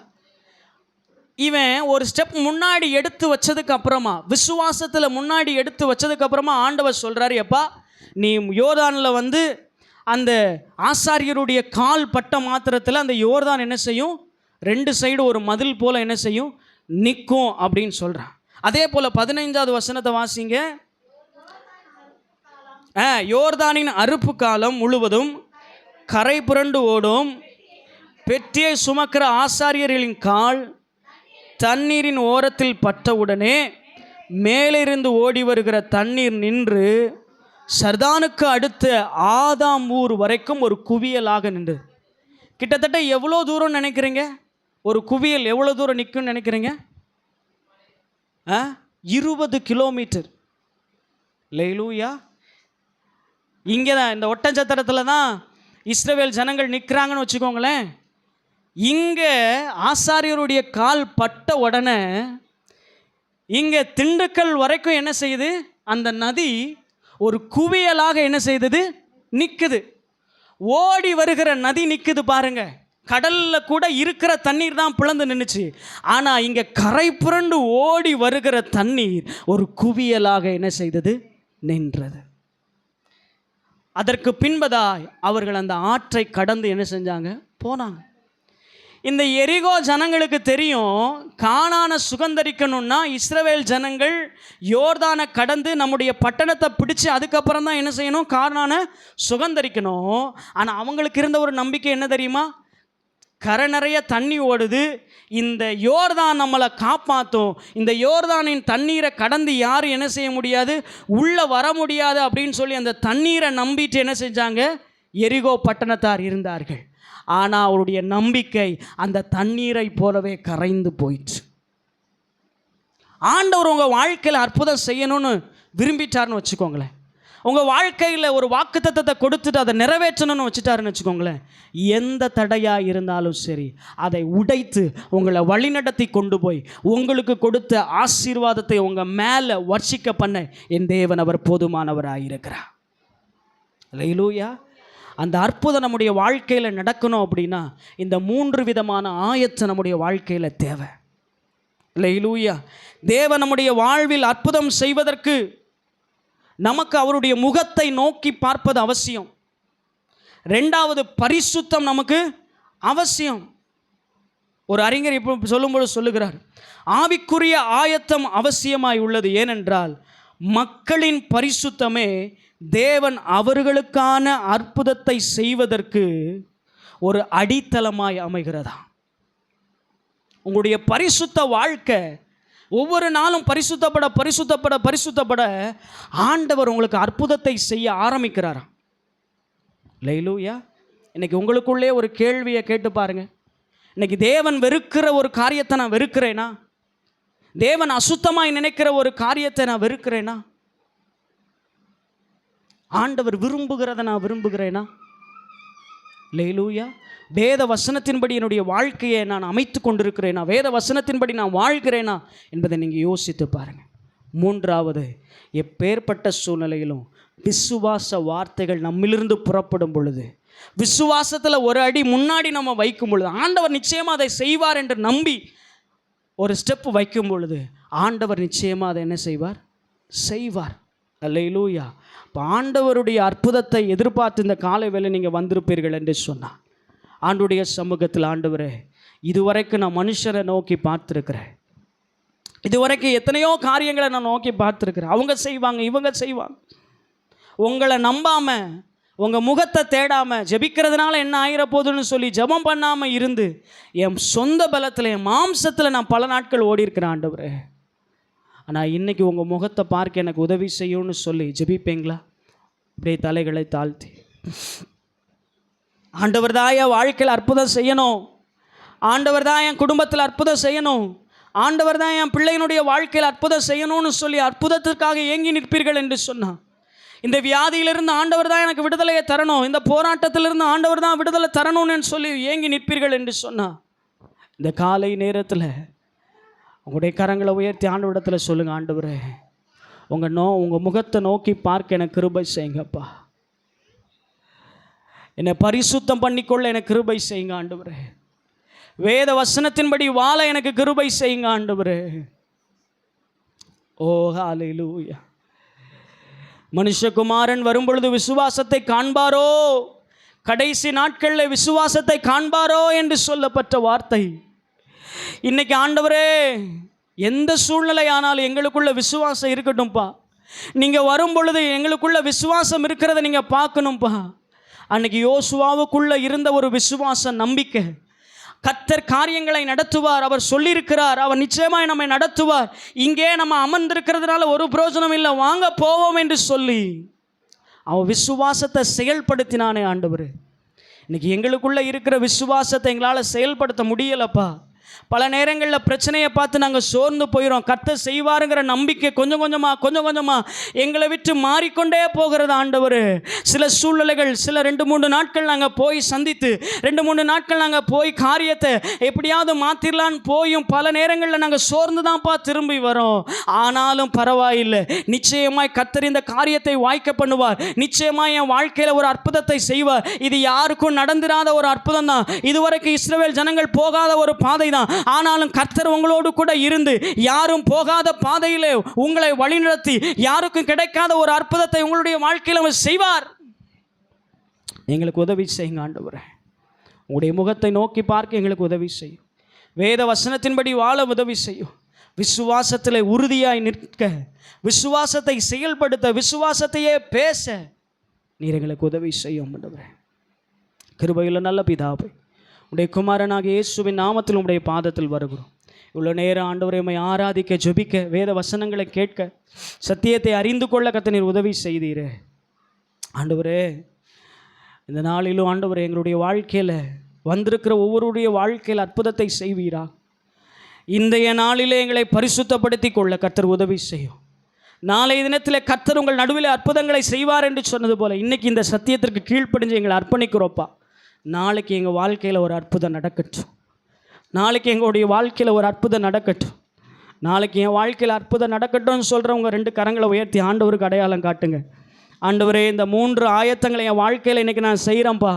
S1: இவன் ஒரு ஸ்டெப் முன்னாடி எடுத்து வச்சதுக்கு அப்புறமா, விசுவாசத்தில் முன்னாடி எடுத்து வச்சதுக்கு அப்புறமா ஆண்டவர் சொல்கிறாரு, எப்பா நீ யோர்தானில் வந்து அந்த ஆசாரியருடைய கால் பட்ட மாத்திரத்தில் அந்த யோர்தான் என்ன செய்யும்? 2 சைடு ஒரு மதில் போல் என்ன செய்யும்? நிற்கும் அப்படின்னு சொல்கிறான். அதே போல் 15வது வசனத்தை வாசிங்க. யோர்தானின் அறுப்பு காலம் முழுவதும் கரை புரண்டு ஓடும், பெட்டியை சுமக்கிற ஆசாரியர்களின் கால் தண்ணீரின் ஓரத்தில் பட்டவுடனே மேலிருந்து ஓடி வருகிற தண்ணீர் நின்று சர்தானுக்கு அடுத்த ஆதாம் ஊர் வரைக்கும் ஒரு குவியலாக நின்று. கிட்டத்தட்ட எவ்வளோ தூரம் நினைக்கிறீங்க? ஒரு குவியல் எவ்வளோ தூரம் நிற்கும்னு நினைக்கிறீங்க? 20 கிலோமீட்டர். லேலூயா. இங்கே தான் இந்த ஒட்டஞ்சத்திரத்தில் தான் இஸ்ரவேல் ஜனங்கள் நிற்கிறாங்கன்னு வச்சுக்கோங்களேன். இங்கே ஆசாரியருடைய கால் பட்ட உடனே இங்கே திண்டுக்கல் வரைக்கும் என்ன செய்யுது? அந்த நதி ஒரு குவியலாக என்ன செய்தது? நிற்குது. ஓடி வருகிற நதி நிற்குது பாருங்க. கடலில் கூட இருக்கிற தண்ணீர் தான் பிளந்து நின்றுச்சு. ஆனால் இங்கே கரை புரண்டு ஓடி வருகிற தண்ணீர் ஒரு குவியலாக என்ன செய்தது? நின்றது. அதற்கு பின்பதாய் அவர்கள் அந்த ஆற்றை கடந்து என்ன செஞ்சாங்க? போனாங்க. இந்த எரிகோ ஜனங்களுக்கு தெரியும், கானானை சுகந்தரிக்கணும்னா இஸ்ரவேல் ஜனங்கள் யோர்தானை கடந்து நம்முடைய பட்டணத்தை பிடிச்சி அதுக்கப்புறம் தான் என்ன செய்யணும்? கானானை சுகந்தரிக்கணும். ஆனால் அவங்களுக்கு இருந்த ஒரு நம்பிக்கை என்ன தெரியுமா? கரை நிறைய தண்ணி ஓடுது, இந்த யோர்தான் நம்மளை காப்பாற்றும், இந்த யோர்தானின் தண்ணீரை கடந்து யாரும் என்ன செய்ய முடியாது, உள்ளே வர முடியாது அப்படின்னு சொல்லி அந்த தண்ணீரை நம்பிட்டு என்ன செஞ்சாங்க? எரிகோ பட்டணத்தார் இருந்தார்கள். ஆனால் அவருடைய நம்பிக்கை அந்த தண்ணீரை போலவே கரைந்து போயிற்று. ஆண்டவர் உங்கள் வாழ்க்கையில் அற்புதம் செய்யணும்னு விரும்பிட்டார்னு வச்சுக்கோங்களேன். உங்கள் வாழ்க்கையில் ஒரு வாக்குத்தத்தத்தை கொடுத்துட்டு அதை நிறைவேற்றணும்னு வச்சுட்டாருன்னு வச்சுக்கோங்களேன். எந்த தடையாக இருந்தாலும் சரி அதை உடைத்து உங்களை வழிநடத்தி கொண்டு போய் உங்களுக்கு கொடுத்த ஆசீர்வாதத்தை உங்கள் மேலே வர்ஷிக்க பண்ண என் தேவன் அவர் போதுமானவராக இருக்கிறார். அல்லேலூயா. அந்த அற்புதம் நம்முடைய வாழ்க்கையில் நடக்கணும் அப்படின்னா இந்த 3 விதமான ஆயத்தம் நம்முடைய வாழ்க்கையில் தேவை. அல்லேலூயா. தேவன் நம்முடைய வாழ்வில் அற்புதம் செய்வதற்கு நமக்கு அவருடைய முகத்தை நோக்கி பார்ப்பது அவசியம். 2வது பரிசுத்தம் நமக்கு அவசியம். ஒரு அறிஞர் இப்போ சொல்லும்போது சொல்லுகிறார், ஆவிக்குரிய ஆயத்தம் அவசியமாய் உள்ளது. ஏனென்றால் மக்களின் பரிசுத்தமே தேவன் அவர்களுக்கான அற்புதத்தை செய்வதற்கு ஒரு அடித்தளமாய் அமைகிறதா. உங்களுடைய பரிசுத்த வாழ்க்கை ஒவ்வொரு நாளும் பரிசுத்தப்பட ஆண்டவர் உங்களுக்கு அற்புதத்தை செய்ய ஆரம்பிக்கிறாராம். அல்லேலூயா. இன்னைக்கு உங்களுக்குள்ளே ஒரு கேள்வியை கேட்டு பாருங்க. இன்னைக்கு தேவன் வெறுக்கிற ஒரு காரியத்தை நான் வெறுக்கிறேனா? தேவன் அசுத்தமாய் நினைக்கிற ஒரு காரியத்தை நான் வெறுக்கிறேனா? ஆண்டவர் விரும்புகிறத நான் விரும்புகிறேனா? அல்லேலூயா. வேத வசனத்தின்படி என்னுடைய வாழ்க்கையை நான் அமைத்து கொண்டிருக்கிறேனா? வேத வசனத்தின்படி நான் வாழ்கிறேனா என்பதை நீங்கள் யோசித்து பாருங்கள். 3வது, எப்பேற்பட்ட சூழ்நிலையிலும் விசுவாச வார்த்தைகள் நம்மிலிருந்து புறப்படும் பொழுது, விசுவாசத்தில் ஒரு அடி முன்னாடி நம்ம வைக்கும் பொழுது, ஆண்டவர் நிச்சயமாக அதை செய்வார் என்று நம்பி ஒரு ஸ்டெப் வைக்கும் பொழுது ஆண்டவர் நிச்சயமாக அதை என்ன செய்வார்? செய்வார். அல்லேலூயா. இப்போ ஆண்டவருடைய அற்புதத்தை எதிர்பார்த்து இந்த காலை வேளை நீங்கள் வந்திருப்பீர்கள் என்று சொன்னார். ஆண்டுடைய சமூகத்தில், ஆண்டவரே, இதுவரைக்கும் நான் மனுஷரை நோக்கி பார்த்துருக்கிறேன், இதுவரைக்கும் எத்தனையோ காரியங்களை நான் நோக்கி பார்த்துருக்கிறேன், அவங்க செய்வாங்க இவங்க செய்வாங்க, உங்களை நம்பாமல் உங்கள் முகத்தை தேடாமல் ஜெபிக்கிறதுனால என்ன ஆகிற போதுன்னு சொல்லி ஜெபம் பண்ணாமல் இருந்து என் சொந்த பலத்தில் என் மாம்சத்தில் நான் பல நாட்கள் ஓடி இருக்கிறேன் ஆண்டவரே. ஆனால் இன்றைக்கி உங்கள் முகத்தை பார்க்க எனக்கு உதவி செய்யும்னு சொல்லி ஜெபிப்பீங்களா? அப்படியே தலைகளை தாழ்த்தி, ஆண்டவர் தான் என் வாழ்க்கையில் அற்புதம் செய்யணும், ஆண்டவர் தான் என் குடும்பத்தில் அற்புதம் செய்யணும், ஆண்டவர் தான் என் பிள்ளையினுடைய வாழ்க்கையில் அற்புதம் செய்யணும்னு சொல்லி அற்புதத்திற்காக ஏங்கி நிற்பீர்கள் என்று சொன்னான். இந்த வியாதியிலிருந்து ஆண்டவர் தான் எனக்கு விடுதலையை தரணும், இந்த போராட்டத்திலிருந்து ஆண்டவர் தான் விடுதலை தரணும்னு சொல்லி ஏங்கி நிற்பீர்கள் என்று சொன்னான். இந்த காலை நேரத்தில் உங்களுடைய கரங்களை உயர்த்தி ஆண்டவரிடத்தில் சொல்லுங்கள், ஆண்டவரே, உங்கள் முகத்தை நோக்கி பார்க்க எனக்கு கிருபை செய்யுங்கப்பா, என்னை பரிசுத்தம் பண்ணிக்கொள்ள எனக்கு கிருபை செய்யுங்க ஆண்டவரே, வேத வசனத்தின்படி வாழ எனக்கு கிருபை செய்யுங்க ஆண்டவரே. ஓ ஹல்லேலூயா. மனுஷகுமாரன் வரும்பொழுது விசுவாசத்தை காண்பாரோ, கடைசி நாட்களில் விசுவாசத்தை காண்பாரோ என்று சொல்லப்பட்ட வார்த்தை இன்னைக்கு ஆண்டவரே, எந்த சூழ்நிலை ஆனாலும் எங்களுக்குள்ள விசுவாசம் இருக்கட்டும்ப்பா, நீங்கள் வரும் பொழுது எங்களுக்குள்ள விசுவாசம் இருக்கிறத நீங்கள் பார்க்கணும்ப்பா. அன்னைக்கு யோசுவாவுக்குள்ளே இருந்த ஒரு விசுவாச நம்பிக்கை கர்த்தர் காரியங்களை நடத்துவார். அவர் சொல்லியிருக்கிறார், அவர் நிச்சயமாய் நம்மை நடத்துவார். இங்கே நம்ம அமர்ந்திருக்கிறதுனால ஒரு பிரயோஜனம் இல்லை, வாங்க போவோம் என்று சொல்லி அவன் விசுவாசத்தை செயல்படுத்தினானே ஆண்டவர். இன்னைக்கு எங்களுக்குள்ளே இருக்கிற விசுவாசத்தை எங்களால் செயல்படுத்த முடியலப்பா. பல நேரங்களில் பிரச்சனையை பார்த்து நாங்கள் சோர்ந்து போயிடும். கர்த்தர் செய்வாருங்கிற நம்பிக்கை கொஞ்சம் கொஞ்சமாக எங்களை விட்டு மாறிக்கொண்டே போகிறது ஆண்டவர். சில சூழ்நிலைகள், சில 2-3 நாட்கள் நாங்கள் போய் சந்தித்து 2-3 நாட்கள் நாங்கள் போய் காரியத்தை எப்படியாவது மாற்றிடலான்னு போயும் பல நேரங்களில் நாங்கள் சோர்ந்து தான்ப்பா திரும்பி வரோம். ஆனாலும் பரவாயில்லை, நிச்சயமாய் கர்த்தர் இந்த காரியத்தை வாய்க்க பண்ணுவார். நிச்சயமாய் என் வாழ்க்கையில் ஒரு அற்புதத்தை செய்வார். இது யாருக்கும் நடந்திராத ஒரு அற்புதம் தான். இதுவரைக்கும் இஸ்ரவேல் ஜனங்கள் போகாத ஒரு பாதை தான். ஆனாலும் கர்த்தர் உங்களோடு கூட இருந்து யாரும் போகாத பாதையிலே உங்களை வழிநடத்தி யாருக்கும் கிடைக்காத ஒரு அற்புதத்தை உங்களுடைய வாழ்க்கையில் அவர் செய்வார். எங்களுக்கு உதவி செய்யுங்க ஆண்டவரே. உங்களுடைய முகத்தை நோக்கி பார்க்க எங்களுக்கு உதவி செய்யும். வேத வசனத்தின்படி வாழ உதவி செய்யும். விசுவாசத்தில் உறுதியாய் நிற்க, விசுவாசத்தை செயல்படுத்த, விசுவாசத்தையே பேச நீர் எங்களுக்கு உதவி செய்யும் ஆண்டவரே. கிருபையுள்ள நல்ல பிதாவே, உடைய குமாரனாக இயேசுவின் நாமத்தில் உடைய பாதத்தில் வருகிறோம். இவ்வளோ நேரம் ஆண்டவரை உம்மை ஆராதிக்க, ஜெபிக்க, வேத வசனங்களை கேட்க, சத்தியத்தை அறிந்து கொள்ள கர்த்தர் நீர் உதவி செய்தீரே ஆண்டவரே. இந்த நாளிலும் ஆண்டவரே எங்களுடைய வாழ்க்கையில் வந்திருக்கிற ஒவ்வொருடைய வாழ்க்கையில் அற்புதத்தை செய்வீரா. இன்றைய நாளிலே எங்களை பரிசுத்தப்படுத்தி கொள்ள கர்த்தர் உதவி செய்யும். நாளைய தினத்தில் கர்த்தர் உங்கள் நடுவில் அற்புதங்களை செய்வார் என்று சொன்னது போல இன்றைக்கி இந்த சத்தியத்திற்கு கீழ்ப்படிஞ்சு எங்களை அர்ப்பணிக்கிறோப்பா. நாளைக்கு எங்கள் வாழ்க்கையில் ஒரு அற்புதம் நடக்கட்டும். நாளைக்கு எங்களுடைய வாழ்க்கையில் ஒரு அற்புதம் நடக்கட்டும். நாளைக்கு என் வாழ்க்கையில் அற்புதம் நடக்கட்டும்னு சொல்கிறவங்க 2 கரங்களை உயர்த்தி ஆண்டவருக்கு அடையாளம் காட்டுங்க. ஆண்டவரே, இந்த 3 ஆயத்தங்களை என் வாழ்க்கையில் இன்றைக்கி நான் செய்கிறேன்ப்பா.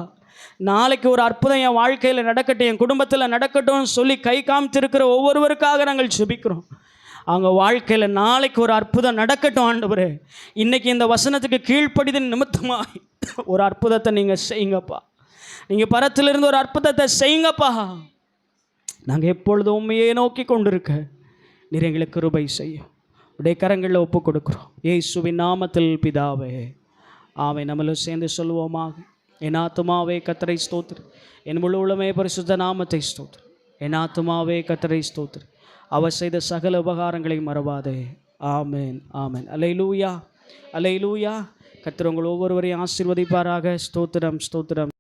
S1: நாளைக்கு ஒரு அற்புதம் என் வாழ்க்கையில் நடக்கட்டும், என் குடும்பத்தில் நடக்கட்டும்னு சொல்லி கை காமித்திருக்கிற ஒவ்வொருவருக்காக நாங்கள் ஜெபிக்கிறோம். அவங்க வாழ்க்கையில் நாளைக்கு ஒரு அற்புதம் நடக்கட்டும் ஆண்டவரே. இன்றைக்கி இந்த வசனத்துக்கு கீழ்ப்படிதல் நிமித்தமாக ஒரு அற்புதத்தை நீங்கள் செய்யுங்கப்பா. நீங்கள் பரத்திலிருந்து ஒரு அற்புதத்தை செய்யுங்கப்பா. நாங்கள் எப்பொழுதும் உண்மையே நோக்கி கொண்டிருக்க நீர் எங்களுக்கு கிருபை செய்யும். உடைய கரங்களில் ஒப்பு கொடுக்குறோம் இயேசுவின் நாமத்தில் பிதாவே, ஆமென். நம்மளும் சேர்ந்து சொல்லுவோமாக. என் ஆத்துமாவே கர்த்தரை ஸ்தோத்திரு, என் முழு உள்ளமே பரிசுத்த நாமத்தை ஸ்தோத்திரு. என் ஆத்துமாவே கர்த்தரை ஸ்தோத்திரு, அவர் செய்த சகல உபகாரங்களை மறவாதே. ஆமென், ஆமென். அல்லேலூயா, அல்லேலூயா. கர்த்தர் உங்கள் ஒவ்வொருவரையும் ஆசீர்வதிப்பாராக. ஸ்தோத்திரம், ஸ்தோத்திரம்.